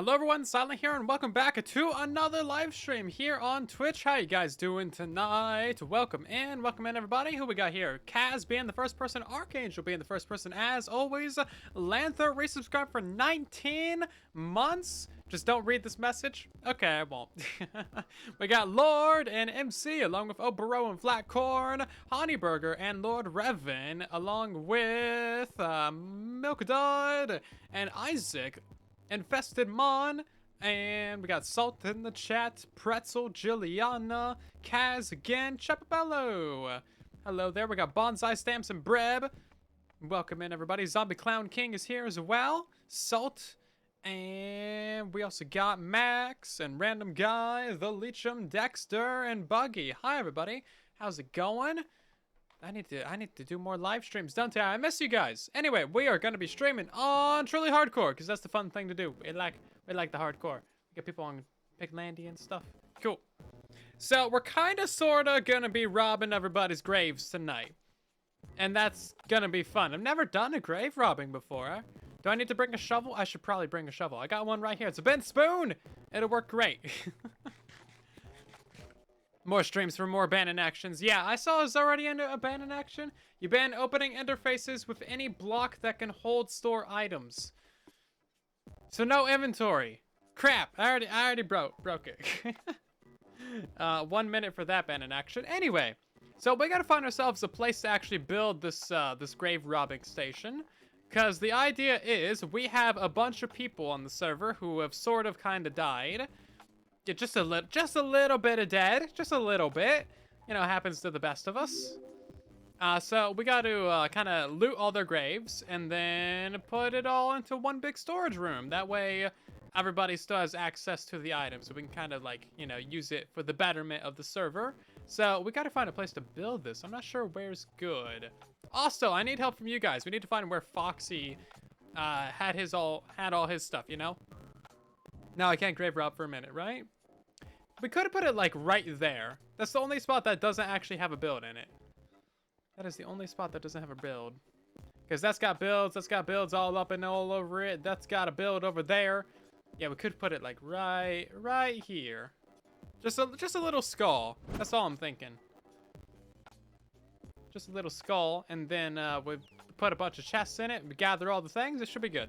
Hello everyone, Silent here, and welcome back to another live stream here on Twitch. How you guys doing tonight? Welcome in everybody. Who we got here? Kaz being the first person, Archangel being the first person as always, Lanther resubscribed for 19 months. Just don't read this message. Okay, I won't. We got Lord and MC along with Obaro and Flatcorn, Honeyburger and Lord Revan along with Milkdud and Isaac. Infested Mon, and we got Salt in the chat, Pretzel, Juliana, Kaz again, Chapabello. Hello there, we got Bonsai Stamps and Breb. Welcome in everybody. Zombie Clown King is here as well. Salt, and we also got Max and Random Guy, The Leechum, Dexter, and Buggy. Hi everybody, how's it going? I need to do more live streams, don't I? I miss you guys. Anyway, we are gonna be streaming on Truly Hardcore because that's the fun thing to do. We like the hardcore. We get people on Piglandia and stuff. Cool. So we're kind of sorta gonna be robbing everybody's graves tonight, and that's gonna be fun. I've never done a grave robbing before. Do I need to bring a shovel? I should probably bring a shovel. I got one right here. It's a bent spoon. It'll work great. More streams for more abandoned actions. Yeah, I saw us already into abandoned action. You ban opening interfaces with any block that can hold store items. So no inventory. Crap, I already broke it. 1 minute for that abandoned action. Anyway, so we gotta find ourselves a place to actually build this this grave robbing station. Because the idea is we have a bunch of people on the server who have sort of kind of died. Yeah, just a little bit of dead, just a little bit. You know, happens to the best of us. So we got to kind of loot all their graves and then put it all into one big storage room. That way, everybody still has access to the items, so we can kind of like, you know, use it for the betterment of the server. So we got to find a place to build this. I'm not sure where's good. Also, I need help from you guys. We need to find where Foxy had all his stuff. You know. Now I can't grave rob for a minute, right? We could have put it like right there. That's the only spot that doesn't actually have a build in it. That is the only spot that doesn't have a build. Because that's got builds all up and all over it. That's got a build over there. Yeah, we could put it like right here. Just a little skull. That's all I'm thinking. Just a little skull, and then we put a bunch of chests in it. We gather all the things. It should be good.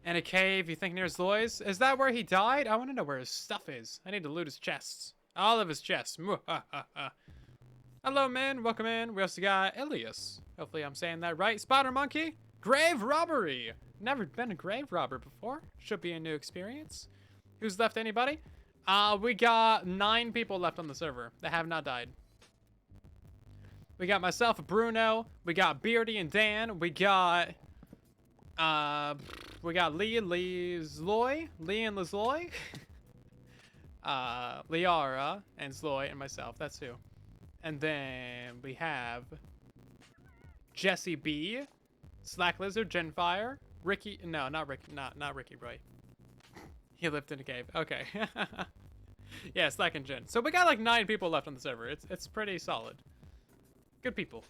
And a cave, you think near Loy's? Is that where he died? I want to know where his stuff is. I need to loot his chests. All of his chests. Hello, man. Welcome in. We also got Elias. Hopefully I'm saying that right. Spider Monkey. Grave robbery. Never been a grave robber before. Should be a new experience. Who's left? Anybody? We got 9 people left on the server that have not died. We got myself, Bruno. We got Beardy and Dan. We got Lee and Liara and Zloy and myself. That's who. And then we have Jesse B, Slack Lizard, Genfire, Ricky. No, not Ricky. Not Ricky Roy. He lived in a cave. Okay. Yeah, Slack and Jen. So we got like 9 people left on the server. It's pretty solid. Good people.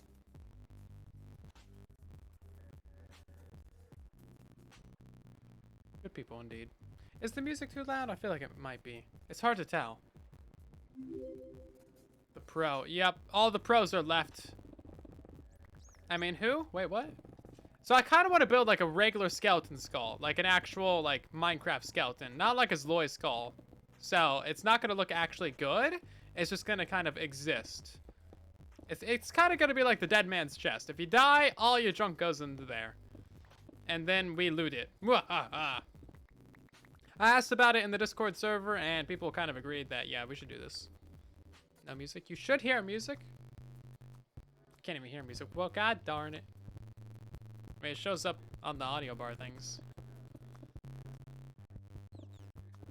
Good people indeed. Is the music too loud? I feel like it might be. It's hard to tell. The pro. Yep, all the pros are left. I mean, who? Wait, what? So I kind of want to build like a regular skeleton skull. Like an actual like Minecraft skeleton. Not like a Zloy skull. So it's not going to look actually good. It's just going to kind of exist. It's kind of going to be like the dead man's chest. If you die, all your junk goes into there. And then we loot it. I asked about it in the Discord server, and people kind of agreed that, yeah, we should do this. No music? You should hear music. Can't even hear music. Well, god darn it. I mean, it shows up on the audio bar things.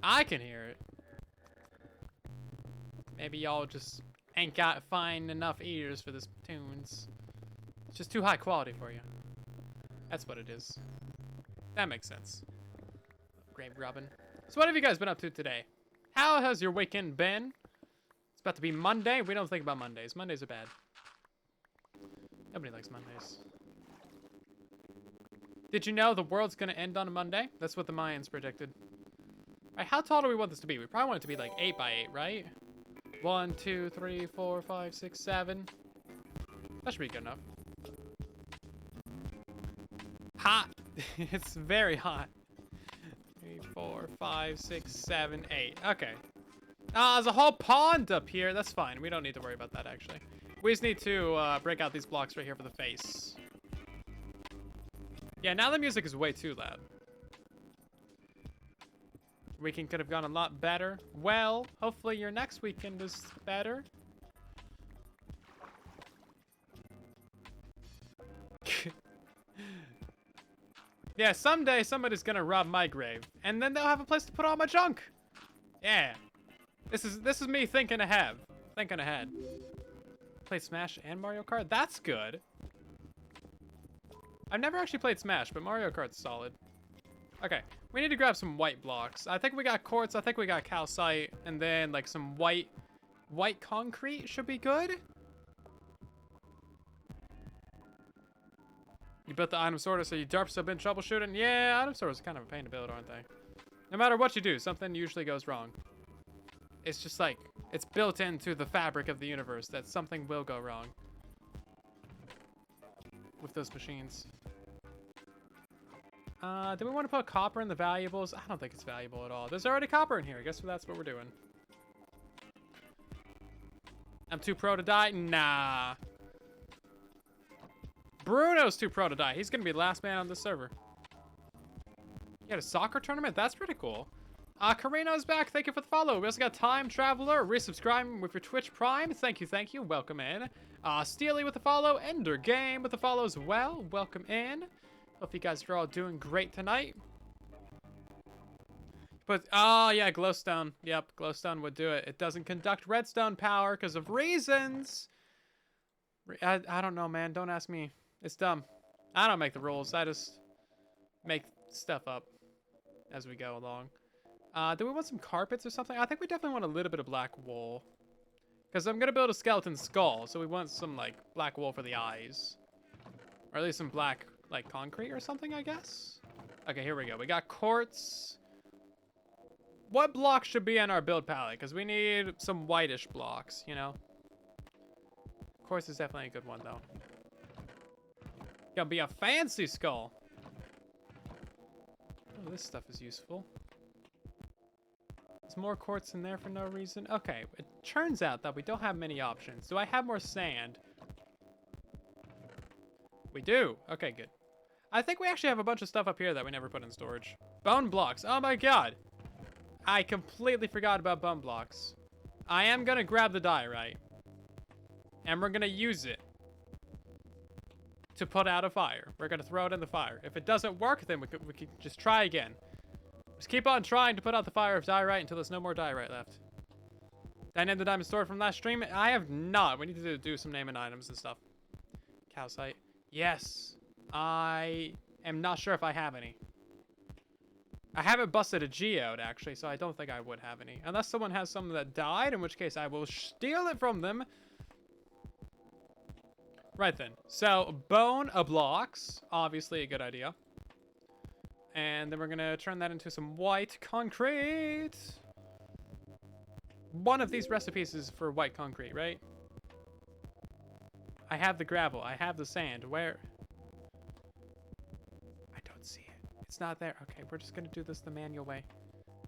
I can hear it. Maybe y'all just ain't got fine enough ears for this tunes. It's just too high quality for you. That's what it is. That makes sense. Grave Robin. So what have you guys been up to today? How has your weekend been? It's about to be Monday. We don't think about Mondays. Mondays are bad. Nobody likes Mondays. Did you know the world's gonna end on a Monday? That's what the Mayans predicted. Alright, how tall do we want this to be? We probably want it to be like 8 by 8, right? 1, 2, 3, 4, 5, 6, 7. That should be good enough. Hot! It's very hot. 3, 4, 5, 6, 7, 8. Okay. There's a whole pond up here. That's fine. We don't need to worry about that, actually. We just need to break out these blocks right here for the face. Yeah, now the music is way too loud. Weekend could have gone a lot better. Well, hopefully your next weekend is better. Yeah, someday somebody's gonna rob my grave, and then they'll have a place to put all my junk. Yeah, this is me thinking ahead. Thinking ahead. Played Smash and Mario Kart. That's good. I've never actually played Smash, but Mario Kart's solid. Okay, we need to grab some white blocks. I think we got quartz. I think we got calcite, and then like some white concrete should be good. You built the item sorter, so you derps have been troubleshooting? Yeah, item sorters are kind of a pain to build, aren't they? No matter what you do, something usually goes wrong. It's just like, it's built into the fabric of the universe that something will go wrong with those machines. Do we want to put copper in the valuables? I don't think it's valuable at all. There's already copper in here. I guess that's what we're doing. I'm too pro to die? Nah. Bruno's too pro to die. He's gonna be the last man on this server. You had a soccer tournament? That's pretty cool. Karino's back. Thank you for the follow. We also got Time Traveler resubscribing with your Twitch Prime. Thank you, thank you. Welcome in. Steely with the follow. Ender Game with the follow as well. Welcome in. Hope you guys are all doing great tonight. But, oh yeah, glowstone. Yep, glowstone would do it. It doesn't conduct redstone power because of reasons. I don't know, man. Don't ask me. It's dumb. I don't make the rules. I just make stuff up as we go along. Do we want some carpets or something? I think we definitely want a little bit of black wool. Because I'm going to build a skeleton skull, so we want some, like, black wool for the eyes. Or at least some black, like, concrete or something, I guess? Okay, here we go. We got quartz. What block should be in our build palette? Because we need some whitish blocks, you know? Quartz is definitely a good one, though. Gonna be a fancy skull. Oh, this stuff is useful. There's more quartz in there for no reason. Okay, it turns out that we don't have many options. Do I have more sand? We do. Okay, good. I think we actually have a bunch of stuff up here that we never put in storage. Bone blocks. Oh my god. I completely forgot about bone blocks. I am gonna grab the diorite. And we're gonna use it to put out a fire. We're gonna throw it in the fire. If it doesn't work, then we could just try again. Just keep on trying to put out the fire of diorite until there's no more diorite left. Did I name the diamond store from last stream? I have not. We need to do some naming items and stuff. Calcite. Yes. I am not sure if I have any. I haven't busted a geode, actually, so I don't think I would have any. Unless someone has some that died, in which case I will steal it from them. Right then. So, bone blocks. Obviously a good idea. And then we're going to turn that into some white concrete. One of these recipes is for white concrete, right? I have the gravel. I have the sand. Where? I don't see it. It's not there. Okay, we're just going to do this the manual way.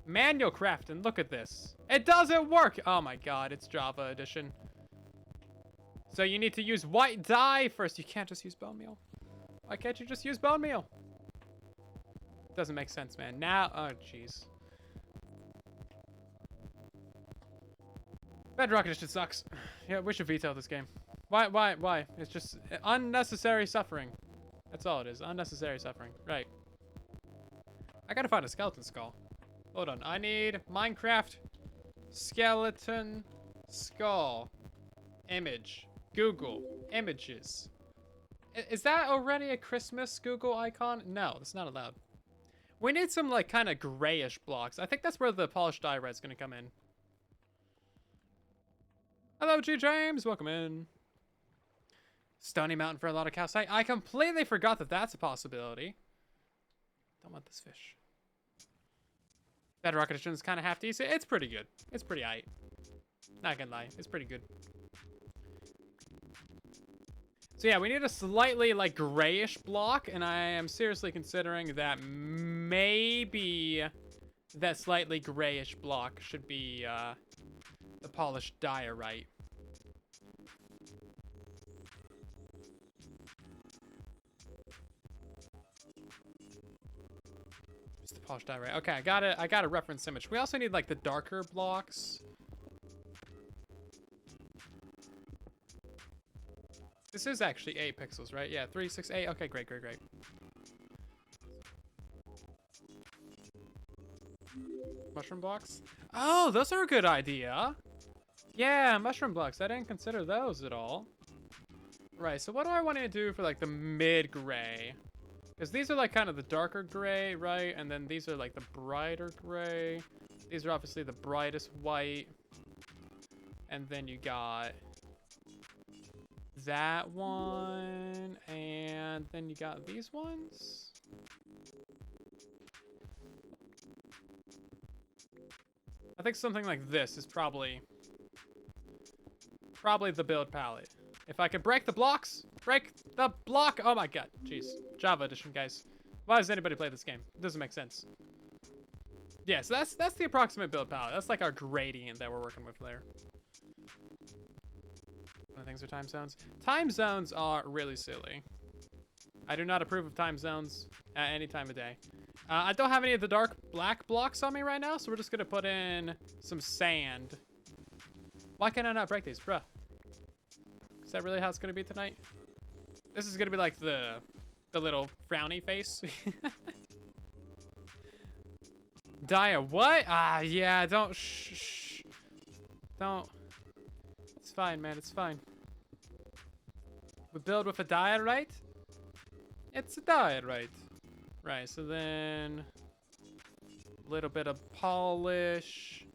Manual crafting. Look at this. It doesn't work. Oh my god, it's Java edition. So you need to use white dye first. You can't just use bone meal. Why can't you just use bone meal? Doesn't make sense, man. Now, oh jeez. Bedrock edition sucks. Yeah, we should veto this game. Why? It's just unnecessary suffering. That's all it is. Unnecessary suffering. Right. I gotta find a skeleton skull. Hold on. I need Minecraft skeleton skull image. Google images. Is that already a Christmas Google icon? No, that's not allowed. We need some like kind of grayish blocks. I think that's where the polished diorite's gonna come in. Hello, G James. Welcome in. Stony Mountain for a lot of calcite. I completely forgot that that's a possibility. Don't want this fish. Bedrock edition is kind of half decent. It's pretty good. It's pretty aight. Not gonna lie, it's pretty good. So yeah, we need a slightly like grayish block, and I am seriously considering that maybe that slightly grayish block should be the polished diorite. Just the polished diorite. Okay, I got a reference image. We also need like the darker blocks. This is actually 8 pixels, right? Yeah, 3, 6, 8. Okay, great. Mushroom blocks? Oh, those are a good idea. Yeah, mushroom blocks. I didn't consider those at all. Right, so what do I want to do for like the mid-gray? Because these are like kind of the darker gray, right? And then these are like the brighter gray. These are obviously the brightest white. And then you got that one, and then you got these ones. I think something like this is probably the build palette. If I could break the blocks, oh my god, jeez. Java edition, guys. Why does anybody play this game? It doesn't make sense. Yeah, so that's the approximate build palette. That's like our gradient that we're working with there. Things are time zones. Time zones are really silly. I do not approve of time zones at any time of day. I don't have any of the dark black blocks on me right now, so we're just gonna put in some sand. Why can I not break these, bruh? Is that really how it's gonna be tonight? This is gonna be like the little frowny face. Dia, what? Ah, yeah, don't shh. Don't. It's fine, man, it's fine. We build with a diorite? It's a diorite. Right, so then a little bit of polish,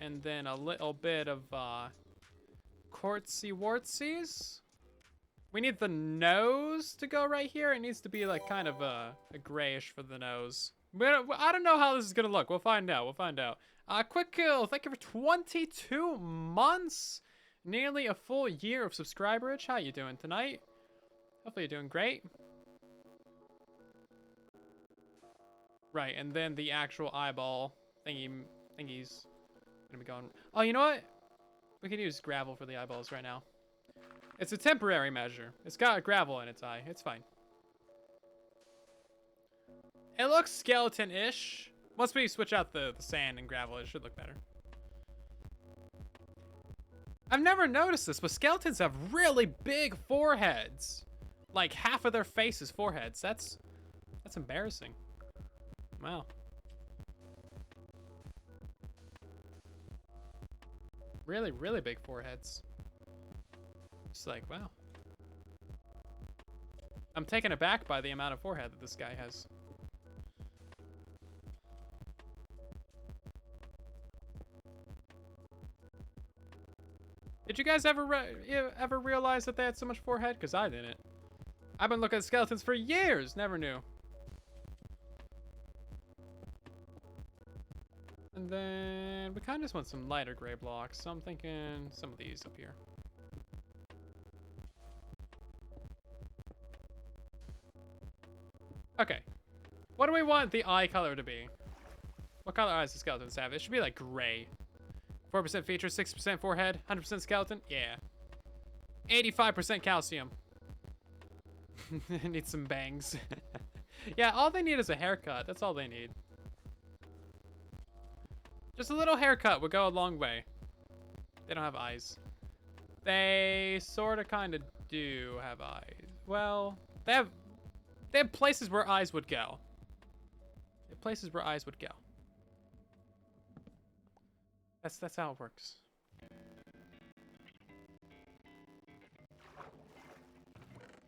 and then a little bit of quartzy wartsies. We need the nose to go right here. It needs to be like kind of a grayish for the nose. I don't know how this is gonna look. We'll find out. Quick Kill, thank you for 22 months. Nearly a full year of subscriberage. How you doing tonight? Hopefully you're doing great. Right, and then the actual eyeball thingy's gonna be going. Oh, you know what? We can use gravel for the eyeballs right now. It's a temporary measure. It's got gravel in its eye. It's fine. It looks skeleton-ish. Once we switch out the sand and gravel, it should look better. I've never noticed this, but skeletons have really big foreheads. Like half of their face is foreheads. That's embarrassing. Wow. Really, really big foreheads. It's like, wow. I'm taken aback by the amount of forehead that this guy has. Did you guys ever realize that they had so much forehead? Because I didn't. I've been looking at skeletons for years. Never knew. And then we kind of just want some lighter gray blocks. So I'm thinking some of these up here. Okay. What do we want the eye color to be? What color eyes do skeletons have? It should be like gray. 4% features, 6% forehead, 100% skeleton. Yeah. 85% calcium. Need some bangs. Yeah, all they need is a haircut. That's all they need. Just a little haircut would go a long way. They don't have eyes. They sort of kind of do have eyes. Well, they have places where eyes would go. They have places where eyes would go. That's how it works.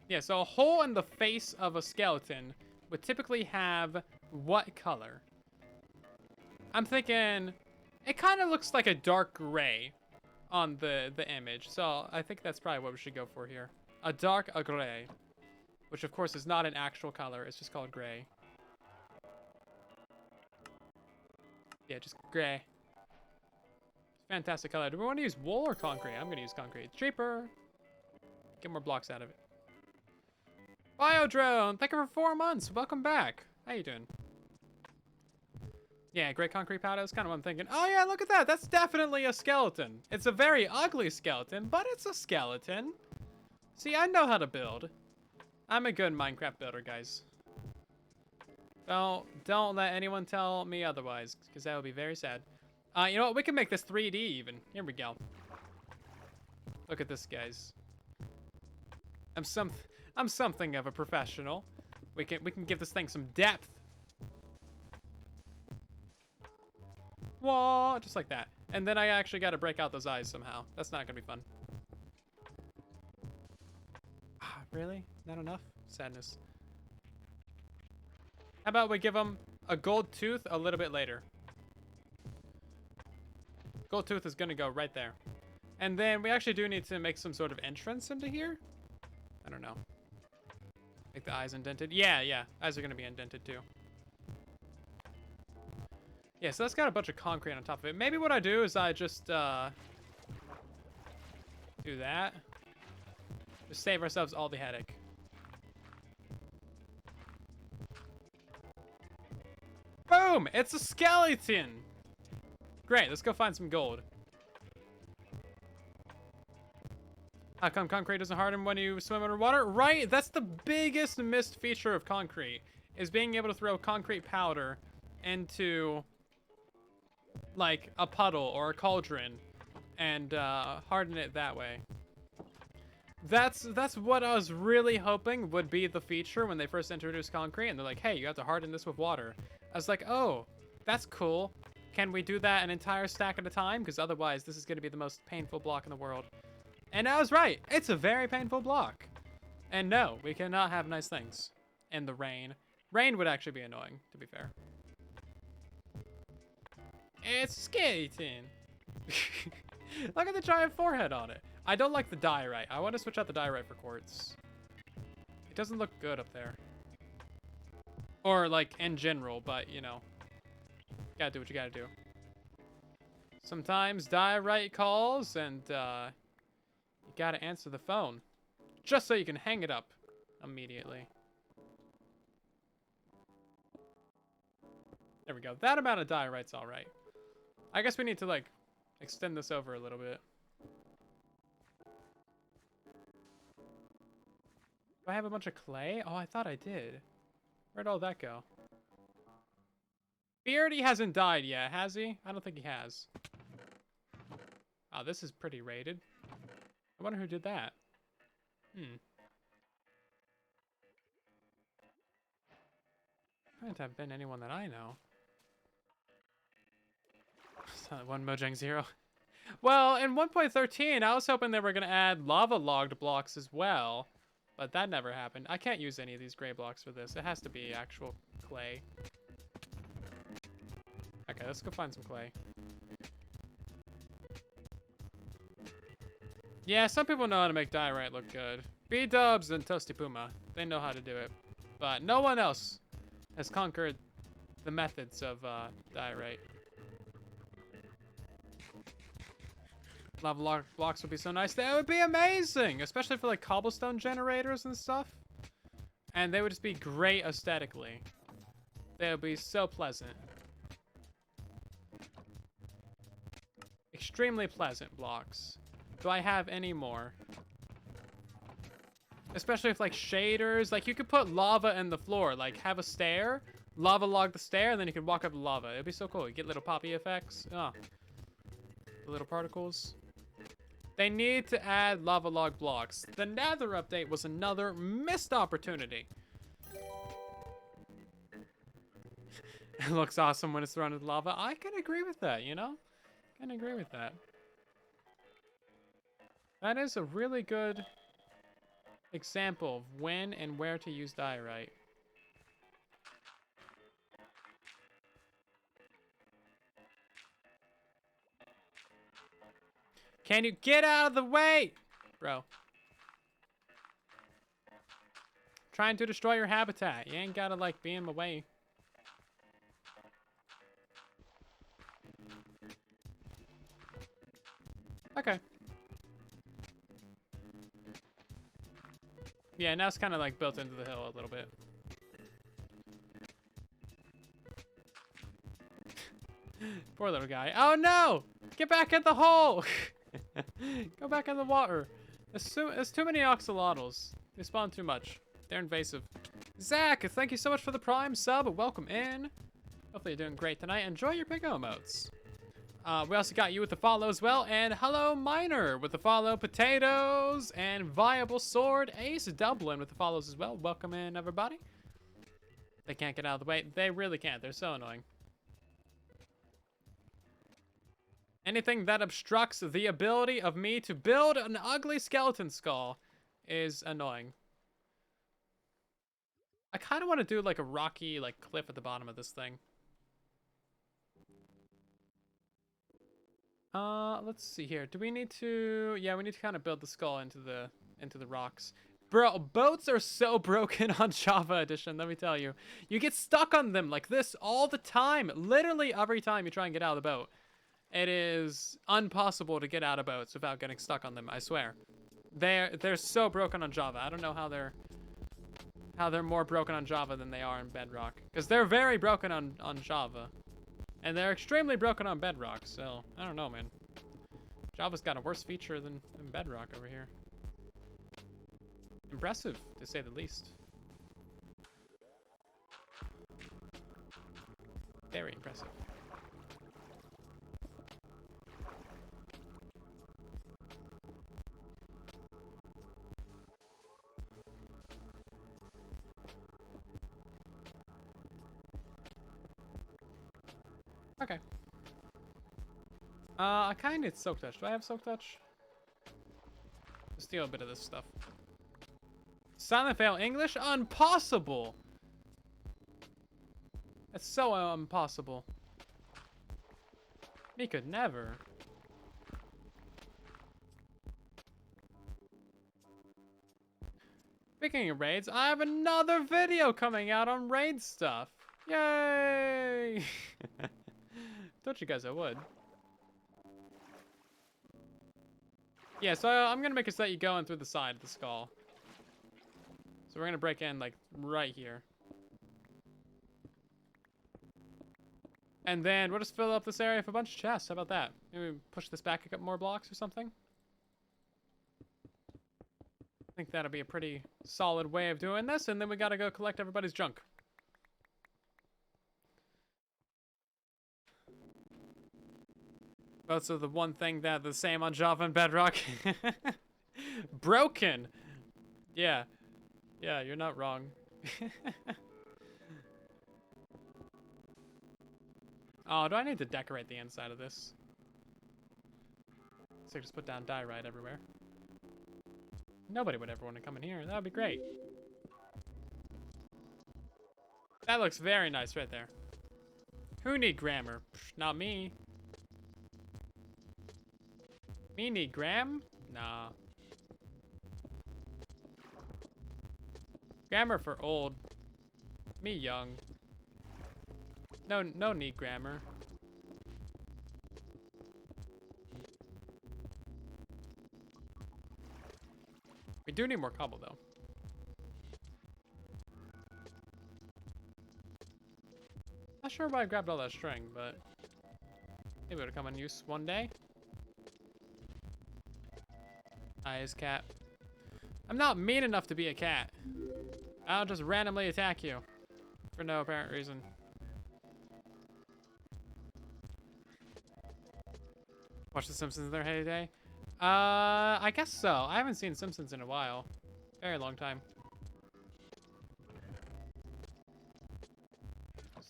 Yeah, so a hole in the face of a skeleton would typically have what color? I'm thinking it kind of looks like a dark gray on the image. So I think that's probably what we should go for here. A dark gray. which of course is not an actual color. It's just called gray. Yeah, just gray. Fantastic color. Do we want to use wool or concrete? I'm going to use concrete. It's cheaper. Get more blocks out of it. Biodrone, thank you for 4 months. Welcome back. How you doing? Yeah, gray concrete powder. That's kind of what I'm thinking. Oh yeah, look at that. That's definitely a skeleton. It's a very ugly skeleton, but it's a skeleton. See, I know how to build. I'm a good Minecraft builder, guys. Don't let anyone tell me otherwise, because that would be very sad. You know what? We can make this 3D even. Here we go. Look at this, guys. I'm something of a professional. We can give this thing some depth. Whoa, just like that. And then I actually got to break out those eyes somehow. That's not gonna be fun. Really? Not enough? Sadness. How about we give him a gold tooth a little bit later? Gold tooth is gonna go right there. And then we actually do need to make some sort of entrance into here. I don't know. Make the eyes indented. Yeah. Eyes are gonna be indented too. Yeah, so that's got a bunch of concrete on top of it. Maybe what I do is I just do that. Just save ourselves all the headache. Boom! It's a skeleton! Great, let's go find some gold. How come concrete doesn't harden when you swim underwater? Right? That's the biggest missed feature of concrete, is being able to throw concrete powder into, like, a puddle or a cauldron and harden it that way. That's what I was really hoping would be the feature when they first introduced concrete, and they're like, hey, you have to harden this with water. I was like, oh, that's cool. Can we do that an entire stack at a time? Because otherwise, this is going to be the most painful block in the world. And I was right. It's a very painful block. And no, we cannot have nice things in the rain. Rain would actually be annoying, to be fair. It's a skeleton. Look at the giant forehead on it. I don't like the diorite. I want to switch out the diorite for quartz. It doesn't look good up there. Or, like, in general, but, you know. Gotta do what you gotta do. Sometimes diorite calls, and, you gotta answer the phone. Just so you can hang it up immediately. There we go. That amount of diorite's alright. I guess we need to, like, extend this over a little bit. Do I have a bunch of clay? Oh, I thought I did. Where'd all that go? Beardy hasn't died yet, has he? I don't think he has. Oh, this is pretty rated. I wonder who did that. Couldn't have been anyone that I know. One Mojang 0. Well, in 1.13, I was hoping they were going to add lava logged blocks as well. But that never happened. I can't use any of these gray blocks for this. It has to be actual clay. Okay, let's go find some clay. Yeah, some people know how to make diorite look good. B-dubs and Toasty Puma. They know how to do it. But no one else has conquered the methods of diorite. Lava blocks would be so nice. That would be amazing, especially for like cobblestone generators and stuff. And they would just be great aesthetically. They would be so pleasant. Extremely pleasant blocks. Do I have any more? Especially with like shaders, like you could put lava in the floor, like have a stair, lava log the stair, and then you could walk up the lava. It'd be so cool. You get little poppy effects. Oh. The little particles. They need to add lava log blocks. The Nether update was another missed opportunity. It looks awesome when it's surrounded with lava. I can agree with that, you know? I can agree with that. That is a really good example of when and where to use diorite. Can you get out of the way? Bro. trying to destroy your habitat. You ain't gotta, like, be in the way. Okay. Yeah, now it's kind of, like, built into the hill a little bit. Poor little guy. Oh, no! Get back in the hole! Go back in the water. There's too many axolotls. They spawn too much. They're invasive. Zach, thank you so much for the Prime sub. Welcome in. Hopefully you're doing great tonight. Enjoy your big emotes. We also got you with the follow as well. And hello, Miner, with the follow. Potatoes and Viable Sword. Ace Dublin with the follows as well. Welcome in, everybody. They can't get out of the way. They really can't. They're so annoying. Anything that obstructs the ability of me to build an ugly skeleton skull is annoying. I kind of want to do like a rocky like cliff at the bottom of this thing. Let's see here. Do we need to? Yeah, we need to kind of build the skull into the rocks. Bro, boats are so broken on Java Edition, let me tell you. You get stuck on them like this all the time. Literally every time you try and get out of the boat. It is impossible to get out of boats without getting stuck on them, I swear. They're so broken on Java. I don't know how they're more broken on Java than they are in Bedrock. Because they're very broken on Java. And they're extremely broken on Bedrock, so I don't know, man. Java's got a worse feature than Bedrock over here. Impressive, to say the least. Very impressive. Okay. I kind of need Soak Touch. Do I have Soak Touch? Let's steal a bit of this stuff. Silent fail English? Impossible! That's so impossible. Me could never. Speaking of raids, I have another video coming out on raid stuff. Yay! Told you guys I would. Yeah, so I'm gonna make us let you go in through the side of the skull. So we're gonna break in like right here. And then we'll just fill up this area with a bunch of chests. How about that? Maybe push this back a couple more blocks or something? I think that'll be a pretty solid way of doing this. And then we gotta go collect everybody's junk. Both are the one thing that the same on Java and Bedrock. Broken. Yeah. Yeah, you're not wrong. Oh, do I need to decorate the inside of this? So just put down diorite everywhere. Nobody would ever want to come in here. That would be great. That looks very nice right there. Who need grammar? Psh, not me. Me need gram? Nah. Grammar for old. Me young. No need grammar. We do need more cobble though. Not sure why I grabbed all that string, but maybe it'll come in use one day. Eyes, cat. I'm not mean enough to be a cat. I'll just randomly attack you for no apparent reason. Watch The Simpsons in their heyday? I guess so. I haven't seen Simpsons in a while. Very long time.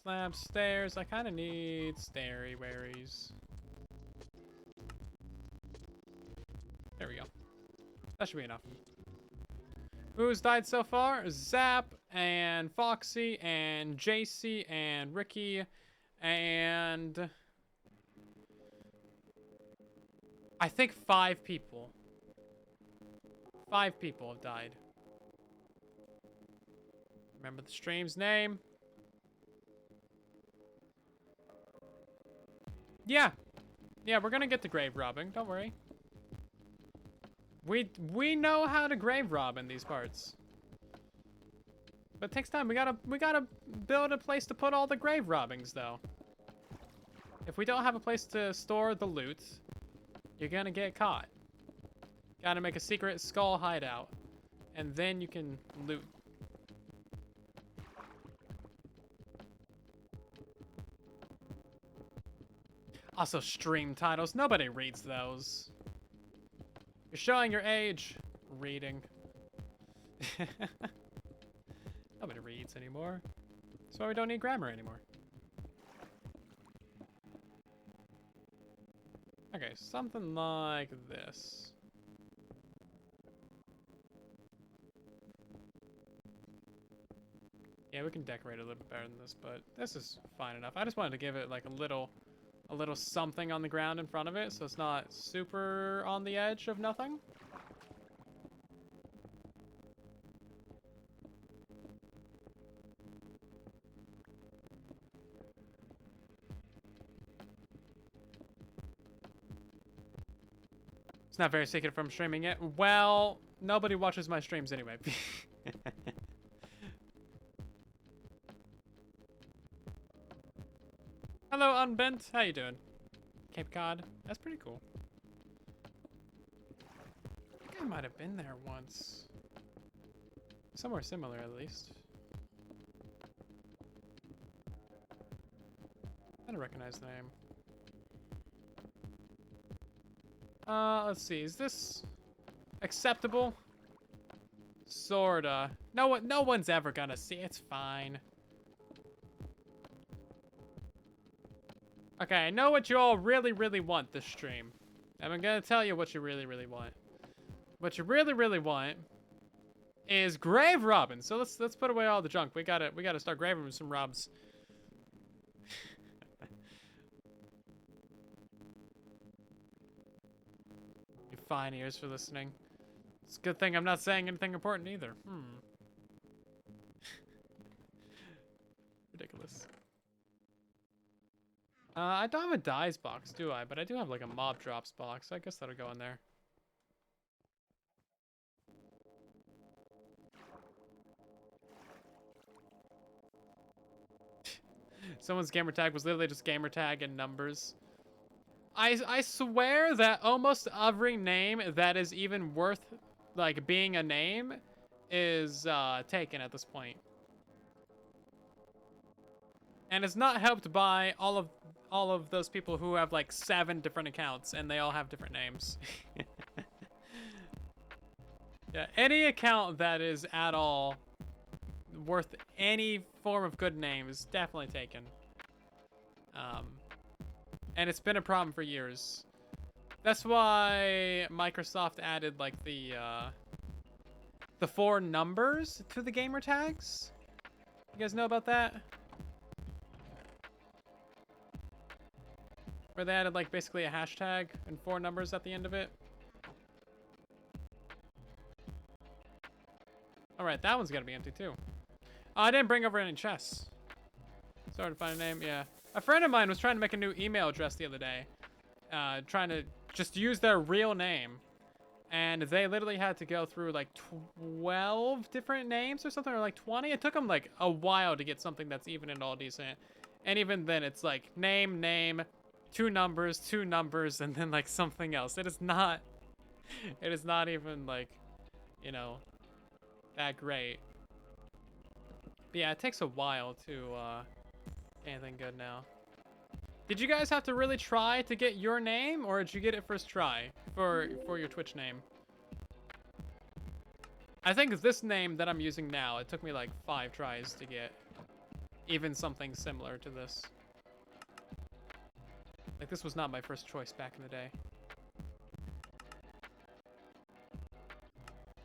Slab, stairs. I kind of need stairways. There we go. That should be enough. Who's died so far? Zap, and Foxy, and JC, and Ricky, and I think 5 people. 5 people have died. Remember the stream's name. Yeah. Yeah, we're gonna get to grave robbing. Don't worry. We know how to grave rob in these parts. But it takes time. We gotta build a place to put all the grave robbings, though. If we don't have a place to store the loot, you're gonna get caught. Gotta make a secret skull hideout, and then you can loot. Also, stream titles. Nobody reads those. You're showing your age. Reading. Nobody reads anymore. That's why we don't need grammar anymore. Okay, something like this. Yeah, we can decorate it a little bit better than this, but this is fine enough. I just wanted to give it like a little something on the ground in front of it, so it's not super on the edge of nothing. It's not very secret from streaming it. Well, nobody watches my streams anyway. Hello, Unbent. How you doing? Cape Cod. That's pretty cool. I think I might have been there once. Somewhere similar, at least. I don't recognize the name. Let's see. Is this acceptable? Sorta. No one's ever gonna see. It's fine. Okay, I know what you all really, really want this stream. And I'm gonna tell you what you really, really want. What you really, really want is grave robbing. So let's put away all the junk. We gotta start graving some robs. You fine ears for listening. It's a good thing I'm not saying anything important either. Ridiculous. I don't have a dies box, do I? But I do have like a mob drops box. So I guess that'll go in there. Someone's gamer tag was literally just gamer tag and numbers. I swear that almost every name that is even worth like being a name is taken at this point. And it's not helped by all of those people who have like 7 different accounts and they all have different names. Yeah, any account that is at all worth any form of good name is definitely taken. And it's been a problem for years. That's why Microsoft added like the 4 numbers to the gamer tags. You guys know about that? Where they added like basically a hashtag and 4 numbers at the end of it. Alright, that one's gonna be empty too. Oh, I didn't bring over any chests. Sorry to find a name, yeah. A friend of mine was trying to make a new email address the other day. Trying to just use their real name. And they literally had to go through like 12 different names or something, or like 20. It took them like a while to get something that's even and all decent. And even then it's like name, 2 numbers, and then like something else. It is not even like, you know, that great. But yeah, it takes a while to get anything good now. Did you guys have to really try to get your name, or did you get it first try for your Twitch name? I think this name that I'm using now, it took me like 5 tries to get even something similar to this. Like, this was not my first choice back in the day.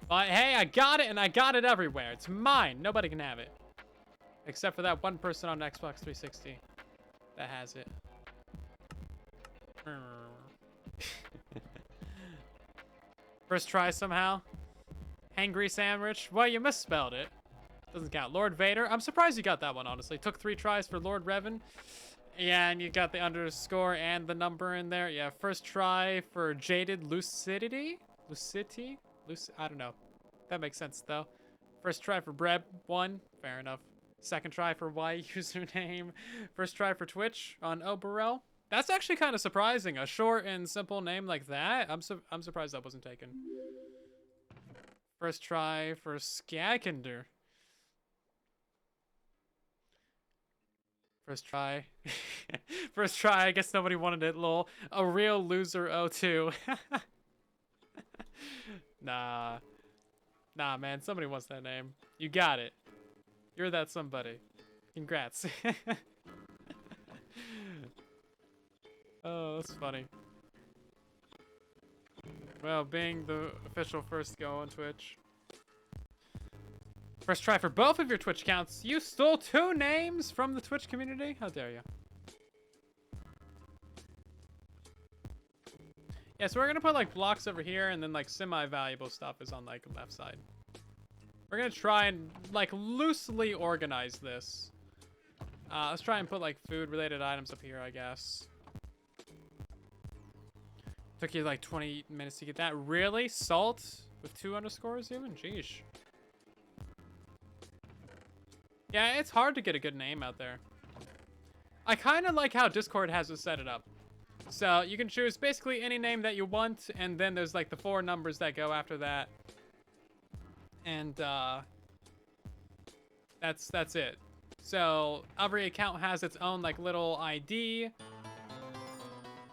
But hey, I got it, and I got it everywhere. It's mine. Nobody can have it. Except for that one person on Xbox 360 that has it. First try somehow. Hangry sandwich. Well, you misspelled it. Doesn't count. Lord Vader. I'm surprised you got that one, honestly. Took 3 tries for Lord Revan. Yeah, and you got the underscore and the number in there. Yeah, first try for Jaded Lucidity? Lucidity? I don't know. That makes sense, though. First try for Breb 1. Fair enough. Second try for Y username. First try for Twitch on Oberel. That's actually kind of surprising. A short and simple name like that. I'm surprised that wasn't taken. First try for Skagender. First try. First try. I guess nobody wanted it, lol. A real loser 02. Nah. Nah, man. Somebody wants that name. You got it. You're that somebody. Congrats. Oh, that's funny. Well, being the official first go on Twitch. First try for both of your Twitch accounts. You stole 2 names from the Twitch community? How dare you? Yeah, so we're gonna put like blocks over here, and then like semi-valuable stuff is on like the left side. We're gonna try and like loosely organize this. Let's try and put like food-related items up here, I guess. Took you like 20 minutes to get that. Really? Salt with 2 underscores even? Jeez. Yeah, it's hard to get a good name out there. I kind of like how Discord has it set it up. So you can choose basically any name that you want, and then there's like the 4 numbers that go after that. And that's it. So every account has its own like little ID.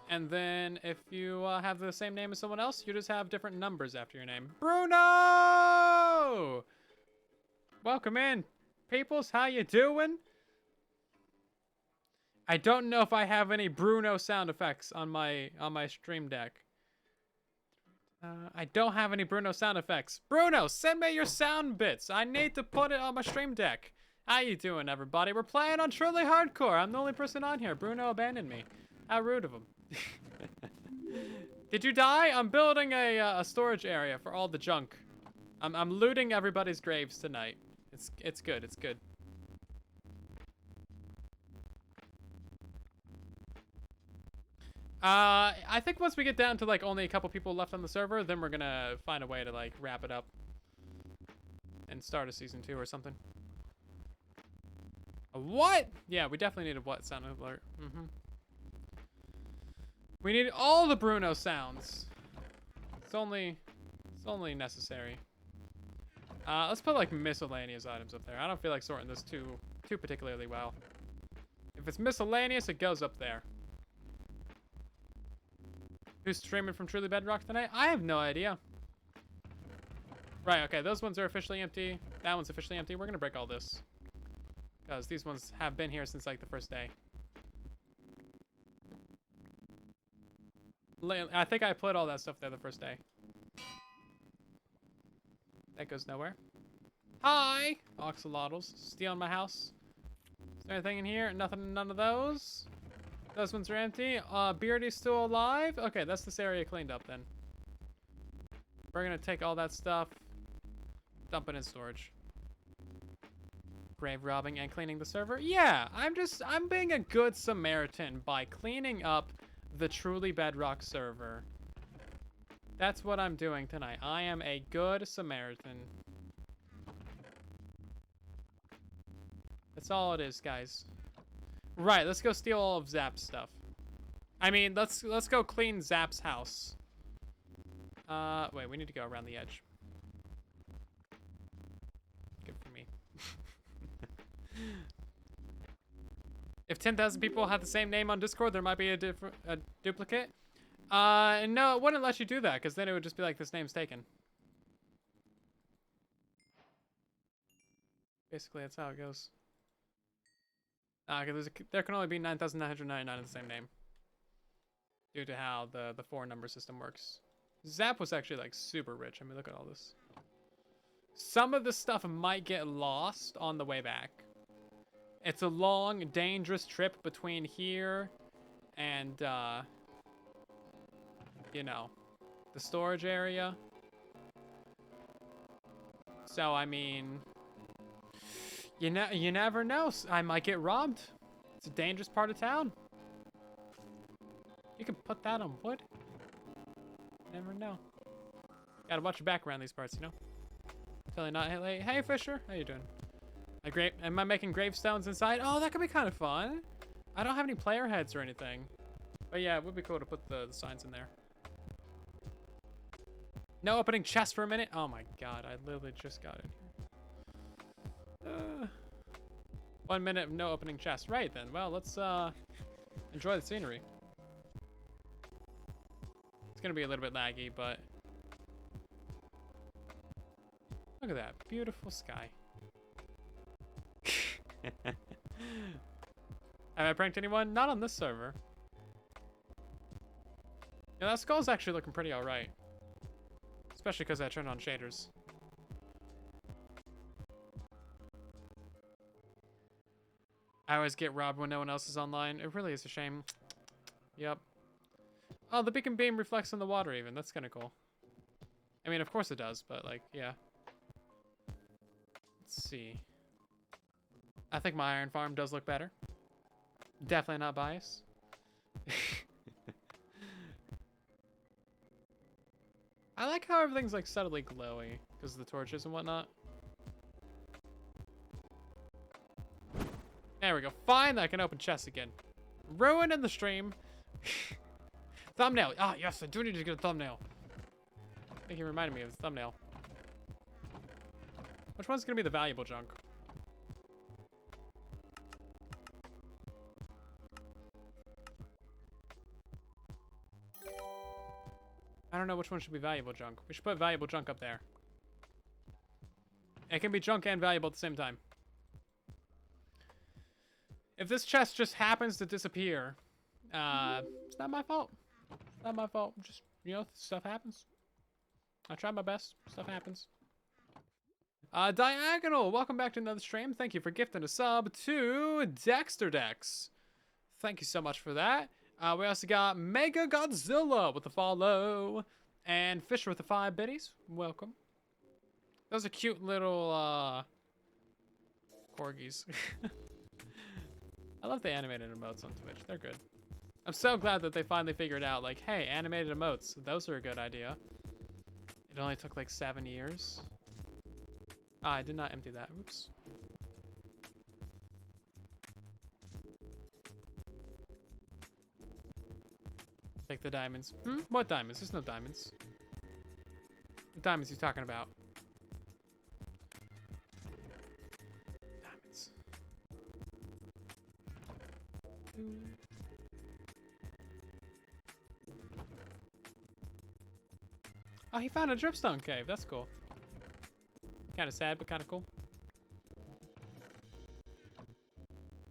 And then if you have the same name as someone else, you just have different numbers after your name. Bruno! Welcome in, peoples. How you doing? I don't know if I have any Bruno sound effects on my stream deck. I don't have any Bruno sound effects. Bruno, send me your sound bits. I need to put it on my stream deck. How you doing, everybody? We're playing on Truly Hardcore. I'm the only person on here. Bruno abandoned me. How rude of him. Did you die? I'm building a storage area for all the junk. I'm looting everybody's graves tonight. It's good. It's good. I think once we get down to like only a couple people left on the server, then we're gonna find a way to like wrap it up and start a season 2 or something. A what? Yeah, we definitely need a what sound alert. We need all the Bruno sounds. It's only necessary. Let's put like miscellaneous items up there. I don't feel like sorting this too particularly well. If it's miscellaneous, it goes up there. Who's streaming from Truly Bedrock tonight? I have no idea. Right, okay, those ones are officially empty. That one's officially empty. We're gonna break all this. Because these ones have been here since like the first day. I think I put all that stuff there the first day. That goes nowhere. Hi! Oxalotls. Stealing my house. Is there anything in here? Nothing, none of those. Those ones are empty. Beardy's still alive? Okay, that's this area cleaned up then. We're gonna take all that stuff, dump it in storage. Grave robbing and cleaning the server? Yeah, I'm being a good Samaritan by cleaning up the Truly Bedrock server. That's what I'm doing tonight. I am a good Samaritan. That's all it is, guys. Right, let's go steal all of Zap's stuff. I mean, let's go clean Zap's house. Wait, we need to go around the edge. Good for me. If 10,000 people have the same name on Discord, there might be a duplicate. No, it wouldn't let you do that, because then it would just be like, this name's taken. Basically, that's how it goes. There can only be 9,999 of the same name. Due to how the 4-number system works. Zap was actually, like, super rich. I mean, look at all this. Some of the stuff might get lost on the way back. It's a long, dangerous trip between here and, you know, the storage area. So, I mean, You never know. I might get robbed. It's a dangerous part of town. You can put that on wood. Never know. Gotta watch your back around these parts, you know? Totally not late. Hey, Fisher. How you doing? Am I making gravestones inside? Oh, that could be kind of fun. I don't have any player heads or anything. But yeah, it would be cool to put the signs in there. No opening chest for a minute. Oh my god, I literally just got in here. 1 minute of no opening chest. Right then. Well, let's enjoy the scenery. It's gonna be a little bit laggy, but look at that beautiful sky. Have I pranked anyone? Not on this server. Yeah, that skull's actually looking pretty alright. Especially because I turned on shaders. I always get robbed when no one else is online. It really is a shame. Yep. Oh, the beacon beam reflects on the water even. That's kind of cool. I mean, of course it does, but like, yeah. Let's see. I think my iron farm does look better. Definitely not biased. I like how everything's like subtly glowy because of the torches and whatnot. There we go. Finally, I can open chests again. Ruin in the stream. Thumbnail. Ah, yes, I do need to get a thumbnail. I think he reminded me of his thumbnail. Which one's going to be the valuable junk? I don't know which one should be valuable junk. We should put valuable junk up there. It can be junk and valuable at the same time. If this chest just happens to disappear, it's not my fault. It's not my fault. Just, you know, stuff happens. I tried my best. Stuff happens. Diagonal, welcome back to another stream. Thank you for gifting a sub to Dexter Dex. Thank you so much for that. We also got Mega Godzilla with the follow. And Fisher with the 5 biddies. Welcome. Those are cute little corgis. I love the animated emotes on Twitch. They're good. I'm so glad that they finally figured out, like, hey, animated emotes. Those are a good idea. It only took like 7 years. Ah, I did not empty that. Oops. Take the diamonds. What diamonds? There's no diamonds. What diamonds are you talking about? Diamonds. Oh, he found a dripstone cave. That's cool. Kind of sad, but kind of cool.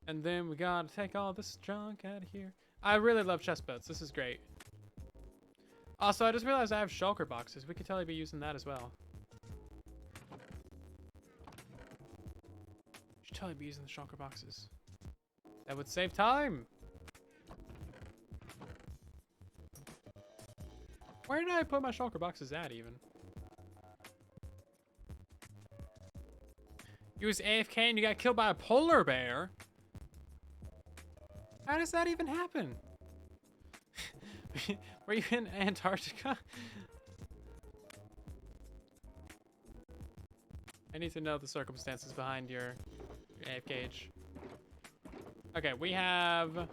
And then we gotta take all this junk out of here. I really love chest boats. This is great. Also, I just realized I have shulker boxes. We could totally be using that as well. Should totally be using the shulker boxes. That would save time. Where did I put my shulker boxes at even? You was AFK and you got killed by a polar bear? How does that even happen? Were you in Antarctica? I need to know the circumstances behind your AFK. Okay, we have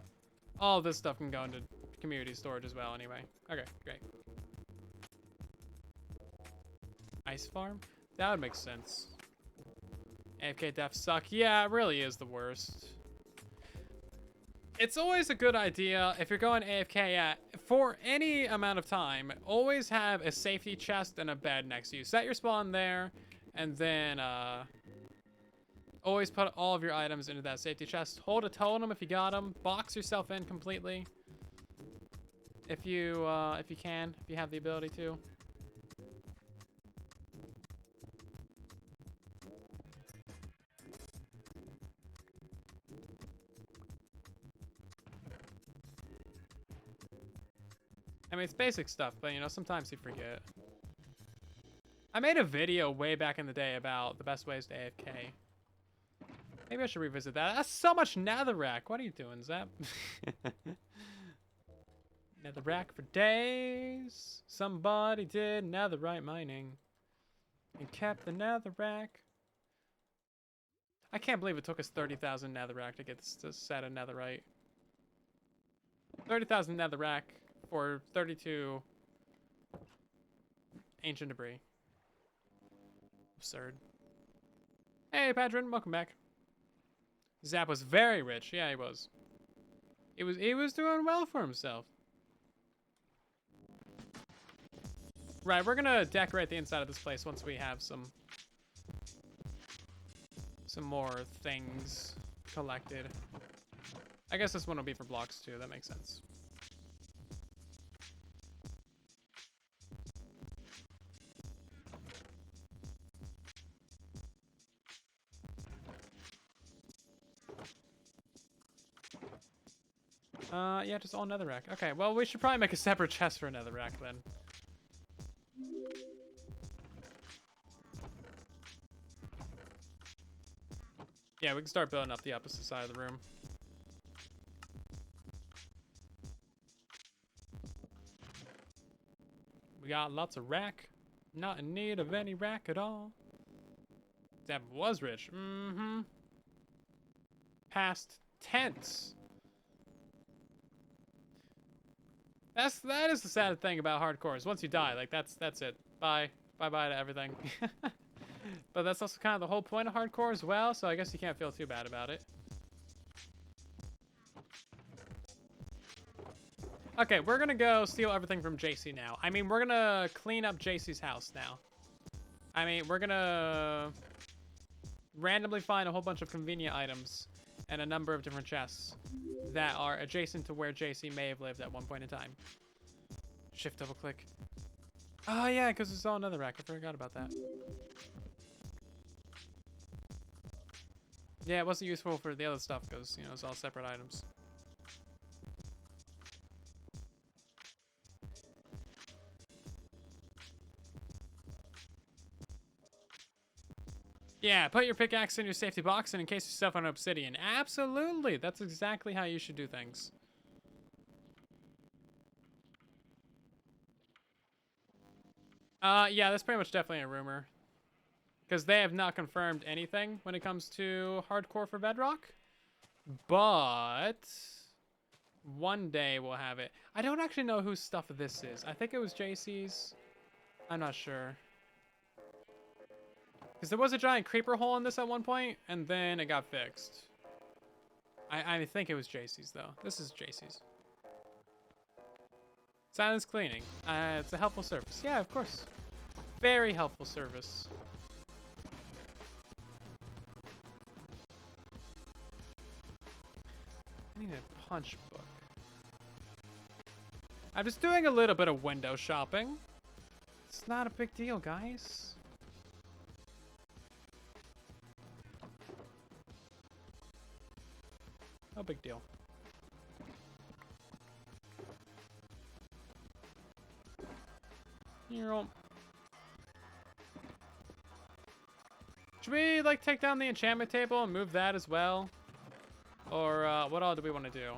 all this stuff can go into community storage as well anyway. Okay, great. Ice farm? That would make sense. AFK deaths suck. Yeah, it really is the worst. It's always a good idea if you're going AFK for any amount of time, always have a safety chest and a bed next to you. Set your spawn there, and then always put all of your items into that safety chest. Hold a totem if you got them. Box yourself in completely if you can, if you have the ability to. I mean, it's basic stuff, but, you know, sometimes you forget. I made a video way back in the day about the best ways to AFK. Maybe I should revisit that. That's so much netherrack. What are you doing, Zap? Netherrack for days. Somebody did netherite mining and kept the netherrack. I can't believe it took us 30,000 netherrack to get this set of netherite. 30,000 netherrack for 32 ancient debris. Absurd. Hey, Padron, welcome back. Zap was very rich. Yeah, he was. He was doing well for himself. Right, we're gonna decorate the inside of this place once we have some more things collected. I guess this one will be for blocks too. That makes sense. Yeah, just all netherrack. Okay, well, we should probably make a separate chest for netherrack then. Yeah, we can start building up the opposite side of the room. We got lots of rack. Not in need of any rack at all. That was rich. Mm-hmm. Past tense. That is the sad thing about hardcore is once you die, like that's it. Bye. Bye-bye to everything. But that's also kind of the whole point of hardcore as well, so I guess you can't feel too bad about it. Okay, we're gonna go steal everything from JC now. I mean, we're gonna clean up JC's house now. I mean, we're gonna randomly find a whole bunch of convenient items and a number of different chests that are adjacent to where JC may have lived at one point in time. Shift double click. Oh yeah, because it's all another rack. I forgot about that. Yeah, it wasn't useful for the other stuff because, you know, it's all separate items. Yeah, put your pickaxe in your safety box and encase yourself on obsidian. Absolutely, that's exactly how you should do things. Yeah, that's pretty much definitely a rumor. Because they have not confirmed anything when it comes to hardcore for Bedrock. But one day we'll have it. I don't actually know whose stuff this is. I think it was JC's. I'm not sure. Because there was a giant creeper hole in this at one point, and then it got fixed. I think it was JC's, though. This is JC's. Silence cleaning. It's a helpful service. Yeah, of course. Very helpful service. I need a punch book. I'm just doing a little bit of window shopping. It's not a big deal, guys. No big deal. Should we, like, take down the enchantment table and move that as well? Or, what all do we want to do?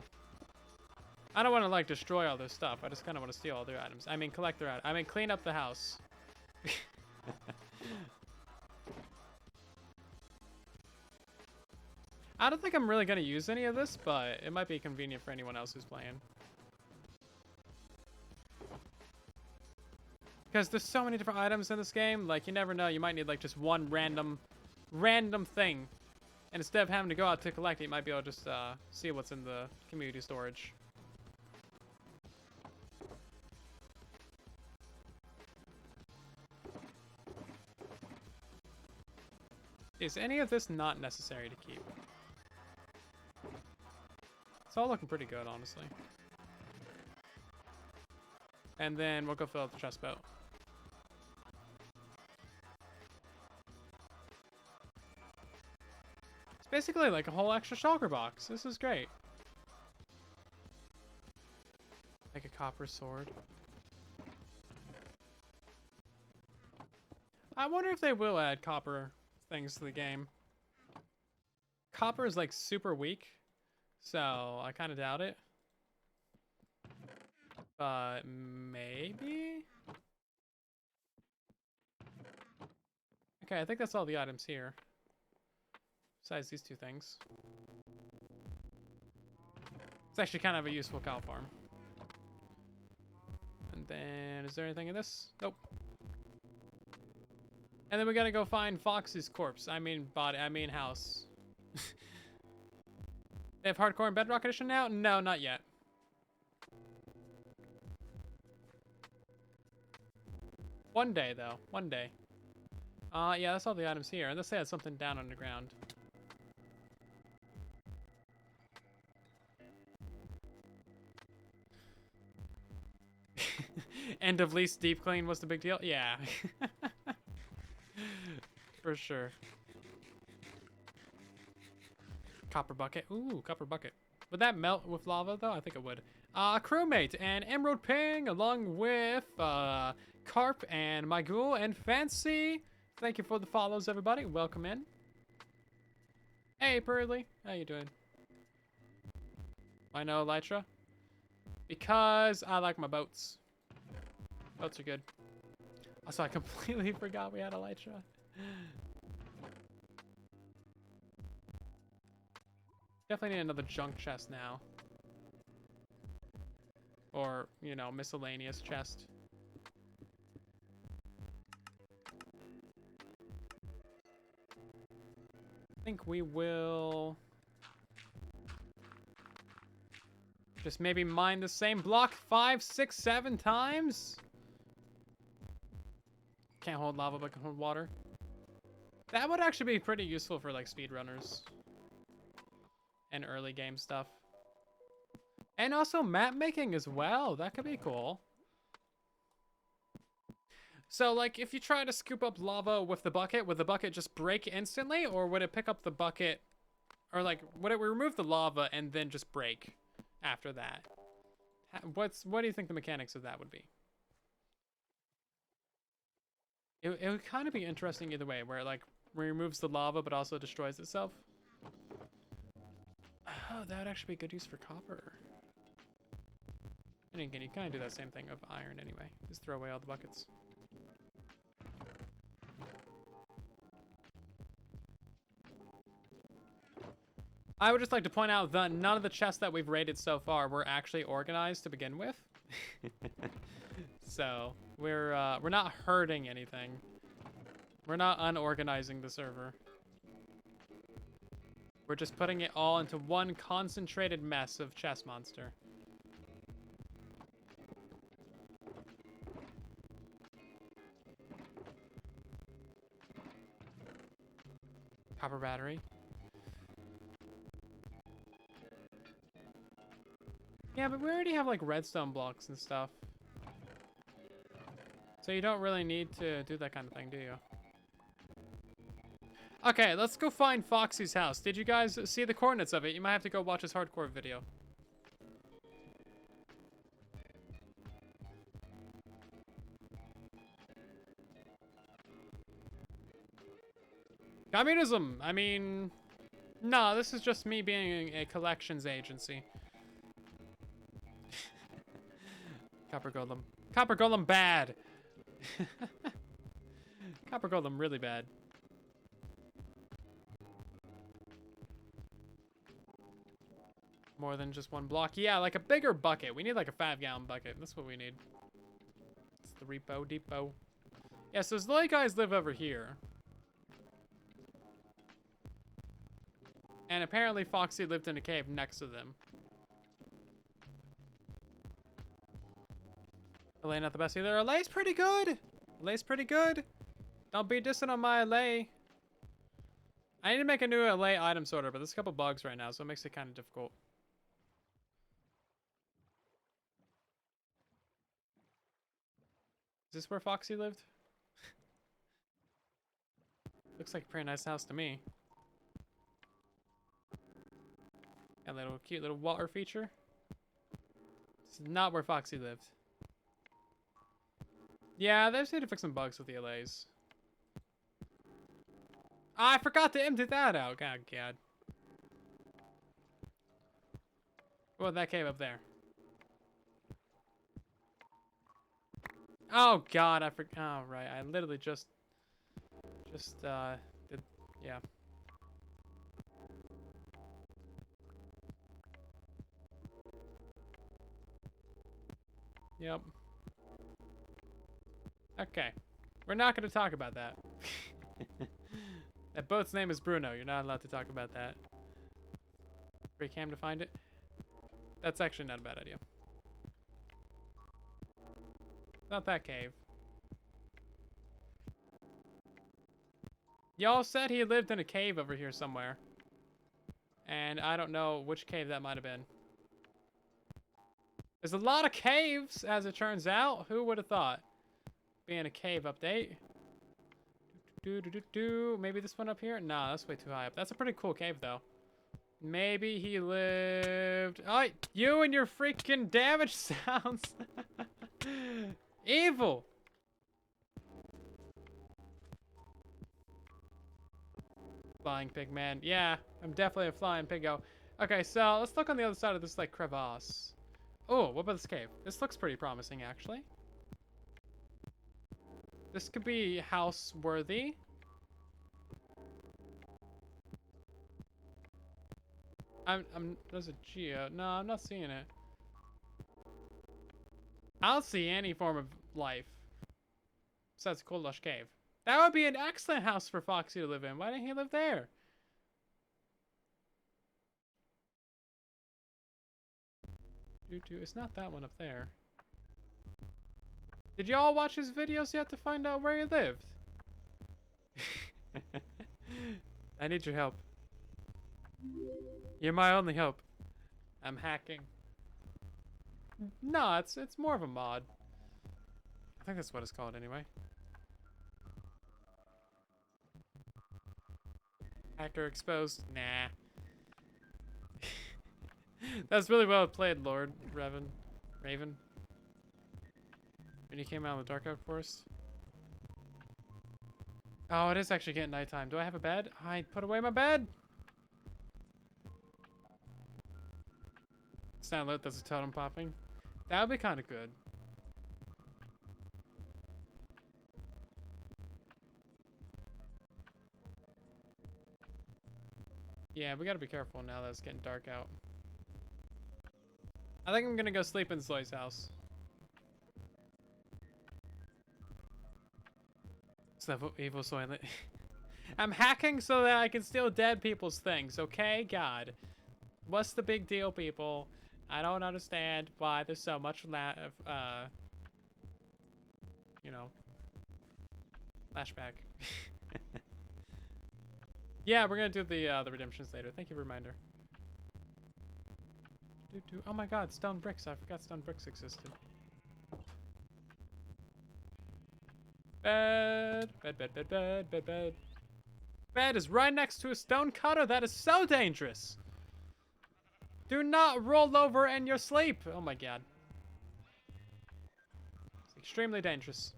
I don't want to, like, destroy all this stuff. I just kind of want to steal all their items. I mean, collect their items. I mean, clean up the house. I don't think I'm really going to use any of this, but it might be convenient for anyone else who's playing. Because there's so many different items in this game, like, you never know. You might need, like, just one random thing. And instead of having to go out to collect it, you might be able to just see what's in the community storage. Is any of this not necessary to keep? It's all looking pretty good, honestly. And then we'll go fill up the chest boat. It's basically like a whole extra shulker box. This is great. Like a copper sword. I wonder if they will add copper things to the game. copper is like super weak, so I kind of doubt it. But maybe? Okay, I think that's all the items here. Besides these two things. It's actually kind of a useful cow farm. And then, is there anything in this? Nope. And then we gotta go find Foxy's corpse. I mean body, I mean house. They have hardcore and Bedrock edition now? No, not yet. One day, though. One day. Yeah, that's all the items here. Unless they had something down underground. End of lease deep clean was the big deal? Yeah. For sure. Copper bucket. Ooh, copper bucket. Would that melt with lava, though? I think it would. Crewmate and Emerald Ping, along with Carp and Magul and Fancy. Thank you for the follows, everybody. Welcome in. Hey, Pearly. How you doing? I know, Elytra. Because I like my boats. Boats are good. Also, I completely forgot we had Elytra. Definitely need another junk chest now. Or, you know, miscellaneous chest. I think we will just maybe mine the same block 5, 6, 7 times. Can't hold lava, but can hold water. That would actually be pretty useful for like speedrunners and early game stuff. And also map making as well. That could be cool. So, like, if you try to scoop up lava with the bucket, would the bucket just break instantly? Or would it pick up the bucket? Or, like, would it remove the lava and then just break after that? What do you think the mechanics of that would be? It would kind of be interesting either way, where it, like, removes the lava but also destroys itself. Oh, that would actually be good use for copper. And again, you kind of do that same thing of iron anyway. Just throw away all the buckets. I would just like to point out that none of the chests that we've raided so far were actually organized to begin with. So we're not hurting anything. We're not unorganizing the server. We're just putting it all into one concentrated mess of chest monster. Copper battery. Yeah, but we already have like redstone blocks and stuff. So you don't really need to do that kind of thing, do you? Okay, let's go find Foxy's house. Did you guys see the coordinates of it? You might have to go watch his hardcore video. Communism! I mean... No, this is just me being a collections agency. Copper Golem. Copper Golem bad! Copper Golem really bad. More than just one block. Yeah, like a bigger bucket. We need like a 5-gallon bucket. That's what we need. It's the repo depot. Yeah, so those little guys live over here. And apparently Foxy lived in a cave next to them. LA not the best either. LA's pretty good. LA's pretty good. Don't be dissing on my LA. I need to make a new LA item sorter, but there's a couple bugs right now, so it makes it kind of difficult. Is this where Foxy lived? Looks like a pretty nice house to me. Got a little cute little water feature. This is not where Foxy lived. Yeah, they just need to fix some bugs with the LAs. I forgot to empty that out. God. Well, that cave up there. Oh God, I forgot. Oh right, I literally just did, yeah. Yep. Okay, we're not going to talk about that. That boat's name is Bruno. You're not allowed to talk about that. Free cam to find it. That's actually not a bad idea. Not that cave. Y'all said he lived in a cave over here somewhere. And I don't know which cave that might have been. There's a lot of caves, as it turns out. Who would have thought? Being a cave update. Maybe this one up here? Nah, that's way too high up. That's a pretty cool cave, though. Maybe he lived... Oh, you and your freaking damage sounds. Evil. Flying pig man. Yeah, I'm definitely a flying piggo. Okay, so let's look on the other side of this, like, crevasse. Oh, what about this cave? This looks pretty promising, actually. This could be house worthy. There's a geo. No, I'm not seeing it. I'll see any form of life. Besides a cool lush cave. That would be an excellent house for Foxy to live in. Why didn't he live there? It's not that one up there. Did y'all watch his videos yet to find out where he lived? I need your help. You're my only hope. I'm hacking. No, it's more of a mod. I think that's what it's called anyway. Hacker exposed. Nah. That's really well played, Lord Raven. When you came out of the Dark Oak Forest. Oh, it is actually getting nighttime. Do I have a bed? I put away my bed. It's not lit. There's a totem popping. That would be kind of good. Yeah, we gotta be careful now that it's getting dark out. I think I'm gonna go sleep in Zoe's house. So evil soylent. I'm hacking so that I can steal dead people's things, okay? God. What's the big deal, people? I don't understand why there's so much you know, flashback. Yeah, we're gonna do the redemptions later. Thank you for the reminder. Oh my God, stone bricks! I forgot stone bricks existed. Bed. Bed is right next to a stone cutter. That is so dangerous. Do not roll over in your sleep. Oh my God. It's extremely dangerous.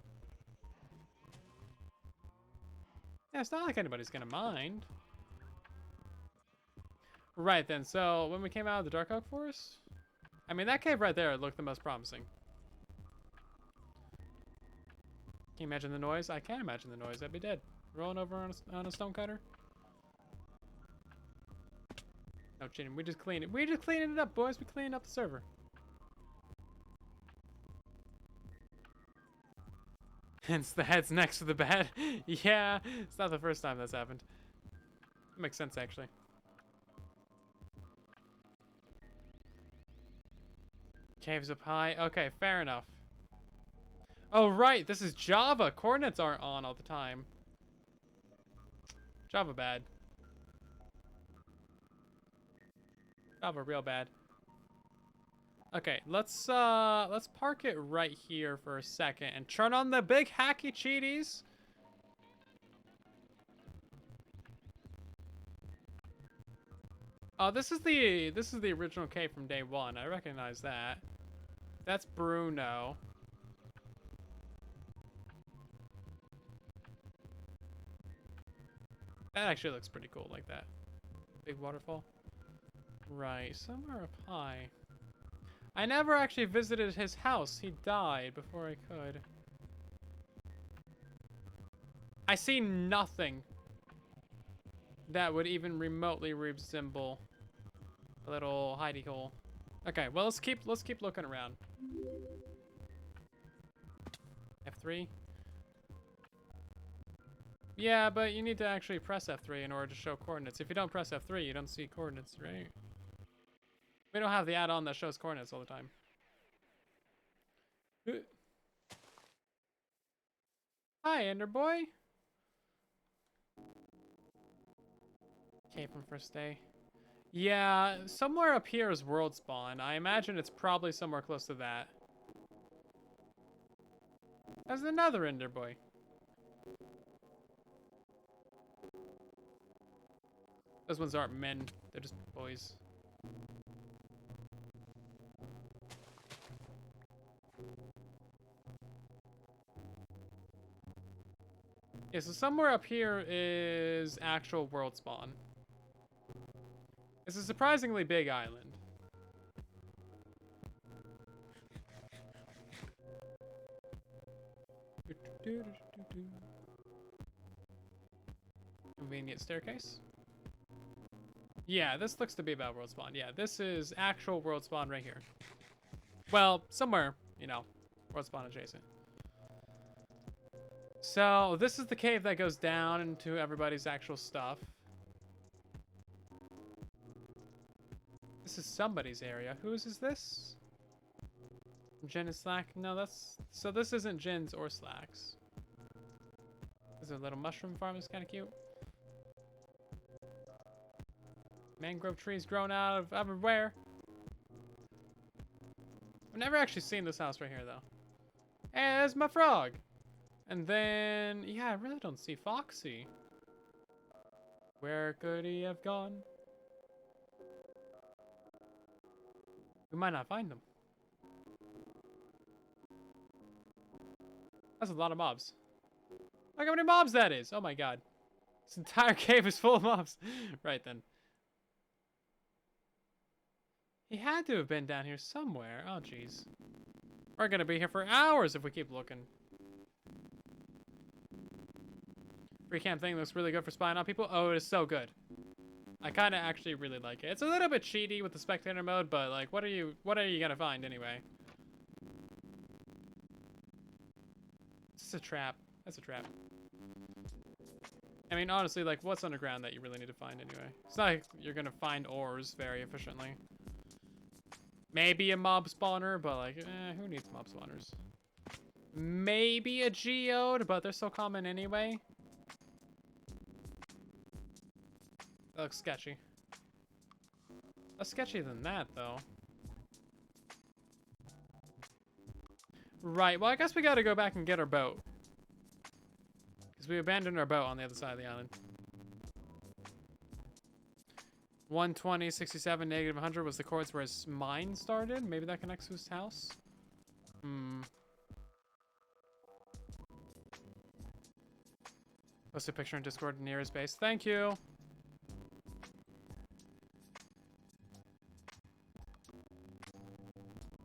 Yeah, it's not like anybody's gonna mind. Right then, so when we came out of the Dark Oak Forest, I mean, that cave right there looked the most promising. Can you imagine the noise? I can't imagine the noise. I'd be dead. Rolling over on a stone cutter. No cheating. We just clean it. We're just cleaning it up, boys. We cleaning up the server. Hence the head's next to the bed. Yeah, it's not the first time that's happened. That makes sense, actually. Caves up high. Okay, fair enough. Oh, right. This is Java. Coordinates aren't on all the time. Java bad. Java real bad. Okay, let's park it right here for a second and turn on the big hacky cheaties. Oh, this is the original cave from day one. I recognize that. That's Bruno. That actually looks pretty cool like that. Big waterfall. Right, somewhere up high. I never actually visited his house. He died before I could. I see nothing that would even remotely resemble a little hidey hole. Okay, well let's keep looking around. F3. Yeah, but you need to actually press F3 in order to show coordinates. If you don't press F3, you don't see coordinates, right? We don't have the add-on that shows coordinates all the time. Hi, Ender Boy. Came from first day. Yeah, somewhere up here is world spawn. I imagine it's probably somewhere close to that. There's another Ender Boy. Those ones aren't men. They're just boys. Yeah, so somewhere up here is actual world spawn. It's a surprisingly big island. Convenient staircase. Yeah, this looks to be about world spawn. Yeah, this is actual world spawn right here. Well, somewhere, you know, world spawn adjacent. So, this is the cave that goes down into everybody's actual stuff. This is somebody's area. Whose is this? Jin and Slack? No, that's... So this isn't Jin's or Slack's. This is a little mushroom farm. It's kind of cute. Mangrove trees growing out of everywhere. I've never actually seen this house right here, though. Hey, there's my frog. And then, yeah, I really don't see Foxy. Where could he have gone? We might not find him. That's a lot of mobs. Look how many mobs that is. Oh my god. This entire cave is full of mobs. Right then. He had to have been down here somewhere. Oh jeez. We're gonna be here for hours if we keep looking. Free camp thing looks really good for spying on people. Oh, it is so good. I kind of actually really like it. It's a little bit cheaty with the spectator mode, but like, what are you gonna find anyway? It's a trap. That's a trap. I mean, honestly, like, what's underground that you really need to find anyway? It's not like you're gonna find ores very efficiently. Maybe a mob spawner, but like, who needs mob spawners? Maybe a geode, but they're so common anyway. That looks sketchy. Less sketchy than that, though. Right, well, I guess we gotta go back and get our boat. Because we abandoned our boat on the other side of the island. 120, 67, negative 100 was the coordinates where his mine started. Maybe that connects to his house? Post a picture in Discord near his base. Thank you.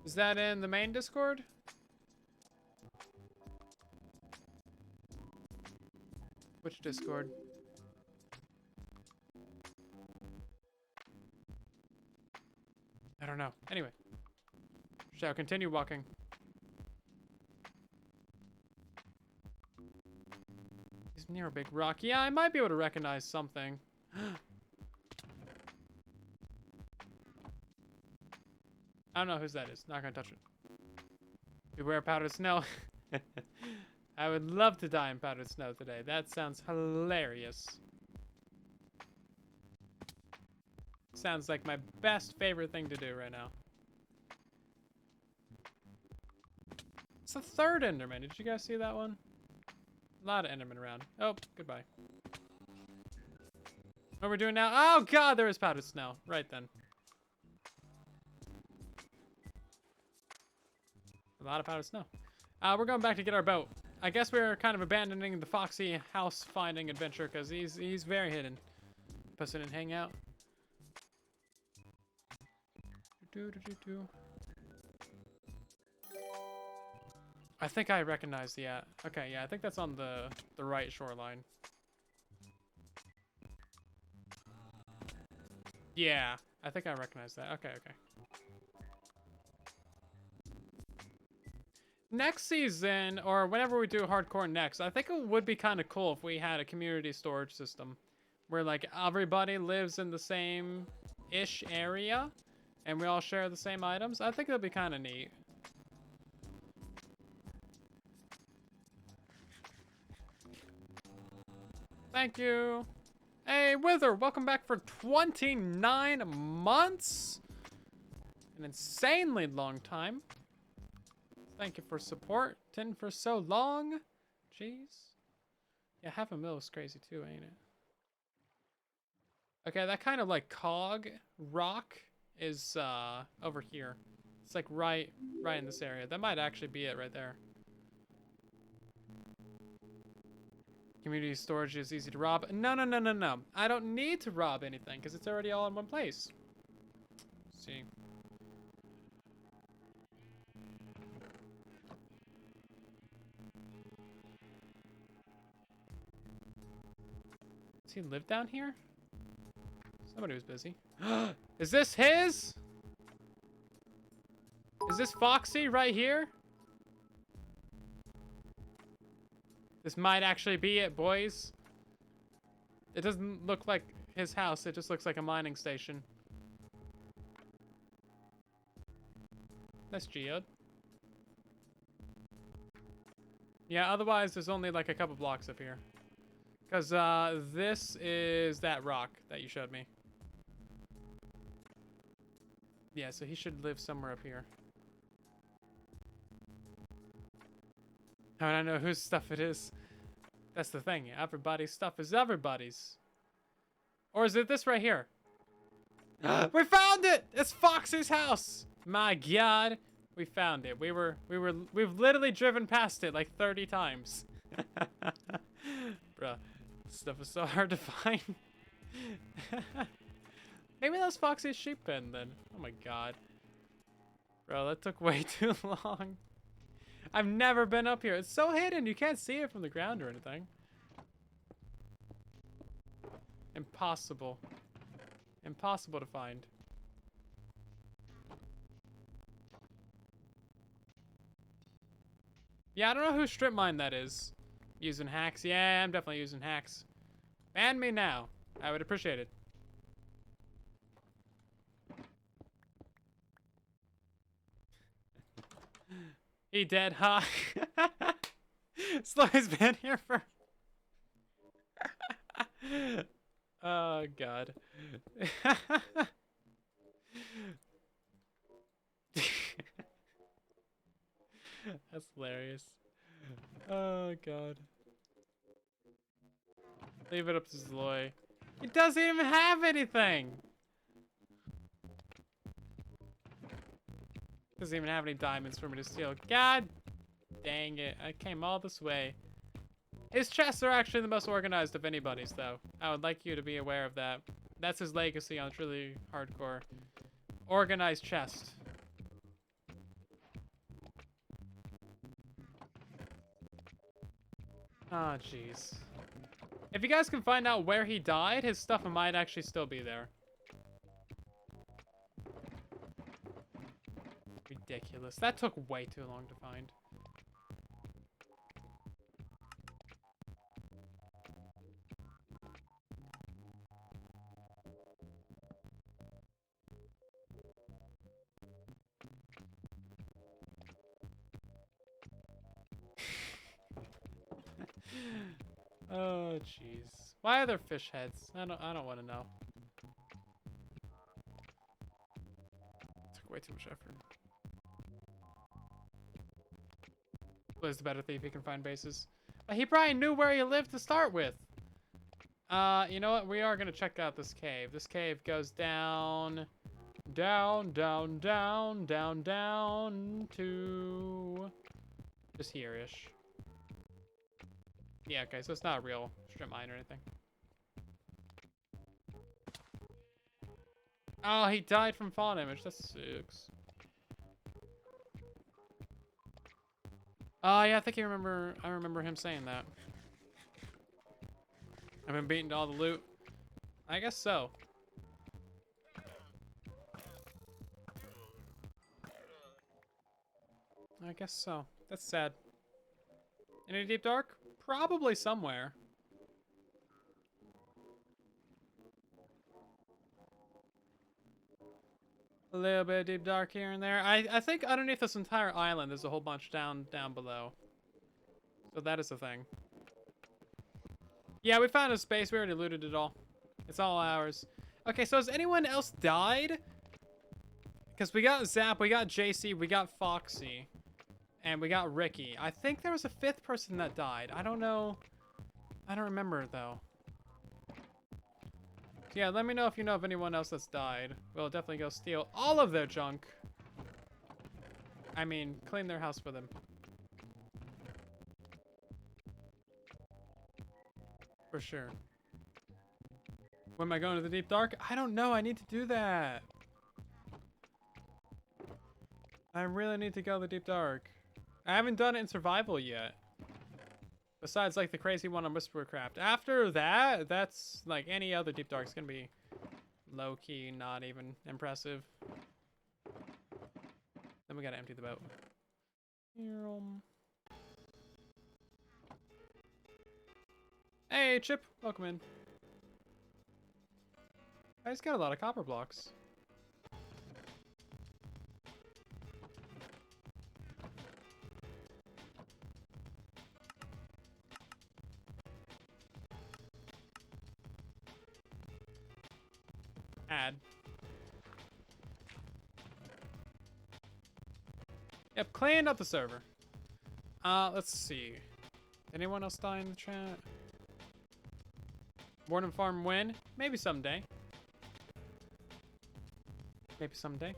Is that in the main Discord? Which Discord? I don't know. Anyway. Shall continue walking. He's near a big rock. Yeah, I might be able to recognize something. I don't know whose that is. Not gonna touch it. Beware powdered snow. I would love to die in powdered snow today. That sounds hilarious. Sounds like my best favorite thing to do right now. It's the third Enderman. Did you guys see that one? A lot of Endermen around. Oh, goodbye. What are we doing now? Oh god, there is powdered snow. Right then. A lot of powdered snow. We're going back to get our boat. I guess we're kind of abandoning the Foxy house finding adventure because he's very hidden. Puss in and hang out. I think I recognize the okay, yeah, I think that's on the right shoreline. Yeah, I think I recognize that. Okay, okay. Next season, or whenever we do hardcore next, I think it would be kind of cool if we had a community storage system where like everybody lives in the same-ish area and we all share the same items. I think that'd be kind of neat. Thank you. Hey, Wither, welcome back for 29 months. An insanely long time. Thank you for support. 10 for so long. Jeez. Yeah, half a mil is crazy too, ain't it? Okay, that kind of like cog rock is over here. It's like right in this area. That might actually be it right there. Community storage is easy to rob. No, no, no, no, no. I don't need to rob anything because it's already all in one place. Let's see. Does he live down here? Somebody was busy. Is this his? Is this Foxy right here? This might actually be it, boys. It doesn't look like his house. It just looks like a mining station. That's Geode. Yeah, otherwise there's only like a couple blocks up here. Because this is that rock that you showed me. Yeah, so he should live somewhere up here. How would I know whose stuff it is? That's the thing. Everybody's stuff is everybody's. Or is it this right here? We found it! It's Foxy's house! My god. We found it. We've literally driven past it like 30 times. Bruh. This stuff is so hard to find. Maybe that's Foxy's sheep pen then. Oh my god. Bro, that took way too long. I've never been up here. It's so hidden. You can't see it from the ground or anything. Impossible. Impossible to find. Yeah, I don't know whose strip mine that is. Using hacks. Yeah, I'm definitely using hacks. Ban me now. I would appreciate it. He dead, huh? Slowy's been here for... Oh, God. That's hilarious. Oh, God. Leave it up to Sloy. He doesn't even have anything! Doesn't even have any diamonds for me to steal. God dang it. I came all this way. His chests are actually the most organized of anybody's, though. I would like you to be aware of that. That's his legacy on Truly Hardcore. Organized chest. Ah, jeez. If you guys can find out where he died, his stuff might actually still be there. Ridiculous. That took way too long to find. Oh, jeez. Why are there fish heads? I don't want to know. Took way too much effort. Blaze the better thief, he can find bases. But he probably knew where he lived to start with. You know what? We are gonna check out this cave. This cave goes down, down, down, down, down, down to just here-ish. Yeah, okay, so it's not a real strip mine or anything. Oh, he died from fall damage. That sucks. Yeah, I think I remember him saying that. I've been beaten to all the loot. I guess so. I guess so. That's sad. Any deep dark? Probably somewhere. A little bit of deep dark here and there. I think underneath this entire island there's a whole bunch down below. So that is the thing. Yeah, we found a space. We already looted it all. It's all ours. Okay, so has anyone else died? Because we got Zap, we got JC, we got Foxy, and we got Ricky. I think there was a 5th person that died. I don't know. I don't remember, though. Yeah, let me know if you know of anyone else that's died. We'll definitely go steal all of their junk. I mean, clean their house for them. For sure. When am I going to the deep dark? I don't know. I need to do that. I really need to go to the deep dark. I haven't done it in survival yet. Besides, like, the crazy one on Whispercraft. After that, that's, like, any other deep dark's gonna be low-key, not even impressive. Then we gotta empty the boat. Hey, Chip. Welcome in. I just got a lot of copper blocks. Add. Yep, cleaned up the server. Let's see. Anyone else die in the chat? Boredom Farm win? Maybe someday. Maybe someday.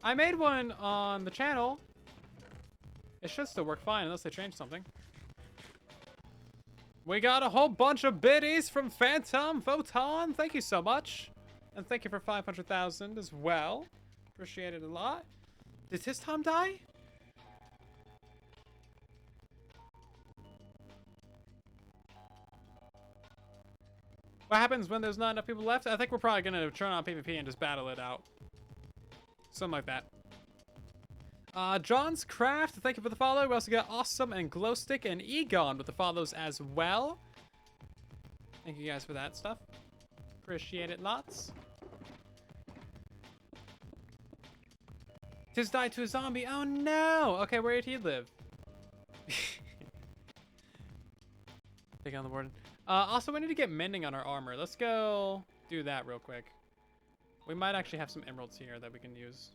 I made one on the channel. It should still work fine unless they change something. We got a whole bunch of biddies from Phantom Photon. Thank you so much. And thank you for 500,000 as well. Appreciate it a lot. Did his Tom die? What happens when there's not enough people left? I think we're probably going to turn on PvP and just battle it out. Something like that. John's Craft, thank you for the follow. We also got Awesome and Glowstick and Egon with the follows as well. Thank you guys for that stuff. Appreciate it lots. Just died to a zombie. Oh no! Okay, where did he live? Take on the warden. Also, we need to get mending on our armor. Let's go do that real quick. We might actually have some emeralds here that we can use.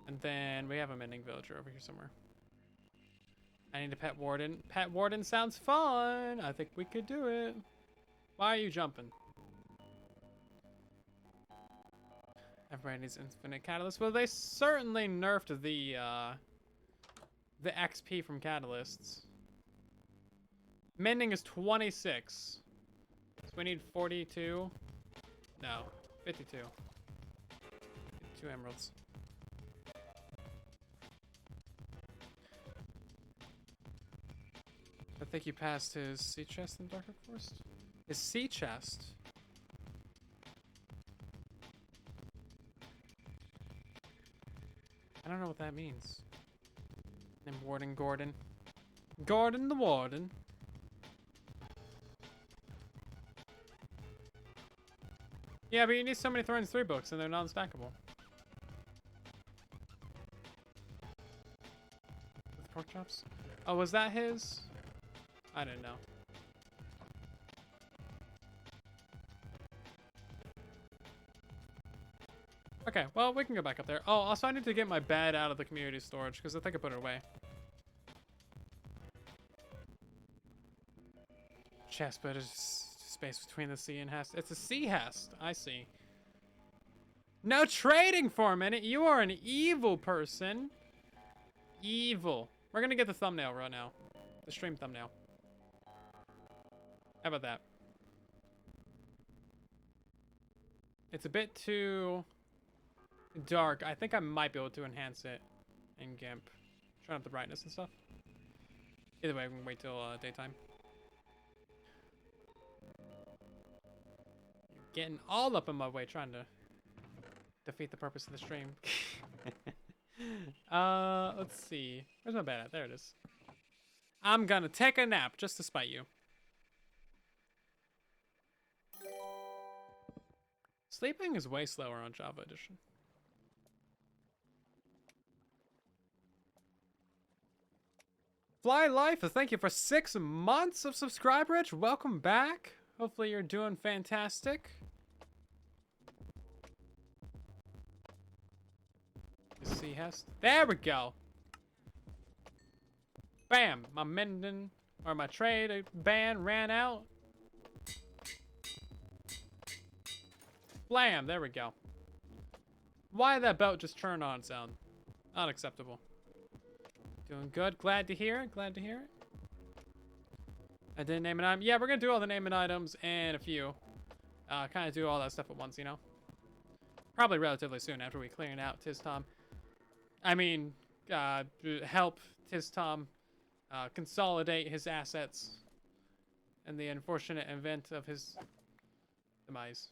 And then we have a mending villager over here somewhere. I need a pet warden. Pet warden sounds fun. I think we could do it. Why are you jumping? Everybody needs infinite catalyst. Well, they certainly nerfed the XP from catalysts. Mending is 26. So we need 42. No, 52. 2 emeralds. I think he passed his sea chest in Dark Forest. His sea chest. I don't know what that means. Name Warden Gordon. Gordon the Warden. Yeah, but you need so many Thorns 3 books and they're non-stackable. With pork chops? Oh, was that his? I didn't know. Okay, well, we can go back up there. Oh, also, I need to get my bed out of the community storage because I think I put it away. Chest, but it's space between the sea and Hest. It's a sea Hest. I see. No trading for a minute. You are an evil person. Evil. We're gonna get the thumbnail right now. The stream thumbnail. How about that? It's a bit too dark. I think I might be able to enhance it in GIMP. Turn up the brightness and stuff. Either way, we can wait till daytime. Getting all up in my way trying to defeat the purpose of the stream. Let's see. Where's my bed at? There it is. I'm gonna take a nap just to spite you. Sleeping is way slower on Java Edition. Fly Life, thank you for 6 months of subscriberage. Welcome back. Hopefully you're doing fantastic. See, Hest. There we go. Bam! My Minden, or my trade ban ran out. Blam! There we go. Why did that belt just turn on its own? Unacceptable. Doing good. Glad to hear it. Glad to hear it. I didn't name an item. Yeah, we're gonna do all the naming items and a few. Kind of do all that stuff at once, you know? Probably relatively soon after we clear it out, Tis Tom. I mean, help Tis Tom consolidate his assets in the unfortunate event of his demise.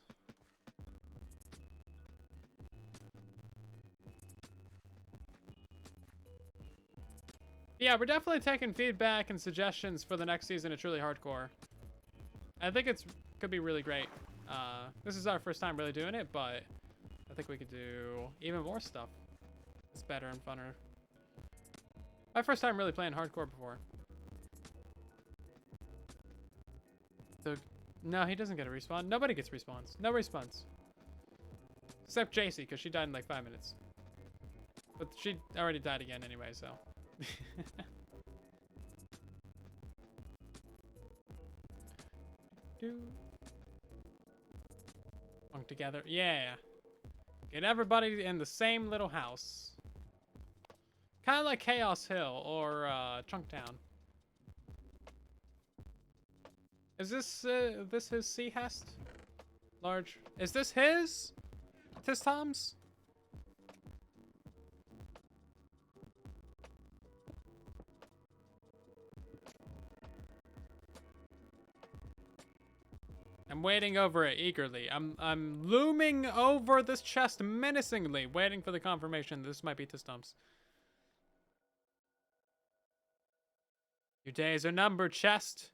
Yeah, we're definitely taking feedback and suggestions for the next season of Truly Hardcore. I think it's could be really great. This is our first time really doing it, but I think we could do even more stuff. It's better and funner. My first time really playing hardcore before. So, no, he doesn't get a respawn. Nobody gets respawns. No respawns. Except JC, because she died in like 5 minutes. But she already died again anyway, so. Bunk together. Yeah. Get everybody in the same little house. Kind of like Chaos Hill or Chunktown. Is this his Sea Hest? Large. Is this his? Tis Tom's? I'm waiting over it eagerly. I'm looming over this chest menacingly, waiting for the confirmation this might be Tis Tom's. Your days are numbered, chest.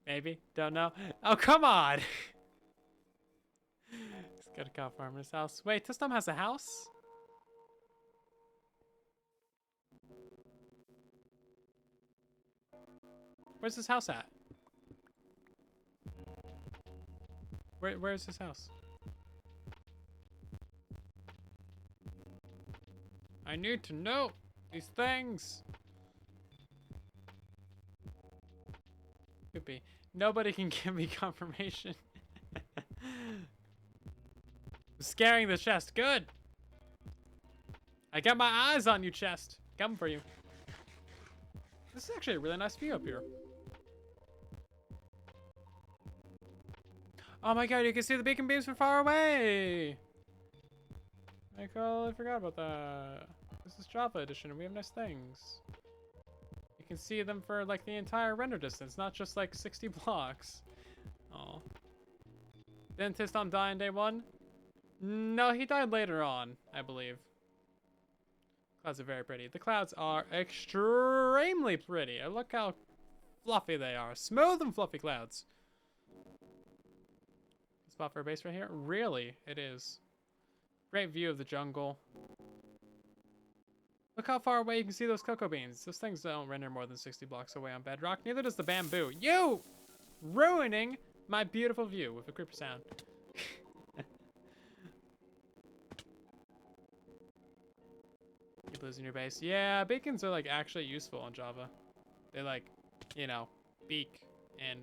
Maybe. Don't know. Oh, come on. He's got a cow farm in his house. Wait, Tis Tom has a house? Where's his house at? Where's his house? I need to know these things. Could be. Nobody can give me confirmation. I'm scaring the chest. Good. I got my eyes on you, chest. Coming for you. This is actually a really nice view up here. Oh my god, you can see the beacon beams from far away. I totally forgot about that. This is Java Edition and we have nice things. You can see them for like the entire render distance, not just like 60 blocks. Oh. Didn't Tis Tom die on day 1? No, he died later on, I believe. Clouds are very pretty. The clouds are extremely pretty. Look how fluffy they are. Smooth and fluffy clouds. Spot for a base right here? Really? It is. Great view of the jungle. Look how far away you can see those cocoa beans. Those things don't render more than 60 blocks away on Bedrock. Neither does the bamboo. You! Ruining my beautiful view with a creeper sound. Keep losing your base. Yeah, beacons are like actually useful on Java. They like, you know, beak and...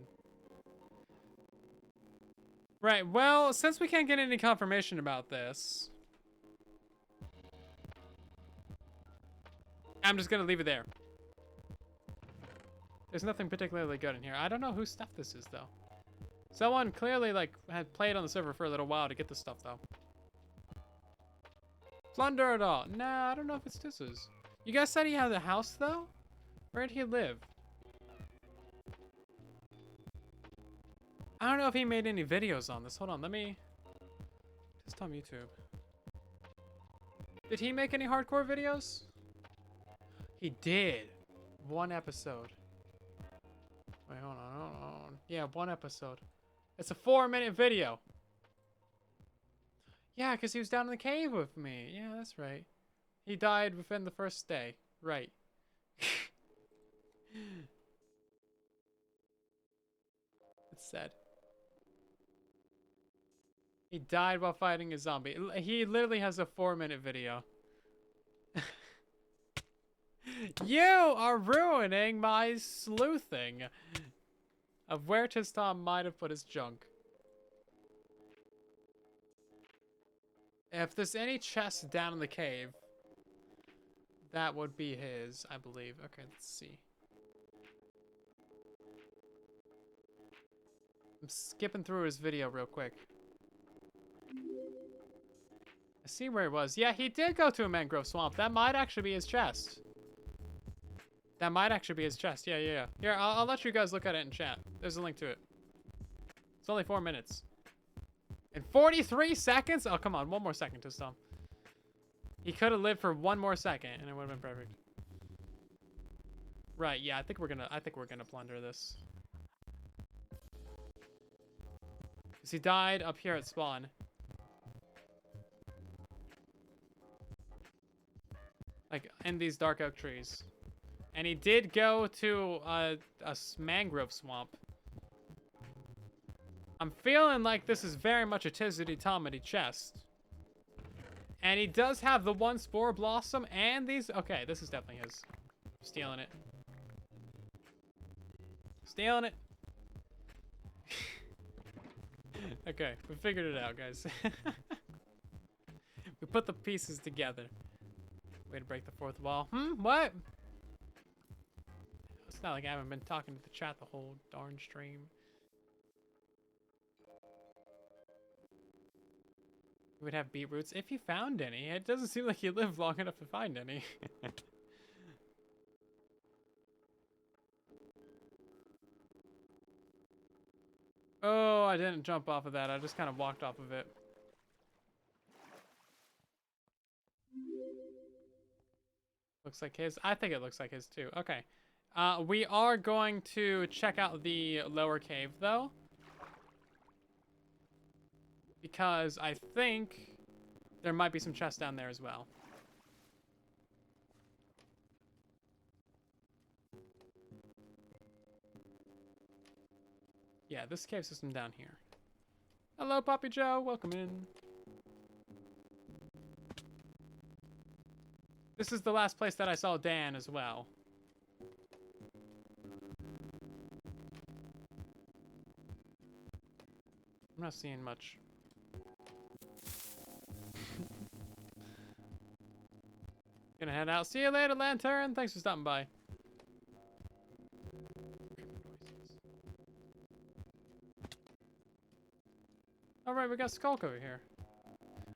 Right, well, since we can't get any confirmation about this, I'm just gonna leave it there. There's nothing particularly good in here. I don't know whose stuff this is, though. Someone clearly, like, had played on the server for a little while to get this stuff, though. Plunder it all. Nah, I don't know if it's Tiss's. You guys said he had a house, though? Where'd he live? I don't know if he made any videos on this. Hold on, let me... Just on YouTube. Did he make any hardcore videos? He did. One episode. Wait, hold on. Yeah, one episode. It's a 4-minute video. Yeah, because he was down in the cave with me. Yeah, that's right. He died within the first day. Right. It's sad. He died while fighting a zombie. He literally has a 4-minute video. You are ruining my sleuthing of where Tistom might have put his junk. If there's any chests down in the cave, that would be his, I believe. Okay, let's see. I'm skipping through his video real quick. I see where he was. Yeah, he did go to a mangrove swamp. That might actually be his chest. That might actually be his chest. Yeah. Here, I'll let you guys look at it in chat. There's a link to it. It's only 4 minutes. In 43 seconds? Oh, come on. One more second to stop. He could have lived for one more second, and it would have been perfect. Right, yeah, I think we're gonna plunder this. Because he died up here at spawn. Like, in these dark oak trees. And he did go to a mangrove swamp. I'm feeling like this is very much a Tizzity-Tomity chest. And he does have the one spore blossom and these... Okay, this is definitely his. Stealing it. Stealing it. Okay, we figured it out, guys. We put the pieces together. Way to break the fourth wall. What? It's not like I haven't been talking to the chat the whole darn stream. You would have beetroots if you found any. It doesn't seem like you lived long enough to find any. Oh, I didn't jump off of that. I just kind of walked off of it. Looks like his. I think it looks like his too. Okay. We are going to check out the lower cave though. Because I think there might be some chests down there as well. Yeah, this cave system down here. Hello, Poppy Joe. Welcome in. This is the last place that I saw Dan as well. I'm not seeing much. Gonna head out. See you later, Lantern. Thanks for stopping by. Alright, we got Skulk over here.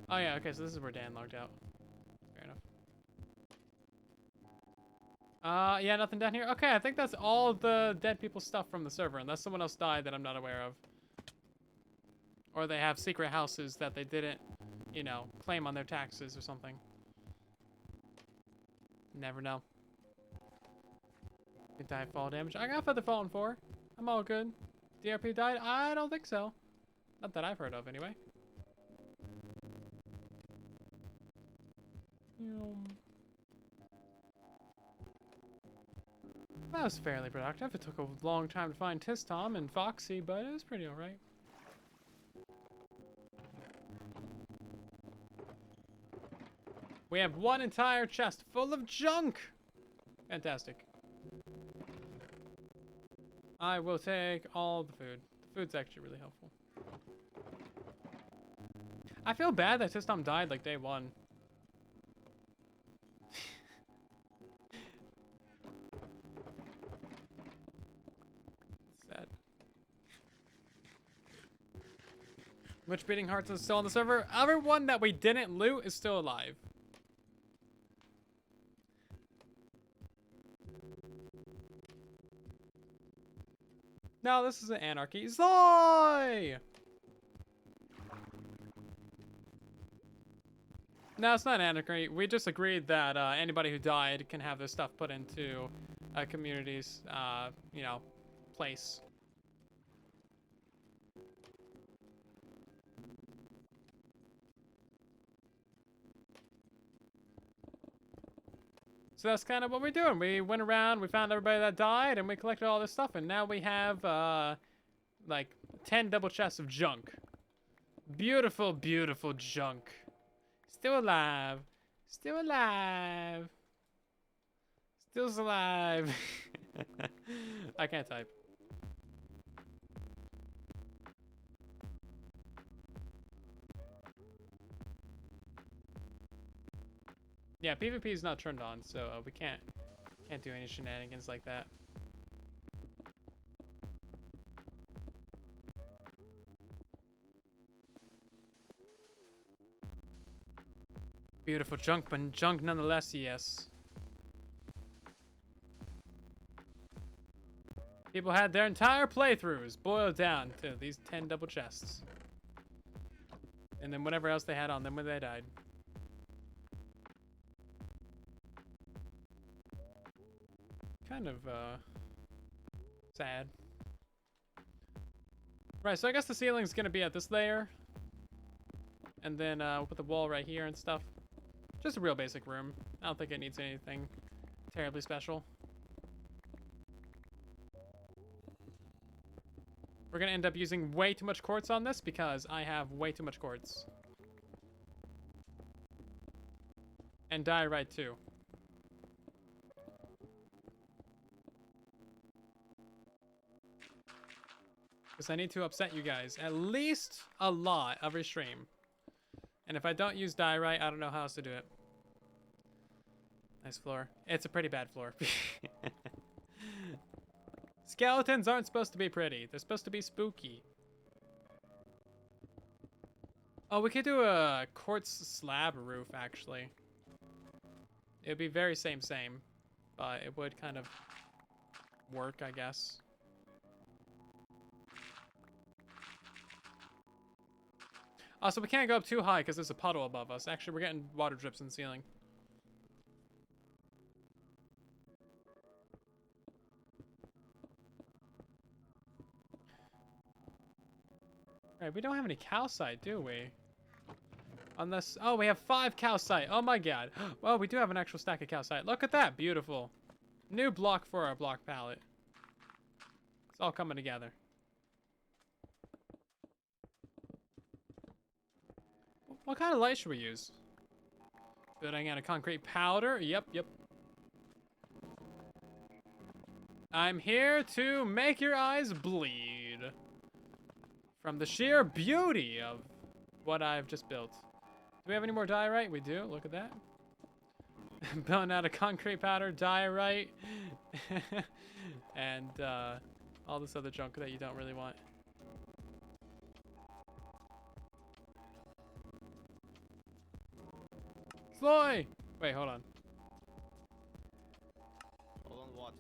Oh yeah, okay, so this is where Dan logged out. Fair enough. Yeah, nothing down here. Okay, I think that's all the dead people stuff from the server, unless someone else died that I'm not aware of. Or they have secret houses that they didn't, you know, claim on their taxes or something. Never know. Did die fall damage? I got Feather Fallen 4. I'm all good. DRP died? I don't think so. Not that I've heard of, anyway. That was fairly productive. It took a long time to find Tistom and Foxy, but it was pretty alright. We have one entire chest full of junk! Fantastic. I will take all the food. The food's actually really helpful. I feel bad that Tistom died like day one. Which beating hearts is still on the server? Everyone that we didn't loot is still alive. No, this isn't anarchy. Zoy! No, it's not anarchy. We just agreed that anybody who died can have their stuff put into a community's, you know, place. So that's kind of what we're doing. We went around, we found everybody that died, and we collected all this stuff, and now we have, like, 10 double chests of junk. Beautiful, beautiful junk. Still alive. Still alive. Still alive. I can't type. Yeah, PvP is not turned on, so we can't do any shenanigans like that. Beautiful junk, but junk nonetheless, yes. People had their entire playthroughs boiled down to these 10 double chests. And then whatever else they had on them when they died. Kind of, sad. Right, so I guess the ceiling's gonna be at this layer. And then, we'll put the wall right here and stuff. Just a real basic room. I don't think it needs anything terribly special. We're gonna end up using way too much quartz on this because I have way too much quartz. And diorite too. Because I need to upset you guys at least a lot every stream. And if I don't use diorite, I don't know how else to do it. Nice floor. It's a pretty bad floor. Skeletons aren't supposed to be pretty. They're supposed to be spooky. Oh, we could do a quartz slab roof, actually. It would be very same, but it would kind of work, I guess. Also, we can't go up too high because there's a puddle above us. Actually, we're getting water drips in the ceiling. Right, we don't have any calcite, do we? Unless, oh, we have 5 calcite. Oh my god. Well, we do have an actual stack of calcite. Look at that, beautiful. New block for our block palette. It's all coming together. What kind of light should we use? Building out a concrete powder. Yep. I'm here to make your eyes bleed. From the sheer beauty of what I've just built. Do we have any more diorite? We do. Look at that. Building out a concrete powder, diorite, and all this other junk that you don't really want. Sloy! Wait, hold on. Hold on, what?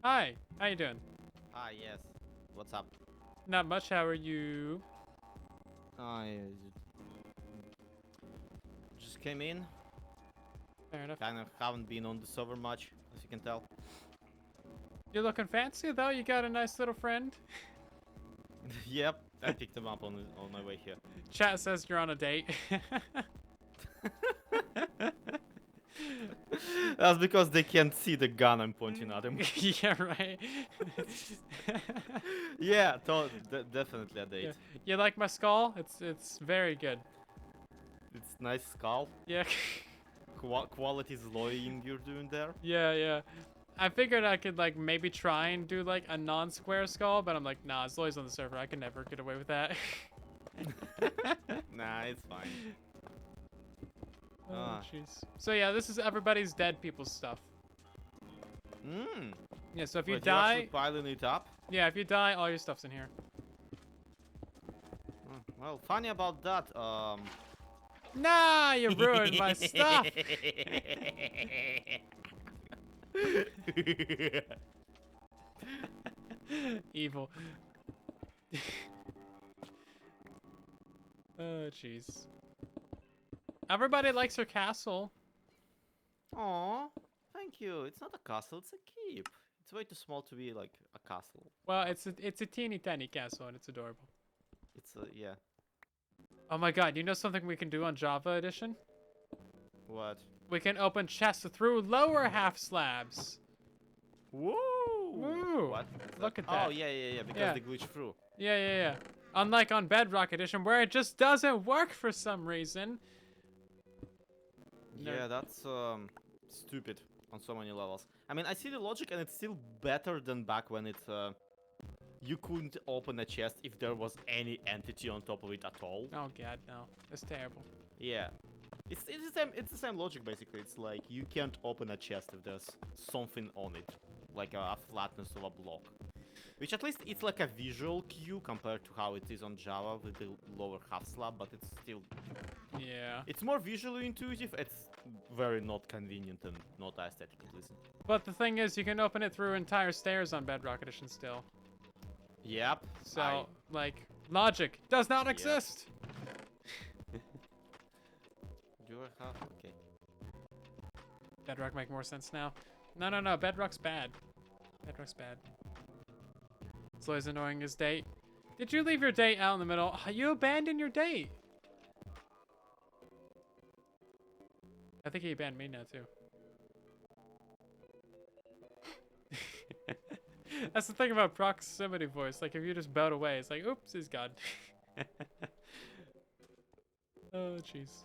Hi, how you doing? Ah, yes. What's up? Not much, how are you? I just came in. Fair enough. Kind of haven't been on the server much, as you can tell. You're looking fancy though, you got a nice little friend. Yep, I picked him up on my way here. Chat says you're on a date. That's because they can't see the gun I'm pointing at him. Yeah, right. Yeah, definitely a date. Yeah. You like my skull? It's very good. It's nice skull. Yeah. Quality Zloying you're doing there. Yeah. I figured I could like maybe try and do like a non-square skull, but I'm like, nah, Zloy's on the server. I can never get away with that. Nah, it's fine. Oh, jeez. So yeah, this is everybody's dead people's stuff. Yeah, so if you Wait, die... you're piling it up? Yeah, if you die, all your stuff's in here. Well, funny about that. Nah, you ruined my stuff. Evil. Oh, jeez. Everybody likes her castle. Aw, thank you. It's not a castle, it's a keep. It's way too small to be like a castle. Well, it's a teeny tiny castle and it's adorable. It's a, yeah. Oh my god, you know something we can do on Java Edition? What? We can open chests through lower half slabs. Woo! Woo! What? Look at Oh, that. yeah, because Yeah. they glitch through. Yeah. Unlike on Bedrock Edition, where it just doesn't work for some reason. No. Yeah, that's stupid on so many levels. I mean, I see the logic, and it's still better than back when it you couldn't open a chest if there was any entity on top of it at all. Oh god, no. That's terrible. Yeah, it's the same logic basically. It's like you can't open a chest if there's something on it, like a flatness of a block. Which at least it's like a visual cue compared to how it is on Java with the lower half slab, but it's still Yeah. it's more visually intuitive. It's very not convenient and not aesthetically pleasing. But the thing is, you can open it through entire stairs on Bedrock Edition still. Yep. So, like, logic does not exist. Do I have? Okay. Bedrock make more sense now. No. Bedrock's bad. Bedrock's bad. It's always annoying his date. Did you leave your date out in the middle? You abandoned your date. I think he abandoned me now too. That's the thing about proximity voice. Like if you just bout away, it's like, oops, he's gone. Oh, jeez.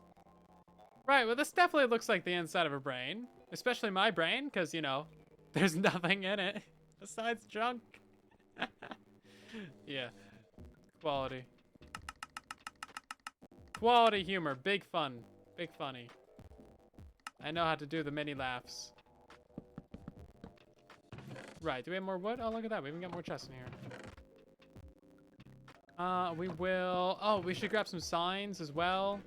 Right, well this definitely looks like the inside of a brain. Especially my brain, because, you know, there's nothing in it besides junk. Yeah. Quality. Quality humor. Big fun. Big funny. I know how to do the mini laughs. Right, do we have more wood? Oh, look at that. We even got more chests in here. We will... Oh, we should grab some signs as well.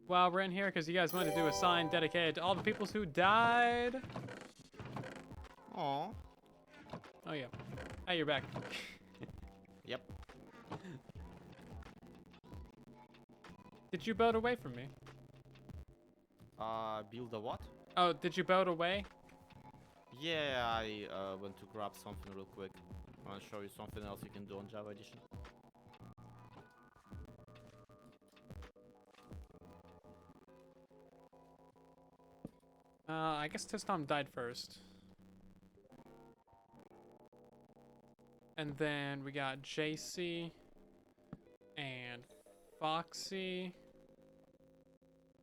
While we're in here, because you guys wanted to do a sign dedicated to all the people who died. Aww. Oh, yeah. Hey, you're back. Yep. Did you boat away from me? Build a what? Oh, did you boat away? Yeah, I went to grab something real quick. I want to show you something else you can do on Java Edition. I guess Tistom died first. And then we got JC and Foxy.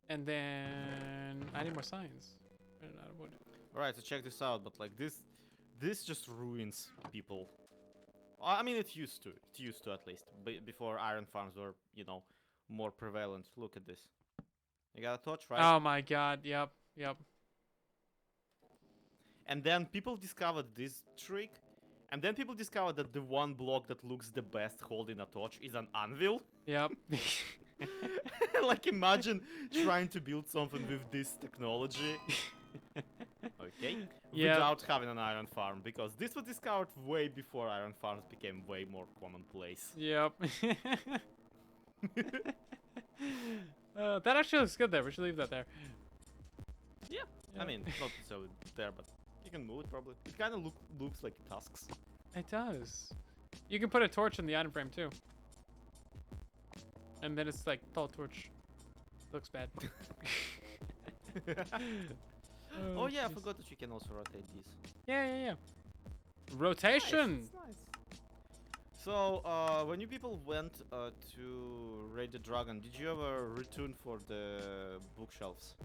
And then I need more signs. Ran out of wood. Alright, so check this out, but like this just ruins people. I mean, it used to. It used to at least. Before iron farms were, you know, more prevalent. Look at this. You got a torch, right? Oh my god, yep. And then people discovered this trick. And then people discovered that the one block that looks the best holding a torch is an anvil. Yep. Like, imagine trying to build something with this technology. Okay? Yeah. Without having an iron farm, because this was discovered way before iron farms became way more commonplace. Yep. That actually looks good there. We should leave that there. Yeah. I mean, not so there, but you can move it probably. It kind of looks like tusks. It does. You can put a torch in the item frame too. And then it's like tall torch. Looks bad. Oh yeah, I jeez. forgot that you can also rotate these. Yeah. Rotation. Nice, nice. So, when you people went to raid the dragon, did you ever return for the bookshelves?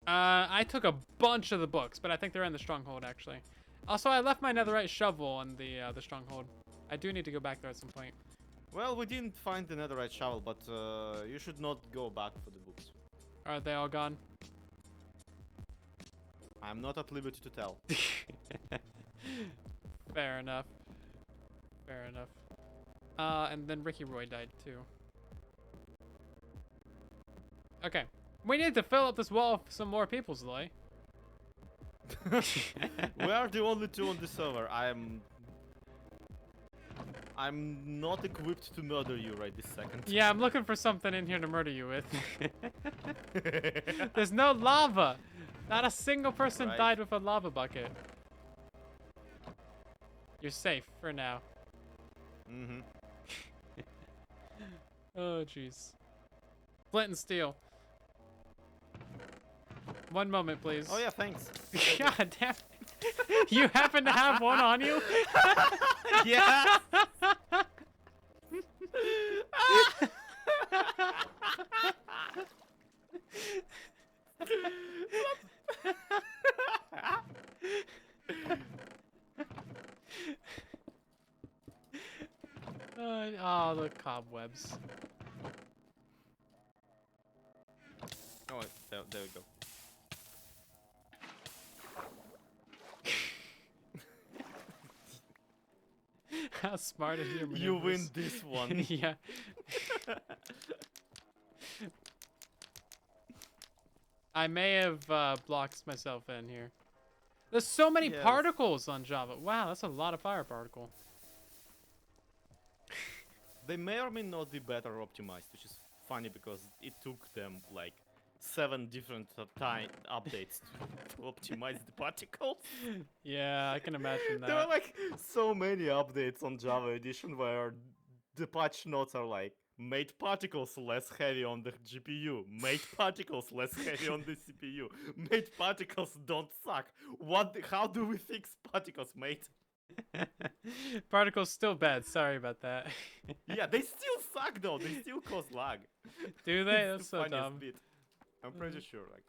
I took a bunch of the books, but I think they're in the stronghold actually. Also, I left my netherite shovel in the stronghold. I do need to go back there at some point. Well, we didn't find the netherite shovel, but you should not go back for the books. Are they all gone? I'm not at liberty to tell. Fair enough. Fair enough. And then Ricky Roy died too. Okay. We need to fill up this wall with some more people, Zloy. We are the only two on the server. I'm not equipped to murder you right this second. Yeah, I'm looking for something in here to murder you with. There's no lava. Not a single person Right. died with a lava bucket. You're safe for now. Mm-hmm. Oh, jeez. Flint and steel. One moment, please. Oh yeah, thanks. God damn it. You happen to have one on you? Yeah. Oh, the cobwebs. Oh, there we go. How smart is your maneuvers? You win this one. Yeah. I may have blocked myself in here. There's so many Yes. particles on Java. Wow, that's a lot of fire particle. They may or may not be better optimized, which is funny because it took them like 7 different time updates to optimize the particles. Yeah, I can imagine There are that. like so many updates on Java Edition where the patch notes are like made particles less heavy on the GPU, made particles less heavy on the CPU, made particles don't suck. How do we fix particles, mate? Particles still bad. Sorry about that. Yeah, they still suck though. They still cause lag. Do they? It's That's the so funniest dumb. bit. I'm pretty sure. Like,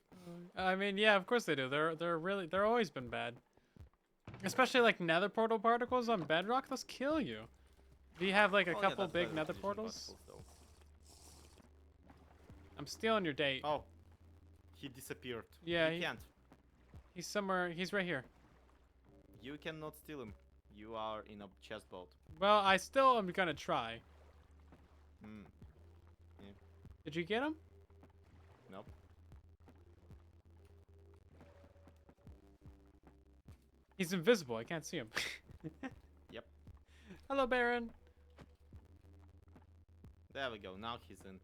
I mean, yeah, of course they do. They're always been bad. Especially like nether portal particles on Bedrock, those kill you. Do you have like a oh, yeah, couple that's big better nether Edition portals? particles, though. I'm stealing your date. Oh, he disappeared. Yeah, you he- can't. He's somewhere. He's right here. You cannot steal him. You are in a chest boat. Well, I still am gonna try. Hmm. Did you get him? Nope. He's invisible. I can't see him. Yep. Hello, Baron. There we go. Now he's in.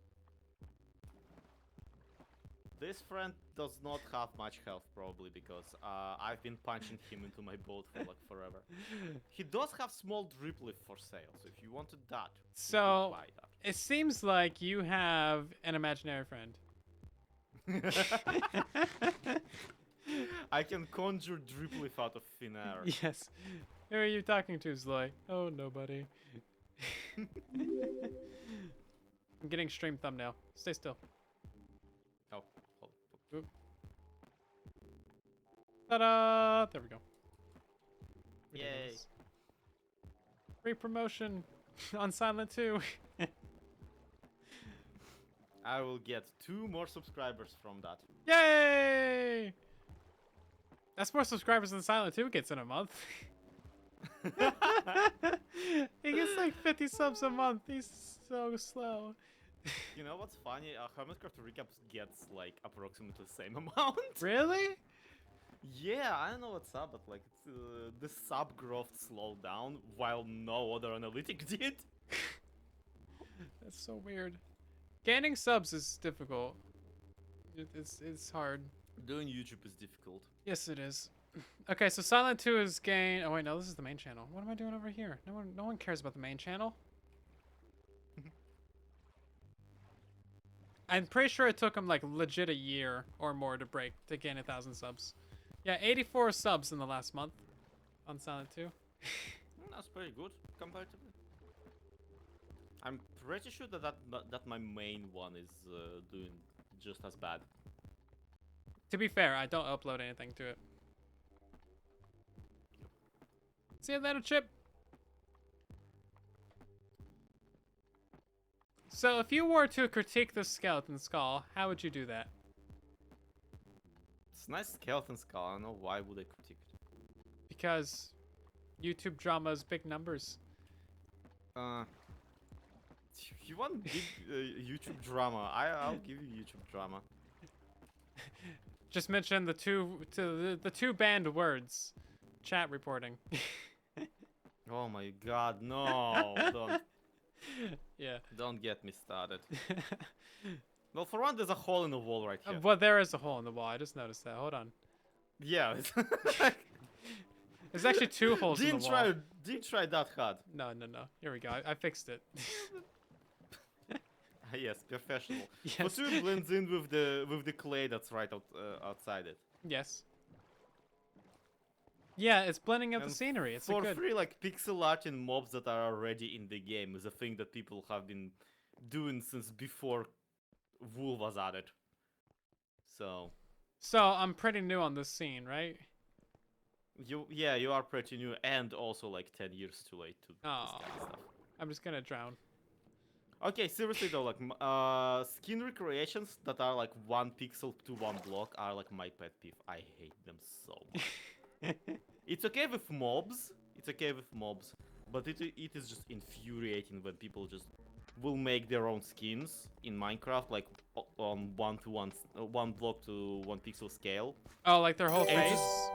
This friend does not have much health, probably because I've been punching him into my boat for like forever. He does have small drip lift for sale, so if you wanted that, you could So buy that. it seems like you have an imaginary friend. I can conjure drip lift out of thin air. Yes. Who are you talking to, Zloy? Oh, nobody. I'm getting stream thumbnail. Stay still. Oh, hold. Ta-da! There we go. Yay. Ridiculous. Free promotion on silentwo. I will get 2 more subscribers from that. Yay! That's more subscribers than silentwo gets in a month. He gets like 50 subs a month. He's so slow. You know what's funny? Hermitcraft Recaps gets like approximately the same amount. Really? Yeah, I don't know what's up, but like the sub growth slowed down while no other analytic did. That's so weird. Gaining subs is difficult. It's hard. Doing YouTube is difficult. Yes, it is. Okay, so silentwo is gain. Oh wait, no, this is the main channel. What am I doing over here? No one cares about the main channel. I'm pretty sure it took him like legit a year or more to gain 1,000 subs. Yeah, 84 subs in the last month on silentwo. That's pretty good comparatively. I'm pretty sure that my main one is doing just as bad. To be fair, I don't upload anything to it. See you later, Chip. So if you were to critique the skeleton skull, how would you do that? It's a nice skeleton skull. I don't know why would I critique it. Because YouTube drama's big numbers. If you want big YouTube drama, I'll give you YouTube drama. Just mention the two banned words. Chat reporting. Oh my god, no! Yeah. Don't get me started. Well, for one, there's a hole in the wall right here. Well, there is a hole in the wall. I just noticed that. Hold on. Yeah. There's actually two holes in the wall. Didn't try that hard. No. Here we go. I fixed it. Yes, professional. Yes. But it blends in with the clay that's right outside it. Yes. Yeah, it's blending out the And scenery. It's for good. free, like pixel art and mobs that are already in the game is a thing that people have been doing since before wool was added. So I'm pretty new on this scene, right? you are pretty new and also like 10 years too late to this kind of stuff. I'm just gonna drown. Okay, seriously though, like skin recreations that are like 1 pixel to 1 block are like my pet peeve. I hate them so much. It's okay with mobs. But it is just infuriating when people just will make their own skins in Minecraft, like on 1 block to 1 pixel scale. Oh, like their whole And face?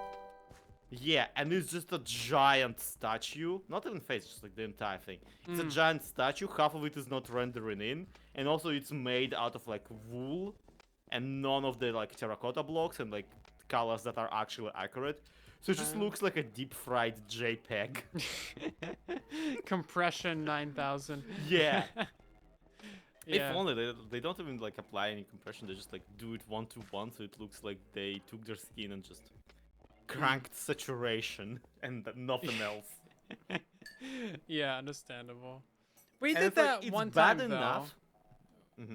Yeah, and it's just a giant statue. Not even face, just like the entire thing. It's a giant statue, half of it is not rendering in, and also it's made out of like wool, and none of the like terracotta blocks and like colors that are actually accurate. So it just looks like a deep fried JPEG. Compression 9000. Yeah. Yeah. If only they don't even like apply any compression, they just like do it 1-to-1, so it looks like they took their skin and just cranked saturation and nothing else. Yeah, understandable. We And did it's like, that it's one bad time though. enough.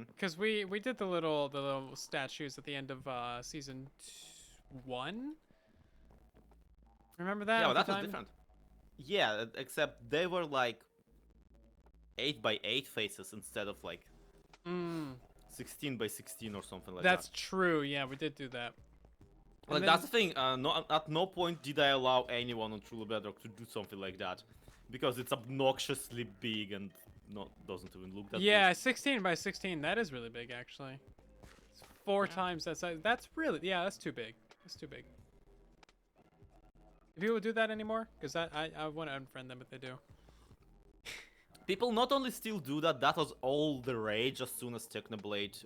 Because we did the little statues at the end of season 1. Remember that? Yeah, well, at that the was time? different. Yeah, except they were like 8x8 faces instead of like 16x16 or something like That's that. true. Yeah, we did do that. Like then- that's the thing. At no point did I allow anyone on Truly Bedrock to do something like that, because it's obnoxiously big and doesn't even look that Yeah, big. 16x16. That is really big, actually. It's 4 times that size. That's really that's too big. That's too big. If people do that anymore, because I want to unfriend them if they do. People not only still do that. That was all the rage as soon as Technoblade,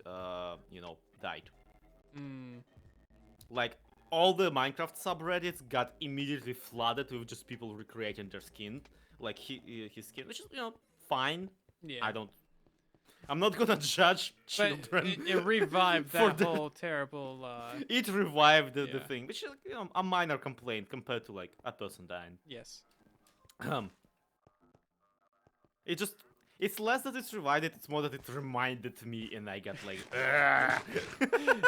died. Like all the Minecraft subreddits got immediately flooded with just people recreating their skin, like his skin, which is fine. Yeah. I'm not gonna judge But children. it revived for that whole terrible. It revived the Yeah. thing, which is a minor complaint compared to like a person dying. Yes. It's less that it's revived it, it's more that it reminded me and I got like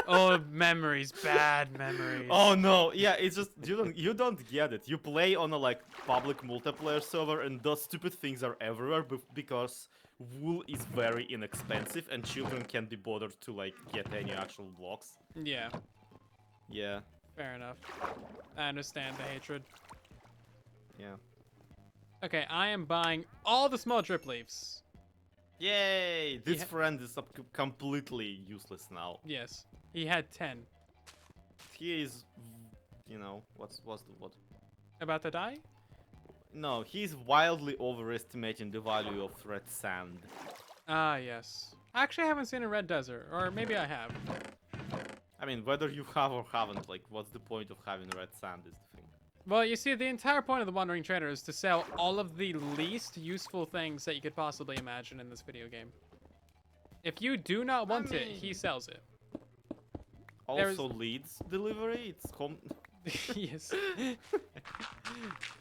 Oh, memories, bad memories. Oh no, yeah, it's just you don't get it. You play on a like public multiplayer server and those stupid things are everywhere because wool is very inexpensive and children can't be bothered to like get any actual blocks. Yeah. Yeah. Fair enough. I understand the hatred. Yeah. Okay, I am buying all the small drip leaves. Yay! This Yeah. friend is completely useless now. Yes. He had 10. He is, what's the what? About to die? No, he's wildly overestimating the value of red sand. Ah, yes. I actually haven't seen a red desert, or maybe I have. I mean, whether you have or haven't, like, what's the point of having red sand is the thing. Well, you see, the entire point of the Wandering Trader is to sell all of the least useful things that you could possibly imagine in this video game. If you do not want it, he sells it. Also leads delivery, Yes.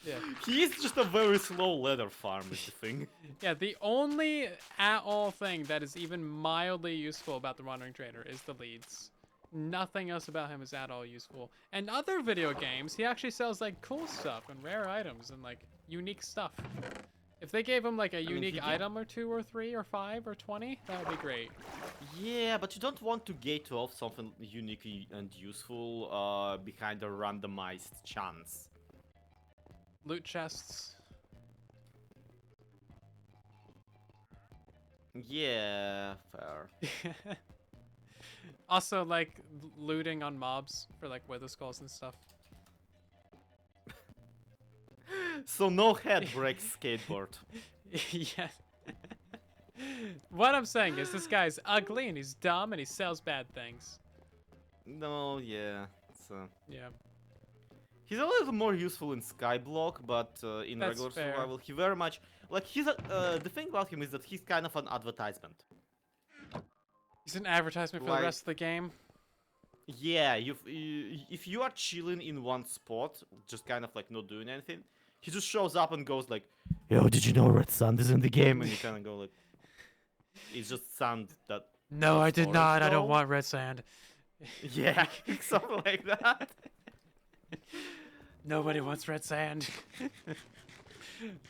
Yeah. He's just a very slow leather farm is the thing. Yeah, the only at-all thing that is even mildly useful about the Wandering Trader is the leads. Nothing else about him is at all useful. And other video games, he actually sells like cool stuff and rare items and like unique stuff. If they gave him like a unique item or 2 or 3 or 5 or 20, that would be great. Yeah, but you don't want to gate off something unique and useful behind a randomized chance. Loot chests. Yeah, fair. Also, like, looting on mobs for, like, wither skulls and stuff. So no head breaks skateboard. Yeah. What I'm saying is this guy's ugly and he's dumb and he sells bad things. No, yeah. It's, Yeah, he's a little more useful in Skyblock, but in that's regular fair. survival, he very much like the thing about him is that he's kind of an advertisement. He's an advertisement for the Like, rest of the game. yeah, if you are chilling in one spot, just kind of like not doing anything, he just shows up and goes like, "Yo, did you know Red Sand is in the game?" And you kind of go like, "It's just sand that." No, I did storage, not. I don't though? want red sand. Yeah, something like that. Nobody wants red sand.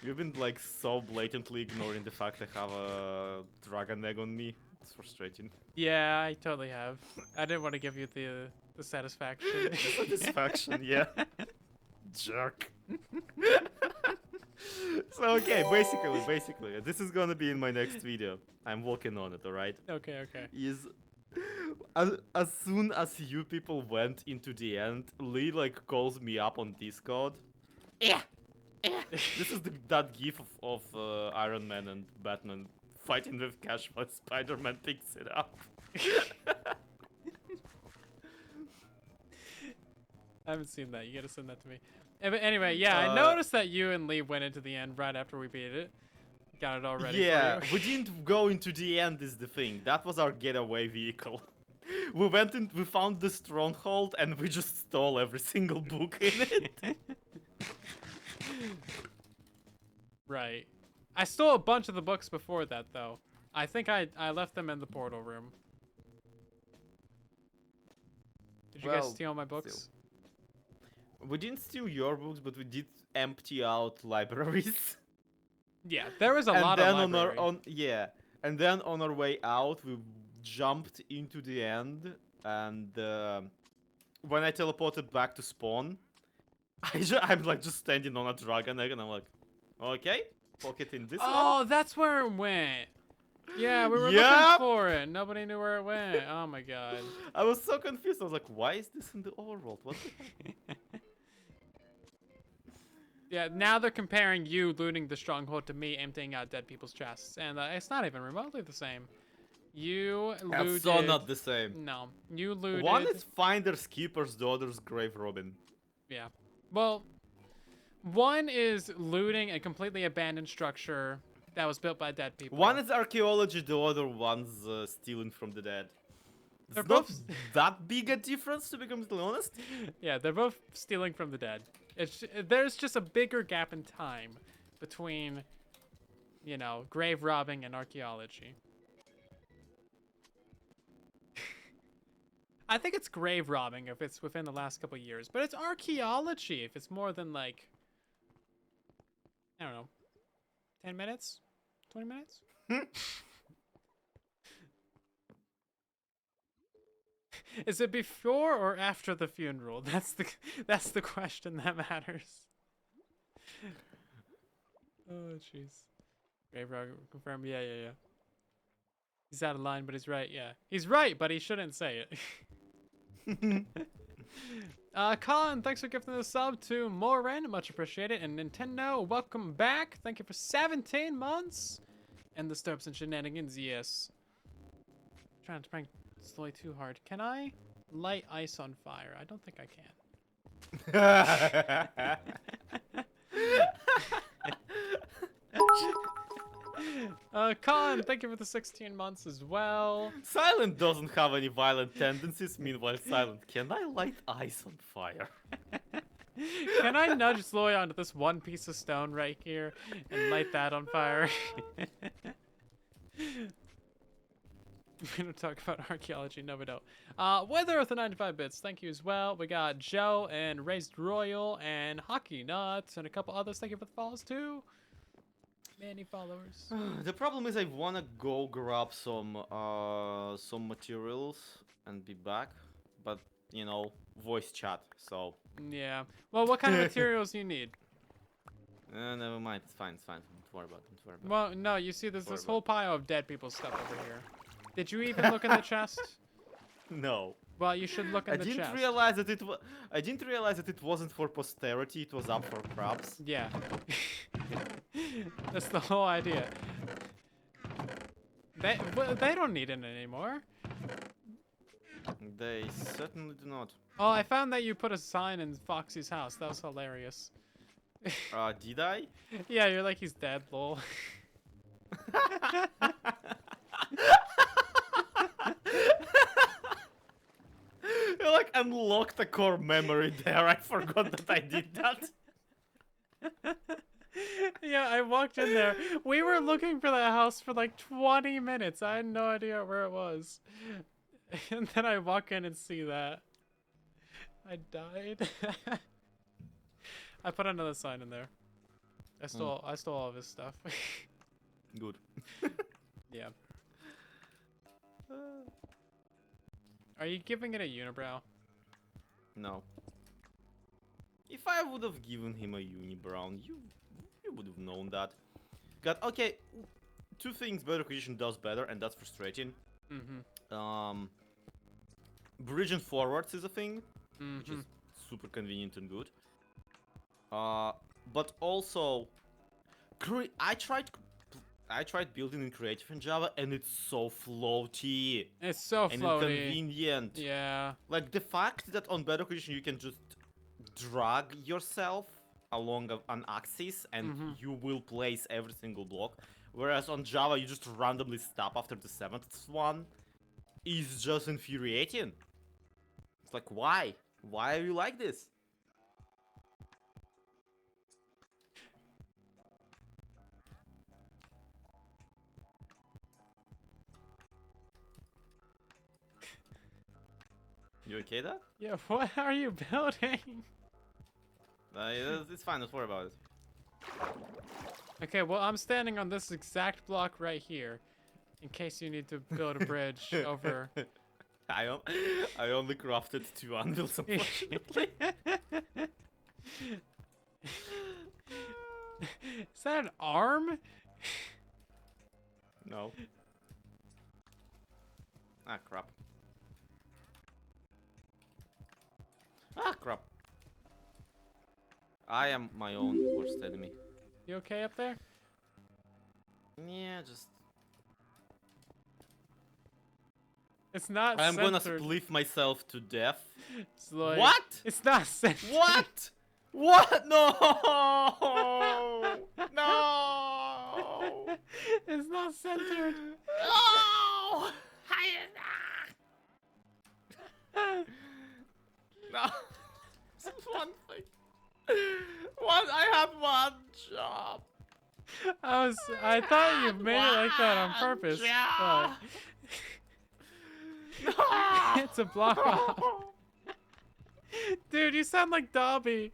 You've been like so blatantly ignoring the fact I have a dragon egg on me. It's frustrating. Yeah, I totally have. I didn't want to give you the satisfaction. Satisfaction, yeah. Jerk. So okay, basically, this is gonna be in my next video. I'm working on it, alright? Okay, okay. Is as soon as you people went into the end, Lee like calls me up on Discord. Yeah. This is that gif of Iron Man and Batman fighting with Cash when Spider-Man picks it up. I haven't seen that. You gotta send that to me. But anyway, yeah, I Uh, noticed that you and Lee went into the end right after we beat it. Got it all ready Yeah, for we you. didn't go into the end is the thing. That was our getaway vehicle. We went in, we found the stronghold, and we just stole every single book in it. Right. I stole a bunch of the books before that, though. I think I left them in the portal room. Did you guys Well, steal my books? still. We didn't steal your books, but we did empty out libraries. Yeah, there was a And lot then of library. and then on our way out, we jumped into the end, and when I teleported back to spawn, I'm like just standing on a dragon egg, and I'm like, okay, pocket in this one. Oh, that's where it went. Yeah, we were Yep. looking for it. Nobody knew where it went. Oh my god. I was so confused. I was like, why is this in the overworld? What the heck? Yeah, now they're comparing you looting the stronghold to me emptying out dead people's chests, and it's not even remotely the same. You looted. That's so not the same. No, you looted. One is Finder's Keeper's, the other's Grave Robin. Yeah. Well, one is looting a completely abandoned structure that was built by dead people. One is archaeology, the other one's stealing from the dead. They're It's not both- that big a difference, to be completely honest. Yeah, they're both stealing from the dead. There's just a bigger gap in time between, you know, grave robbing and archaeology. I think it's grave robbing if it's within the last couple years, but it's archaeology if it's more than like, I don't know, 10 minutes, 20 minutes. Is it before or after the funeral? That's the question that matters. Oh jeez. Grave robber confirmed. Yeah. He's out of line, but he's right. Yeah, he's right, but he shouldn't say it. Colin, thanks for gifting the sub to Morin, much appreciated. And Nintendo, welcome back. Thank you for 17 months. And the Stirps and Shenanigans, yes. Trying to prank slowly too hard. Can I light ice on fire? I don't think I can. Colin, thank you for the 16 months as well. Silent doesn't have any violent tendencies. Meanwhile, Silent, can I light ice on fire? Can I nudge Sloy onto this one piece of stone right here and light that on fire? We don't talk about archaeology. No, we don't. Weather with the 95 bits. Thank you as well. We got Joe and Raised Royal and Hockey Nuts and a couple others. Thank you for the follows too. Many followers. The problem is I wanna go grab some materials and be back, but you know, voice chat. So Yeah. Well, what kind of materials do you need? Never mind. It's fine. It's fine. Don't worry about it. Don't worry about Well, no, you see, there's Sorry this about whole pile of dead people's stuff over here. Did you even look in the chest? it. No. Well, you should look in I the didn't chest. realize that it was. I didn't realize that it wasn't for posterity. It was up for grabs. Yeah. That's the whole idea. They don't need it anymore. They certainly do not. Oh, I found that you put a sign in Foxy's house. That was hilarious. Did I? Yeah, you're like, he's dead, lol. You like unlocked a core memory there. I forgot that I did that. Yeah, I walked in there. We were looking for that house for like 20 minutes. I had no idea where it was. And then I walk in and see that. I died. I put another sign in there. I stole all of his stuff. Good. Yeah. Are you giving it a unibrow? No. If I would have given him a unibrow, you would have known that. God, okay. Two things Bedrock Edition does better, and that's frustrating. Mm-hmm. Bridge and forwards is a thing, which Mm-hmm. is super convenient and good. But also, I tried building in creative in Java, and it's so floaty It's so and floaty. inconvenient. Yeah. Like the fact that on Bedrock Edition you can just drag yourself along an axis and you will place every single block, whereas on Java you just randomly stop after the 7th one, is just infuriating. It's like, why? Why are you like this? You okay, Dad? Yeah, what are you building? It's fine, don't worry about it. Okay, well, I'm standing on this exact block right here. In case you need to build a bridge over. I only crafted 2 anvils, unfortunately. Is that an arm? No. Ah, crap. Ah, crap. I am my own worst enemy. You okay up there? Yeah, just... It's not I'm gonna centered. spliff myself to death. It's like, What? It's not centered. What? What? No! No! It's not centered. No! No. This is one thing. I had one job. I thought you made it like that on purpose. But No. it's a block off. Dude, you sound like Dobby.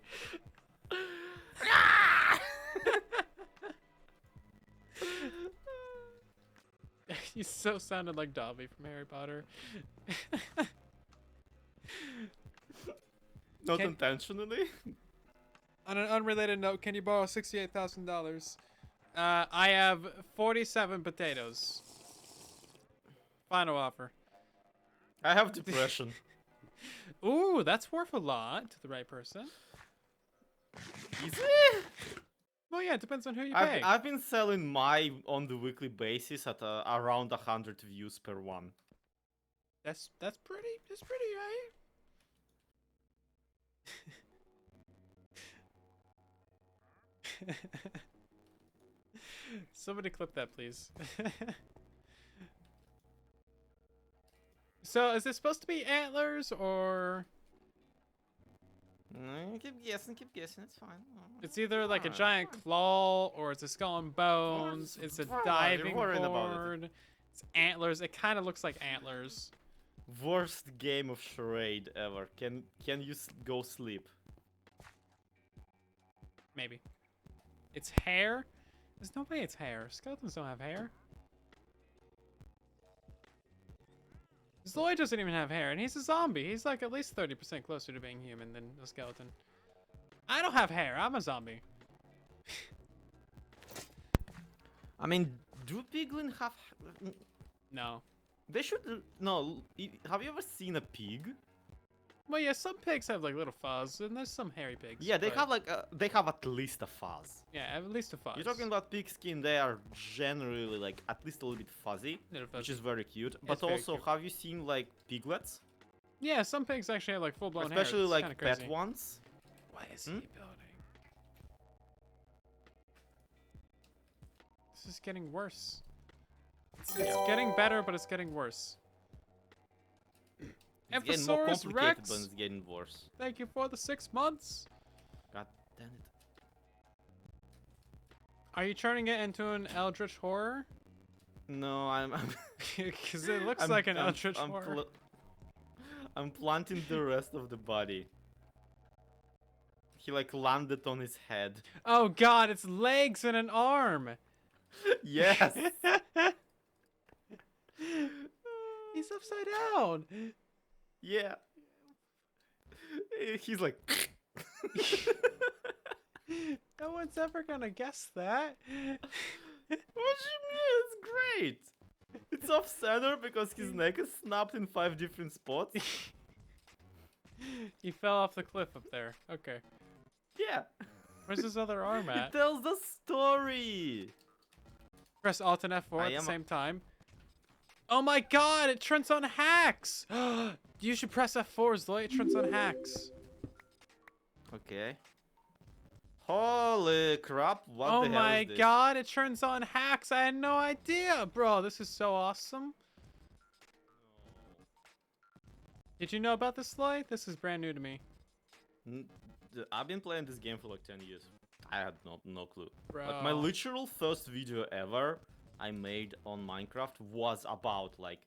You so sounded like Dobby from Harry Potter. Not intentionally. On an unrelated note, can you borrow $68,000? I have 47 potatoes. Final offer. I have depression. Ooh, that's worth a lot to the right person. Is it? Well, yeah, it depends on who you pay. I've been selling my on the weekly basis at around 100 views per one. That's pretty. That's pretty, right? Somebody clip that, please. So, is this supposed to be antlers or? Keep guessing, it's fine. It's either like a giant claw, or it's a skull and bones. It's a diving worried about it. board. It's antlers. It kind of looks like antlers. Worst game of charade ever. Can you go sleep? Maybe. It's hair. There's no way it's hair. Skeletons don't have hair. Zoid doesn't even have hair, and he's a zombie. He's like at least 30% closer to being human than a skeleton. I don't have hair. I'm a zombie. I mean, do piglin have? No. They should. No. Have you ever seen a pig? Well, yeah, some pigs have like little fuzz, and there's some hairy pigs. Yeah, they but- have like they have at least a fuzz. Yeah, at least a fuzz. You're talking about pig skin, they are generally like at least a little bit fuzzy, Little which fuzzy. is very cute. It's But very also, cute. have you seen like piglets? Yeah, some pigs actually have like full blown hair. Especially It's like kinda pet crazy. ones. What is Hmm? he building? This is getting worse. It's getting better, but it's getting worse. It's getting more Ephosaurus complicated, Rex! but it's getting worse. Thank you for the 6 months. God damn it. Are you turning it into an eldritch horror? No, I'm Because it looks I'm- like an I'm- eldritch I'm horror. I'm planting the rest of the body. He like landed on his head. Oh god, it's legs and an arm. Yes. He's upside down. Yeah. He's like. No one's ever gonna guess that. What do you mean? It's great. It's off center because his neck is snapped in 5 different spots. He fell off the cliff up there. Okay. Yeah. Where's his other arm It at? tells the story. Press Alt and F4 I at the am a- same time. Oh my god, it turns on hacks! You should press F4, Zoe. It turns on hacks. Okay. Holy crap! What Oh the hell my is this? god, it turns on hacks. I had no idea, bro. This is so awesome. Did you know about this, Sloy? This is brand new to me. I've been playing this game for like 10 years. I had no clue. Bro. Like my literal first video ever I made on Minecraft was about like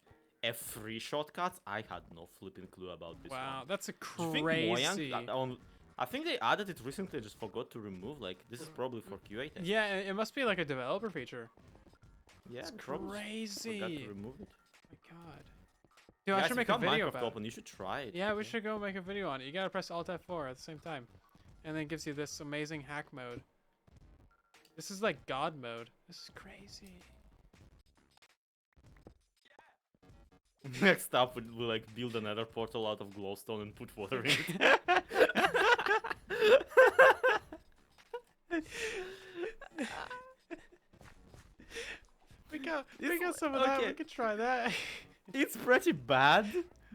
F3 shortcuts. I had no flipping clue about this Wow, one. that's a Do you think Mojang, crazy. I think they added it recently. I just forgot to remove. Like this is probably for QA test. Yeah, it must be like a developer feature. Yeah, It's probably crazy. forgot to remove it. Oh my god. Dude, I Guys, should if make you a have video Minecraft about it. open, you should try it. Yeah, we should go make a video on it. You gotta press Alt F4 at the same time. And then it gives you this amazing hack mode. This is like God mode. This is crazy. Next up, we'll like build another portal out of glowstone and put water in it. we got It's some of that. We okay. could try that. It's pretty bad,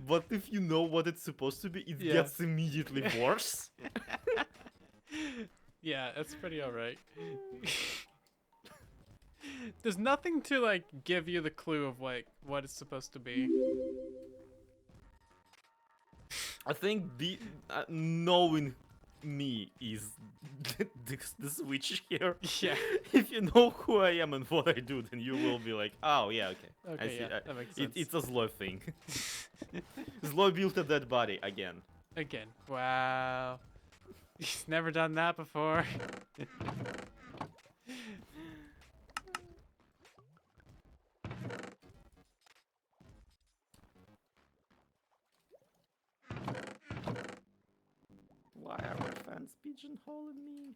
but if you know what it's supposed to be, it Yeah. gets immediately worse. Yeah, that's pretty alright. There's nothing to like give you the clue of like what it's supposed to be. I think knowing me is the switch here. Yeah. If you know who I am and what I do, then you will be like, oh yeah, okay. I Okay, see. yeah, that makes sense. It's a slow thing. Slow built a dead body again. Again. Wow. He's never done that before. Why are my fans pigeonholing me?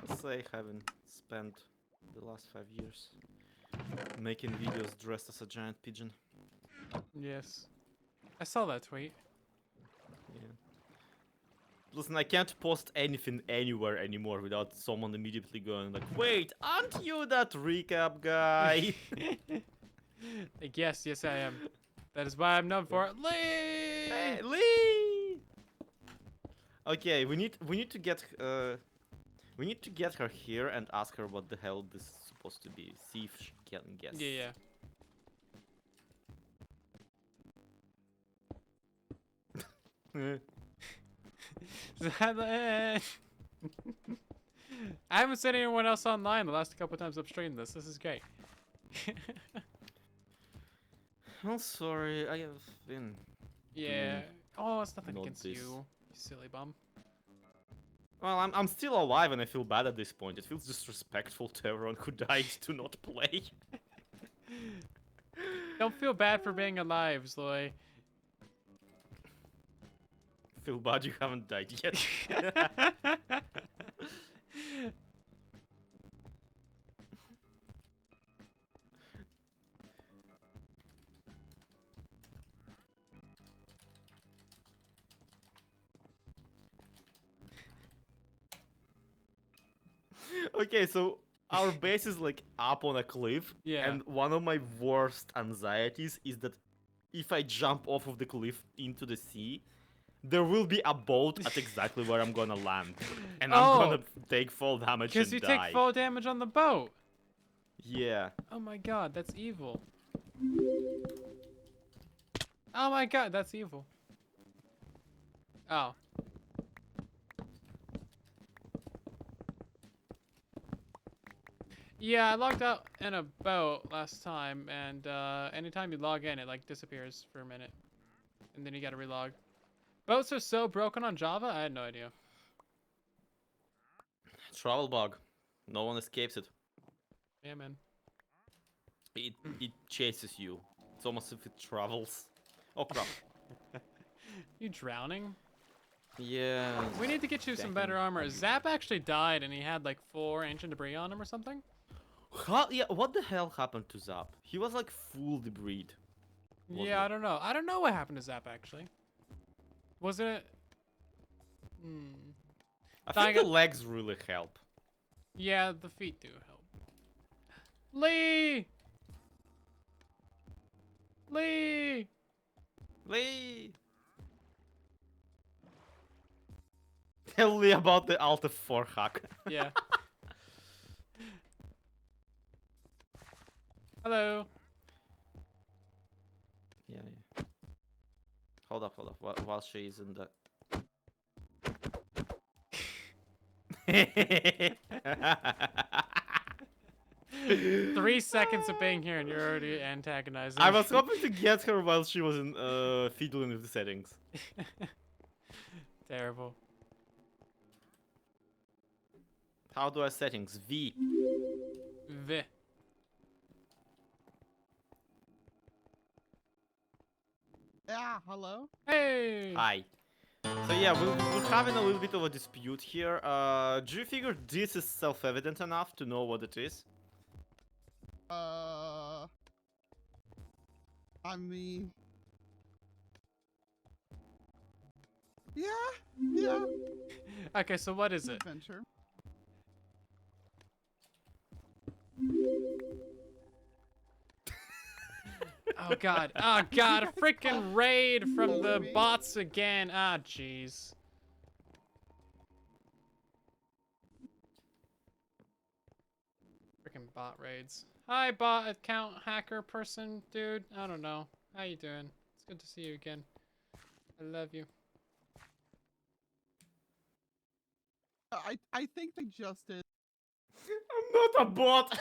I'll say I haven't spent the last 5 years making videos dressed as a giant pigeon. Yes. I saw that tweet. Yeah. Listen, I can't post anything anywhere anymore without someone immediately going like, wait, aren't you that recap guy? Like, yes, I am. That is why I'm known for it. Lee! Hey, Lee! Okay, we need to get her here and ask her what the hell this is supposed to be. See if she can guess. Yeah. I haven't seen anyone else online the last couple times I've streamed this. This is great. I'm sorry, I have been. Yeah. Oh, it's nothing Not against this. you silly bum. Well, I'm still alive and I feel bad at this point. It feels disrespectful to everyone who died to not play. Don't feel bad for being alive, Zloy. Feel bad you haven't died yet. Okay, so our base is like up on a cliff, Yeah. and one of my worst anxieties is that if I jump off of the cliff into the sea, there will be a boat at exactly where I'm gonna land, and I'm Oh, gonna take fall damage because and you take die. fall damage on the boat. Yeah. Oh my god, that's evil. Oh my god, that's evil. Oh. Yeah, I logged out in a boat last time, and anytime you log in, it like disappears for a minute, and then you gotta relog. Boats are so broken on Java. I had no idea. Travel bug. No one escapes it. Yeah, man. It chases you. It's almost if it travels. Oh crap. You drowning? Yeah. We need to get you some better armor. Zap actually died, and he had like 4 ancient debris on him or something. Yeah, what the hell happened to Zap? He was like full debris. Yeah, I don't know. I don't know what happened to Zap actually. Was it? Hmm. I think the legs really help. Yeah, the feet do help. Lee! Lee! Lee! Tell me about the Alt F4 hack. Yeah. Hello. Yeah. Hold up. While she's in the... 3 seconds of being here and you're already antagonizing. I was hoping to get her while she was in fiddling with the settings. Terrible. How do I settings? V. V. Yeah, hello? Hey! Hi. So yeah, we're having a little bit of a dispute here. Do you figure this is self-evident enough to know what it is? I mean... Yeah. Okay, so what is it? Adventure. Oh god. Oh god, a freaking raid from the bots again. Ah, jeez. Freaking bot raids. Hi, bot account hacker person, dude. I don't know. How you doing? It's good to see you again. I love you. I think they just did. I'm not a bot!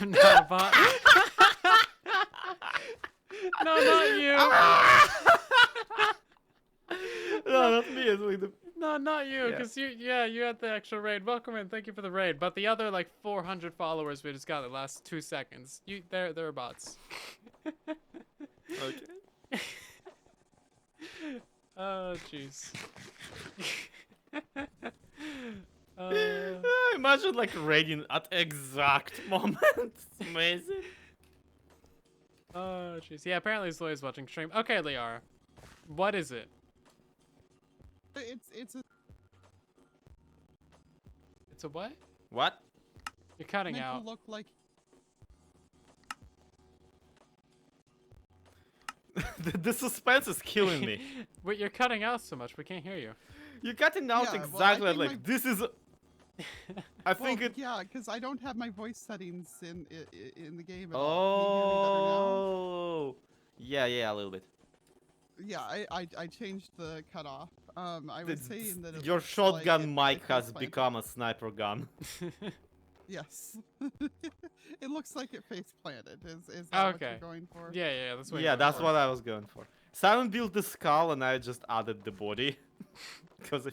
I'm not a bot. No, not you. No, not me. It's like the... No, not you, Yeah. because you had the actual raid. Welcome in, thank you for the raid. But the other like 400 followers we just got in the last 2 seconds, they're bots. Okay. Oh, jeez. Imagine like raiding at exact moment. It's amazing. Oh, jeez. Yeah, apparently Zoe's watching stream. Okay, Liara. What is it? It's a It's a what? What? You're cutting meant out. to look like. The suspense is killing me. Wait, you're cutting out so much, we can't hear you. You're cutting out Yeah, well, exactly I think like this is. I think well, it. yeah, because I don't have my voice settings in the game at all. Oh. Yeah, a little bit. Can you hear me better now? Yeah, I changed the cutoff. I was saying that Your looks shotgun like mic it has face planted. become a sniper gun. Yes. It looks like it face planted. Is that what Okay. you're going for? Yeah, that's what Yeah, you're that's going what I was going for. Simon built the skull and I just added the body. Because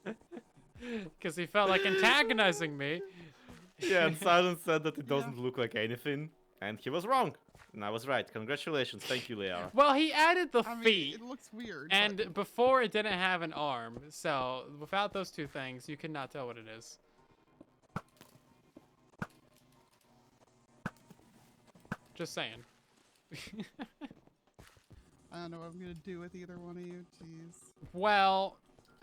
Because he felt like antagonizing me. yeah, and Silent said that it Yeah. doesn't look like anything. And he was wrong. And I was right. Congratulations. Thank you, Leah. Well, he added the I mean, feet. it looks weird. And but before it didn't have an arm, so without those 2 things, you cannot tell what it is. Just saying. I don't know what I'm gonna do with either one of you. Jeez. Well,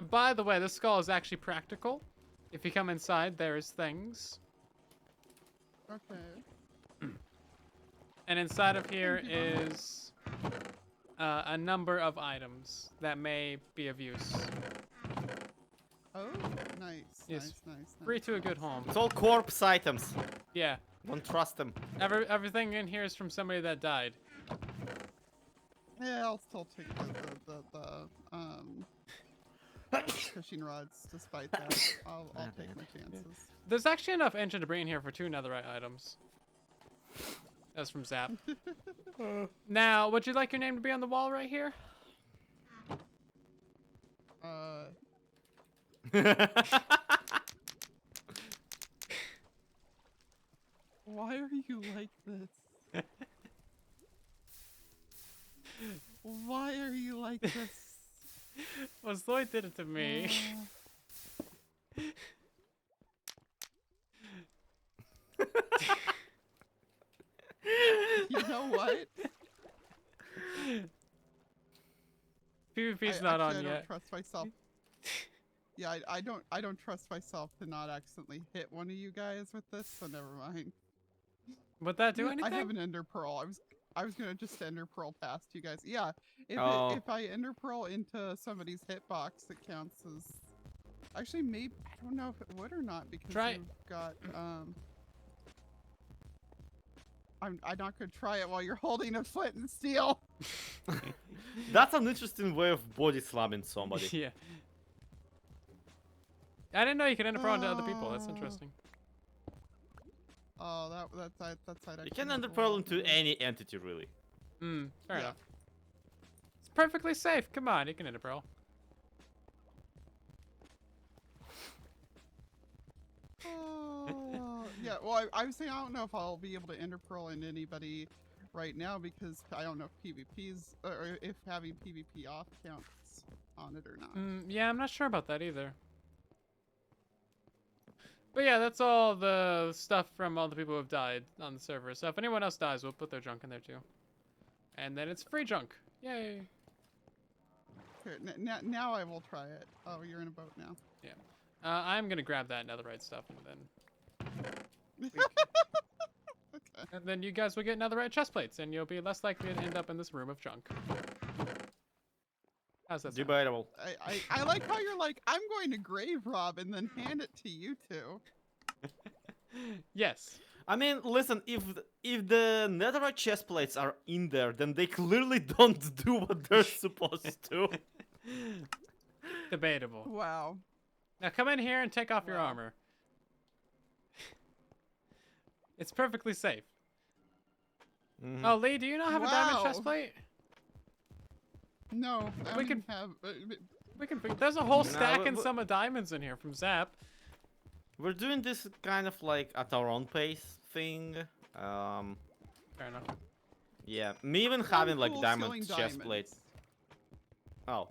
by the way, this skull is actually practical. If you come inside, there's things. Okay. And inside of here Thank you, Bob. is a number of items that may be of use. Oh, nice, Yes. nice. Free to a good home. It's all corpse items. Yeah. Don't trust them. Everything in here is from somebody that died. Yeah, I'll still take fishing rods. Despite that, I'll take my chances. There's actually enough engine debris in here for 2 netherite items. That's from Zap. Now, would you like your name to be on the wall right here? Why are you like this? Why are you like this? Well, Zoe did it to me. You know what? PvP's not on I yet. don't trust myself. Yeah, I don't trust myself to not accidentally hit one of you guys with this, so never mind. Would that do anything? I have an ender pearl. I was gonna just ender pearl past you guys. Yeah, if I ender pearl into somebody's hitbox, it counts as. Actually, maybe I don't know if it would or not because you've got I'm not gonna try it while you're holding a flint and steel. That's an interesting way of body slamming somebody. Yeah. I didn't know you could ender pearl into other people. That's interesting. Oh, that's You can ender pearl into any entity, really. Fair enough. It's perfectly safe. Come on, you can ender pearl. Yeah, well, I was saying I don't know if I'll be able to ender pearl into anybody right now because I don't know if PvP's or if having PvP off counts on it or not. Yeah, I'm not sure about that either. But yeah, that's all the stuff from all the people who have died on the server. So if anyone else dies, we'll put their junk in there too. And then it's free junk. Yay. Here, now I will try it. Oh, you're in a boat now. Yeah. I'm gonna grab that netherite stuff and then Okay. and then you guys will get netherite chest plates and you'll be less likely to end up in this room of junk. How's that sound? Debatable. I like how you're like, I'm going to grave rob and then hand it to you two. Yes. I mean, listen, if the netherite chest plates are in there, then they clearly don't do what they're supposed to. Debatable. Wow. Now come in here and take off your armor. It's perfectly safe. Mhm. Oh, Lee, do you not have a diamond chest plate? No, I We don't can- have. We can. There's a whole No, stack but- and some of diamonds in here from Zap. We're doing this kind of like at our own pace thing. Fair enough. Yeah, me even having like diamond chest plate. Oh.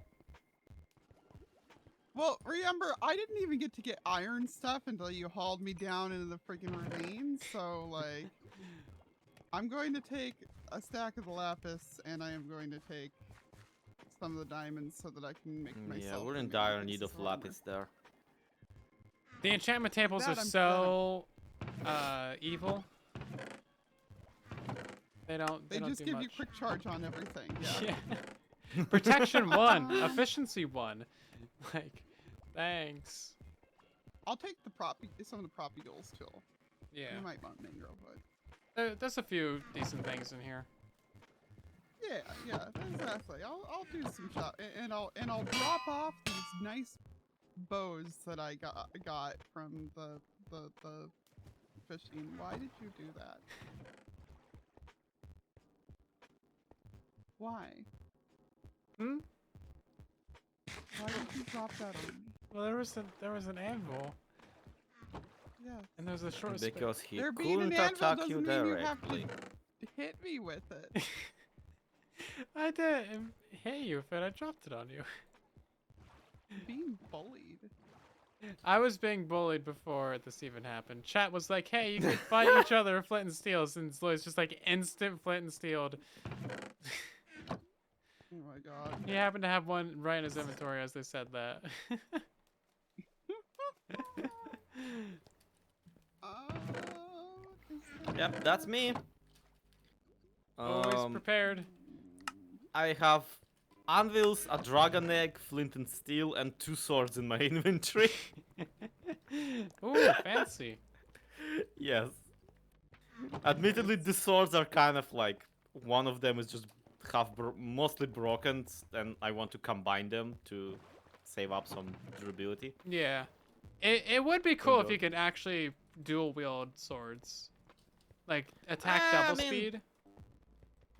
Well, remember, I didn't even get to get iron stuff until you hauled me down into the freaking ravine. So, like, I'm going to take a stack of the lapis, and I am going to take some of the diamonds so that I can make myself. Yeah, we're in maybe dire pieces need of armor. lapis there. The enchantment tables are That I'm- so evil. They don't. They don't just do give much. you quick charge on everything. Yeah. Yeah. Protection 1, efficiency 1. Like, thanks. I'll take some of the propagules too. Yeah. You might want mangrove, but There's a few decent things in here. yeah, exactly. I'll do some shop, and I'll drop off these nice bows that I got from the fishing. Why did you do that? Why? Hmm? Why did you drop that on me? Well, there was an anvil, Yeah. and there's a short space. Because he There being couldn't an anvil attack doesn't you mean you have to directly. hit me with it. I didn't hit you, but I dropped it on you. Being bullied. I was being bullied before this even happened. Chat was like, hey, you can fight each other with flint and steel, since Lloyd's just like instant flint and steeled. Oh my god. He happened to have one right in his inventory as they said that. Yep, that's me. Always prepared. I have anvils, a dragon egg, flint and steel, and 2 swords in my inventory. Ooh, fancy. Yes. Admittedly, the swords are kind of like one of them is just mostly broken, and I want to combine them to save up some durability. Yeah. It would be cool if Window. you could actually dual wield swords. Like attack I double mean- speed.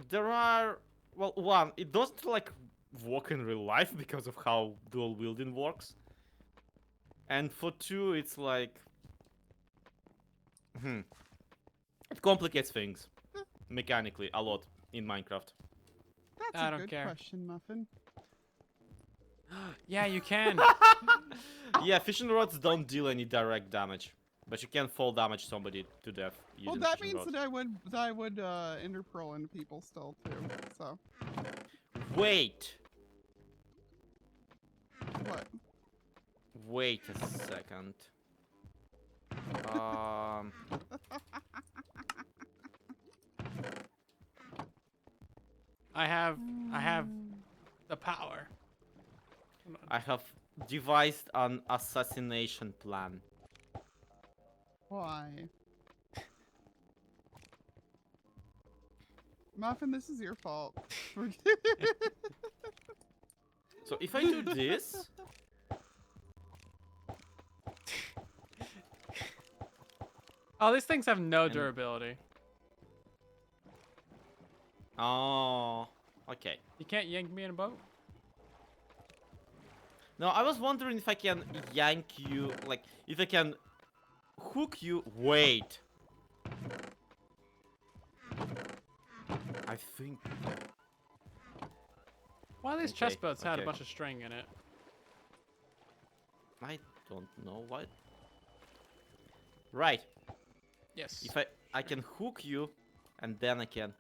There are, well, one, it doesn't like work in real life because of how dual wielding works. And for 2, it's like, it complicates things mechanically a lot in Minecraft. That's I a don't good care. question, Muffin. Yeah, you can. Yeah, fishing rods don't deal any direct damage, but you can fall damage somebody to death Well, using that fishing means rod. that I would ender pearl into people still too. So Wait, what? wait a second. I have the power. Come on. I have devised an assassination plan. Why? Muffin, this is your fault. So if I do this, Oh, these things have no And- durability. oh, okay. You can't yank me in a boat. No, I was wondering if I can yank you, like, if I can hook you. Wait. I think. One of these Okay, chest boats had a okay. bunch of string in it. I don't know what. Right. Yes. If I can hook you, and then I can.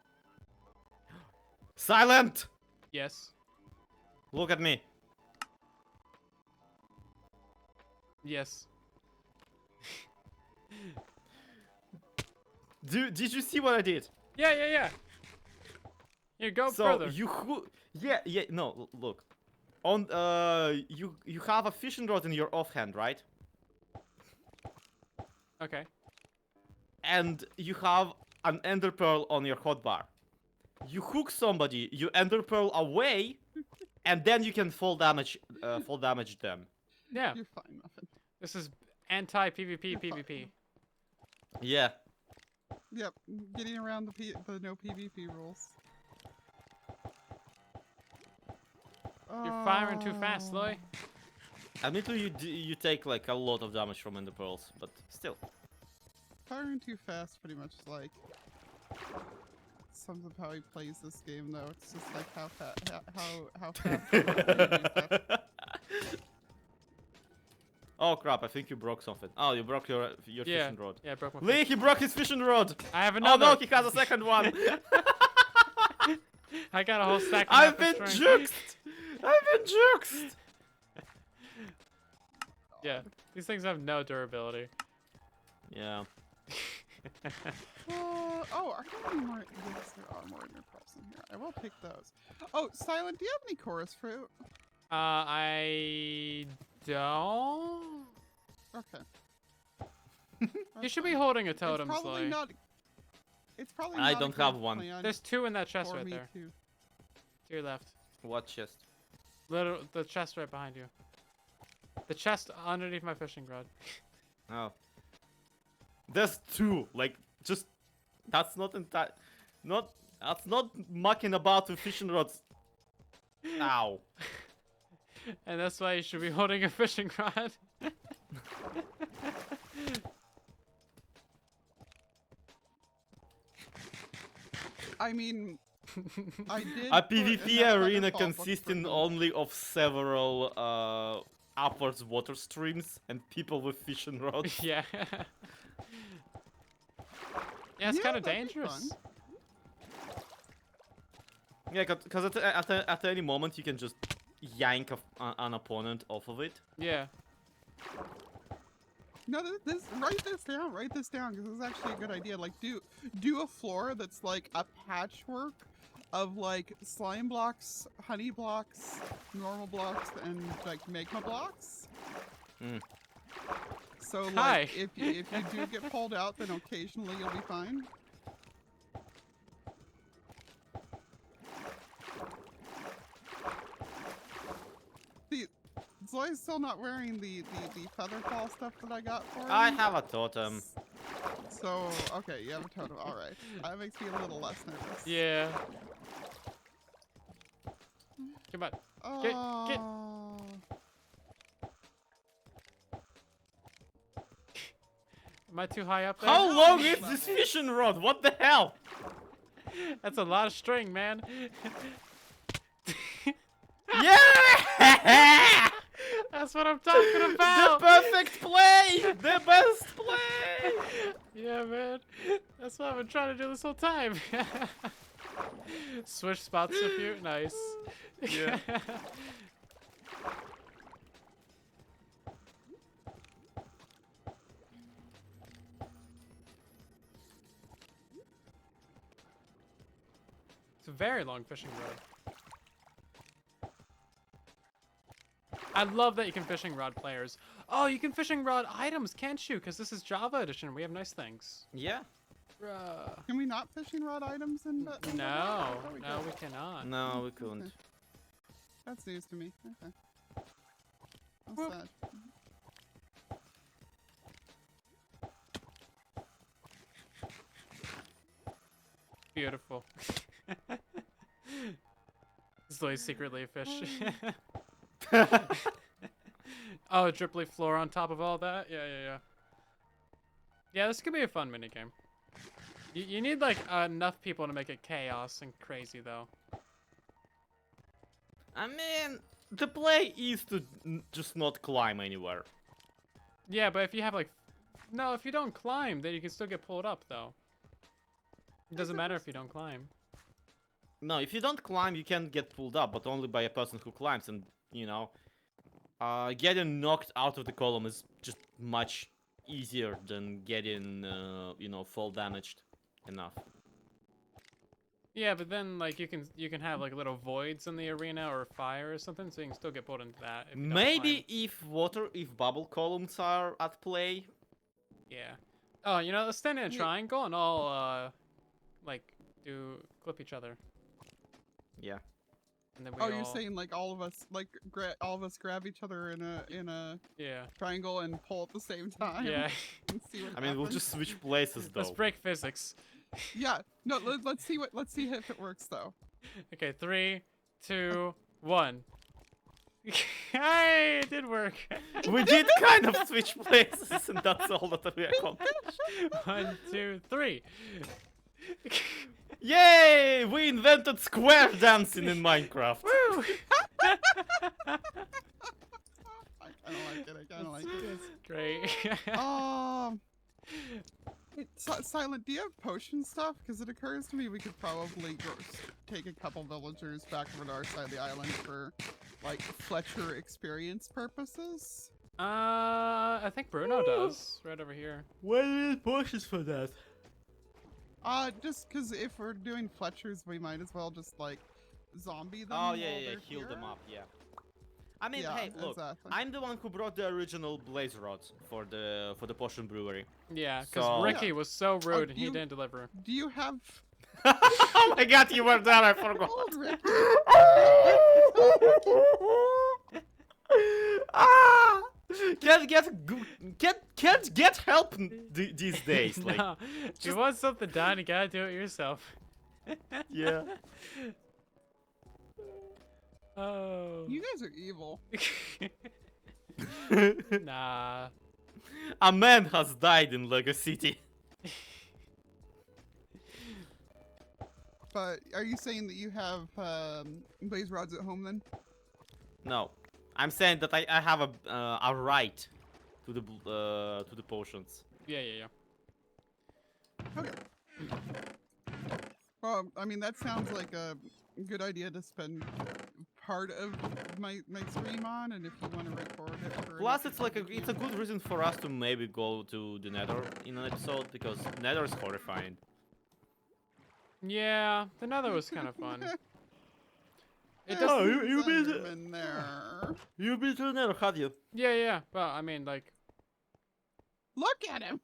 Silent! Yes. Look at me. Yes. Did you see what I did? Yeah, yeah, yeah. Here, go So further. you yeah no look, on you have a fishing rod in your offhand, right? Okay. And you have an ender pearl on your hotbar. You hook somebody, you ender pearl away, and then you can fall damage them. Yeah. You're fine, Muffin. This is anti-PvP You're fine. PvP. Yeah. Yep, getting around the no PvP rules. You're firing too fast, Loy. Admittedly, you take like a lot of damage from ender pearls, but still. Firing too fast pretty much like sums up how he plays this game though. It's just like how fast he use that. Oh crap! I think you broke something. Oh, you broke your Yeah. fishing rod. Yeah, I broke my Lee, he broke his fishing rod. I have Oh another. no, he has a second one. I got a whole stack of I've apple been string. juked. I've been juked. Yeah. These things have no durability. Yeah. Oh, are there any more? Yes, there are more inner pearls in here. I will pick those. Oh, Silent, do you have any chorus fruit? I don't. Okay. You should be holding a It's totem, probably Sloy. not. It's probably. I not a don't good have one. plan There's 2 in that chest for right me there. to- To your left. What chest? The chest right behind you. The chest underneath my fishing rod. Oh. There's 2. Like, just that's not that's not mucking about with fishing rods. Ow. And that's why you should be holding a fishing rod. I mean, I did. A put enough PvP feather arena fall books consisting for them. only of several upwards water streams and people with fishing rods. Yeah. Yeah, it's Yeah, kind of that'd be dangerous. Yeah, because at any moment you can just yank an opponent off of it. Yeah. No, write this down. Write this down because this is actually a good idea. Like, do a floor that's like a patchwork of like slime blocks, honey blocks, normal blocks, and like magma blocks. Mm. So like, Hi. if you do get pulled out, then occasionally you'll be fine. Zoe's still not wearing the feather fall stuff that I got for him. I have a totem. So, okay, you have a totem. Alright. That makes me a little less nervous. Yeah. Come on. Get. Oh. Am I too high up there? How long is this fishing rod? What the hell? That's a lot of string, man. Yeah! That's what I'm talking The about. perfect play! The best play! Yeah, man. That's what I've been trying to do this whole time. Switch spots with you. Nice. Yeah. It's a very long fishing rod. I love that you can fishing rod players. Oh, you can fishing rod items, can't you? Because this is Java edition. We have nice things. Yeah. Bruh. Can we not fishing rod items in the No, we no, could. we cannot. No, we couldn't. That's news to me. Okay. Whoop. That's sad. Beautiful. Zoe's secretly a fish. Oh, a drip leaf floor on top of all that? Yeah. Yeah, this could be a fun minigame. You need, like, enough people to make it chaos and crazy, though. I mean, the play is to just not climb anywhere. Yeah, but if you have, like... No, if you don't climb, then you can still get pulled up, though. It doesn't matter if you don't climb. No, if you don't climb, you can get pulled up, but only by a person who climbs, and, you know... getting knocked out of the column is just much easier than getting, you know, fall damaged enough. Yeah, but then, like, you can have, like, little voids in the arena or fire or something, so you can still get pulled into that if you don't Maybe climb. if bubble columns are at play. Yeah. Oh, you know, let's stand in a triangle and all, like, clip each other. Yeah. And then we Oh, all... you're saying like all of us grab each other in a Yeah. triangle and pull at the same time. Yeah. And see what I mean, we'll happens. just switch places though. Let's break physics. Yeah. No. Let's see if it works though. Okay, 3, 2, 1. Hey, it did work. We did kind of switch places, and that's all that we accomplished. 1, 2, 3. Yay! We invented square dancing in Minecraft. Woo! I kind of like it. I kind of like it. Great. Silent, do you have potion stuff? Because it occurs to me we could probably take a couple villagers back over to our side of the island for, like, Fletcher experience purposes. I think Bruno does. Right over here. What are the potions for that? Just because if we're doing Fletchers, we might as well just, like, zombie them. Oh while yeah, they're heal them here. up, yeah. I mean, Yeah, hey, look, exactly. I'm the one who brought the original blaze rods for the potion brewery. Yeah, because So- Ricky Yeah. was so rude and he you- didn't deliver. Do you have Oh my god, you were there, I forgot. old Rick? Ah! Can't get help these days. Like, No, if you want something done, you gotta do it yourself. yeah. Oh. You guys are evil. Nah. A man has died in Lego City. But are you saying that you have blaze rods at home then? No, I'm saying that I have a right to the potions. Yeah. Okay. Well, I mean that sounds like a good idea to spend part of my stream on, and if you want to record it. For Plus, an it's like episode, you it's a can. good reason for us to maybe go to the Nether in an episode because Nether is horrifying. Yeah, the Nether was kind of fun. It There's does. Oh, some you been Enderman there. You've been to the Nether, have you? Yeah. But I mean, like, Look at him.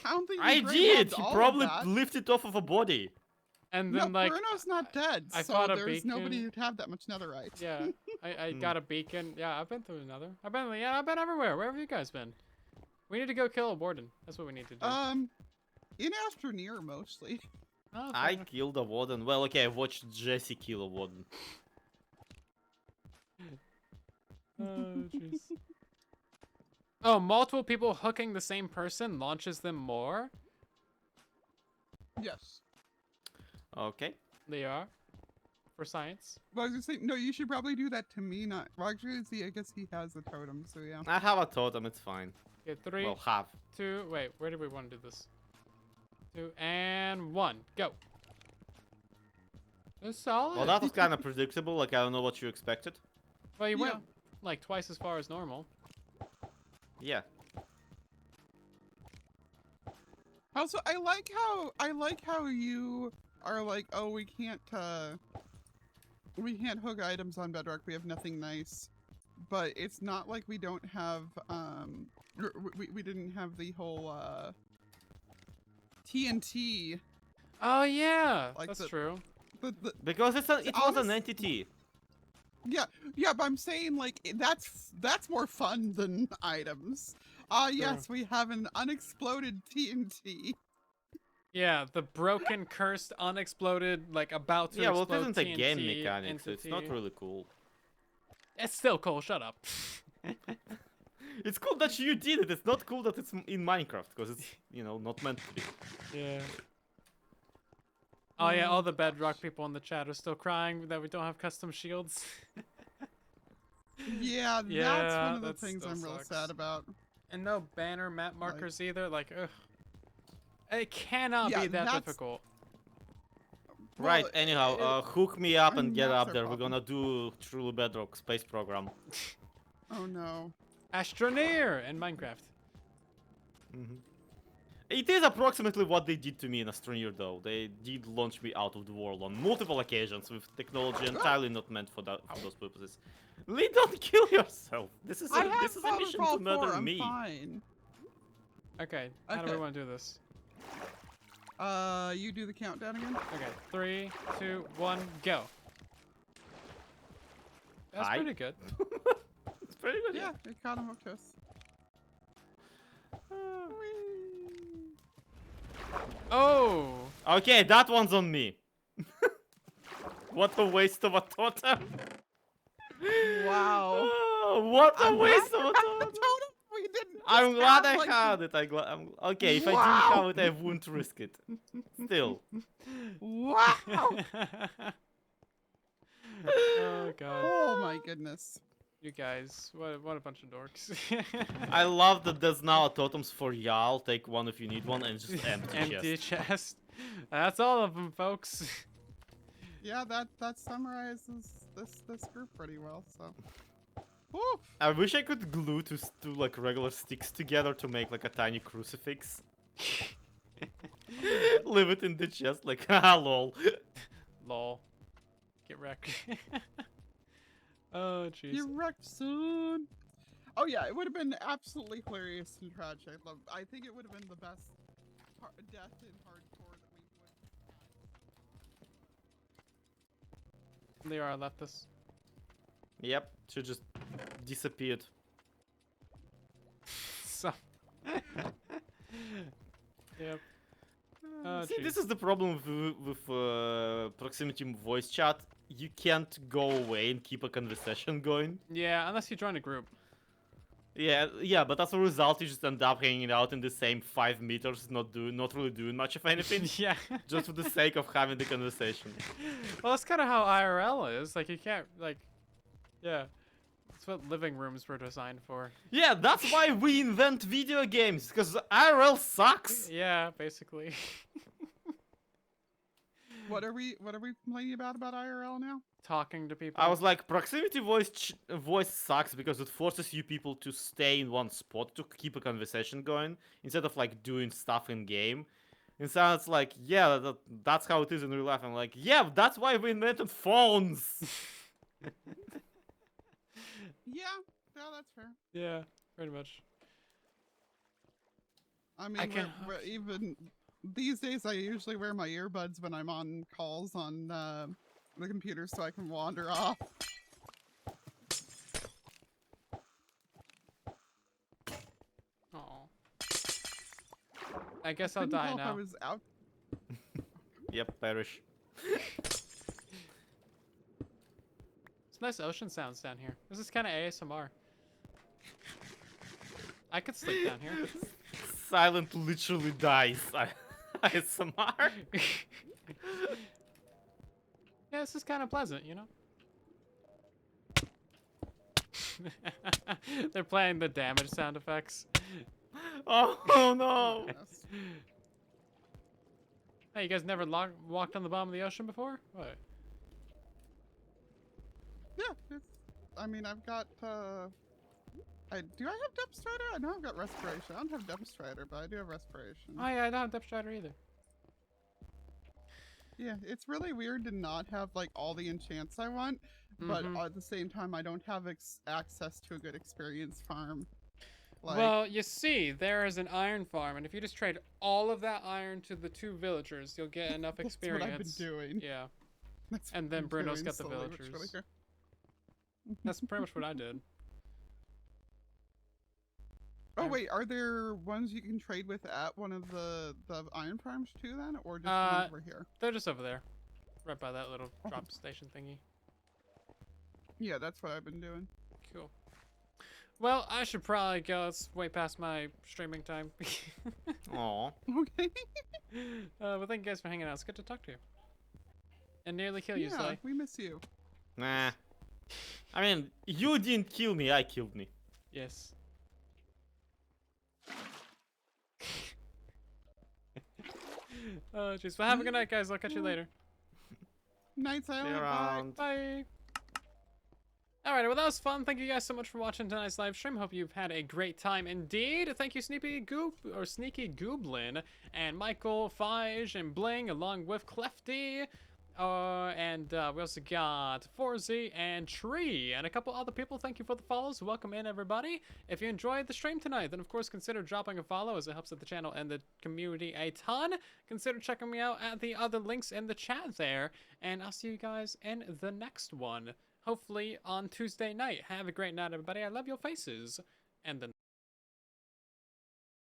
I don't think I he did. graymobbed He all of probably that. lifted off of a body. and No, then like, Bruno's not dead, I so fought a there's nobody beacon. who'd have that much netherite. yeah, I Hmm. got a beacon. Yeah, I've been through another. I've been everywhere. Where have you guys been? We need to go kill a warden. That's what we need to do. In Astroneer mostly. Oh, fair I enough. killed a warden. Well, okay, I watched Jesse kill a warden. Oh, jeez. Oh, multiple people hooking the same person launches them more? Yes. Okay. They are. For science. Well, I was gonna say, no, you should probably do that to me, not. Well, actually, see, I guess he has the totem, so yeah. I have a totem, it's fine. Okay, 3, Well, have. 2, wait, where did we want to do this? 2, and 1, go. That's solid. Well, that was kind of predictable, like I don't know what you expected. Well, you Yeah. went like twice as far as normal. Yeah. Also, I like how you are like, oh, we can't hook items on Bedrock. We have nothing nice, but it's not like we don't have we didn't have the whole TNT. Oh yeah, Like that's the- true. Because it was an honest- entity. Yeah, but I'm saying like that's more fun than items. Yes, we have an unexploded TNT. Yeah, the broken, cursed, unexploded, like about to Yeah, well, it explode isn't a game TNT mechanic, so it's not entity. really cool. It's still cool. Shut up. It's cool that you did it. It's not cool that it's in Minecraft because it's, not meant to be. Yeah. Oh yeah, all the Bedrock people in the chat are still crying that we don't have custom shields. Yeah, that's Yeah, one of the that things still I'm real sucks. sad about. And no banner map markers either. Like, ugh. It cannot Yeah, be that that's- difficult. Right, Well, anyhow, hook me up and get that's up their there. We're problem. gonna do Truly Bedrock space program. Oh no. Astroneer in Minecraft. It is approximately what they did to me in Astroneer, though. They did launch me out of the world on multiple occasions with technology entirely not meant for those purposes. Lee, don't kill yourself. This is I a have mission Fall to murder 4, I'm me. fine. Okay, how do we Okay. want to do this? You do the countdown again? Okay, 3, 2, 1, go. That's Hi. pretty good. It's pretty good. Yeah, it kind of hooked us. Oh! Okay, that one's on me. What a waste of a totem. Wow. Oh, what a I'm waste glad of a you had the totem. totem. We didn't I'm just glad have, I like, had it. Okay, if I Wow. didn't have it, I wouldn't risk it. Still. Wow. Oh god. Oh my goodness. You guys, what a bunch of dorks. I love that there's now totems for y'all. Take one if you need one, and just empty Empty chest. chest. That's all of them, folks. Yeah, that summarizes this group pretty well. So. Woo. I wish I could glue two like regular sticks together to make like a tiny crucifix. Leave it in the chest, like haha lol. Lol. Get wrecked. Oh jeez. Get wrecked soon. Oh yeah, it would have been absolutely hilarious and tragic. I think it would have been the best death in hardcore that we would. They are left us. Yep, she just disappeared. So. Yep. Oh, See, this jeez. is the problem with proximity voice chat. You can't go away and keep a conversation going. Yeah, unless you join a group. Yeah, but as a result, you just end up hanging out in the same 5 meters, not really doing much of anything, Yeah. just for the sake of having the conversation. Well, that's kind of how IRL is. Like, you can't, like, yeah. That's what living rooms were designed for. Yeah, that's why we invent video games, because IRL sucks. Yeah, basically. What are we complaining about IRL now? talking to people. I was like, proximity voice sucks because it forces you people to stay in one spot to keep a conversation going instead of like doing stuff in game. It sounds like, yeah, that's how it is in real life. I'm like, yeah, that's why we invented phones. Yeah, that's fair. Yeah, pretty much. I mean, can- we're even these days, I usually wear my earbuds when I'm on calls on the computer so I can wander off. Oh. I guess I'll Couldn't die tell if I now. was out. Yep, perish. It's nice ocean sounds down here. This is kind of ASMR. I could sleep down here. Silent literally dies. ASMR. Yeah, this is kind of pleasant, you know? They're playing the damage sound effects. Oh no. Yes. Hey, you guys never walked on the bottom of the ocean before? What? Yeah, I mean, I've got. Do I have Depth Strider? I know I've got Respiration. I don't have Depth Strider, but I do have Respiration. Oh yeah, I don't have Depth Strider either. Yeah, it's really weird to not have like all the enchants I want, but Mhm. at the same time, I don't have access to a good experience farm. Like, Well, you see, there is an iron farm, and if you just trade all of that iron to the 2 villagers, you'll get enough that's experience. what I've been doing. Yeah, That's and what then I'm Bruno's doing got the slowly but villagers. surely here. That's pretty much what I did. Oh Yeah. wait, are there ones you can trade with at one of the iron farms too then, or just Uh, one over here? They're just over there, right by that little drop station thingy. Yeah, that's what I've been doing. Cool. Well, I should probably go. It's way past my streaming time. Aw. Okay. But thank you guys for hanging out. It's good to talk to you. And nearly kill you, Yeah, Slay. we miss you. Nah. I mean, you didn't kill me, I killed me. Yes. Oh, jeez. Well, have a good night, guys. I'll catch you later. Night Stay Silent. Bye. around. Bye. Alright, well that was fun. Thank you guys so much for watching tonight's live stream. Hope you've had a great time indeed. Thank you Sneaky Gooblin and Michael, Fige, and Bling, along with Clefty. And we also got Forzy and Tree and a couple other people. Thank you for the follows. Welcome in, everybody. If you enjoyed the stream tonight, then of course consider dropping a follow, as it helps out the channel and the community a ton. Consider checking me out at the other links in the chat there, and I'll see you guys in the next one, hopefully on Tuesday night. Have a great night, everybody. I love your faces. And then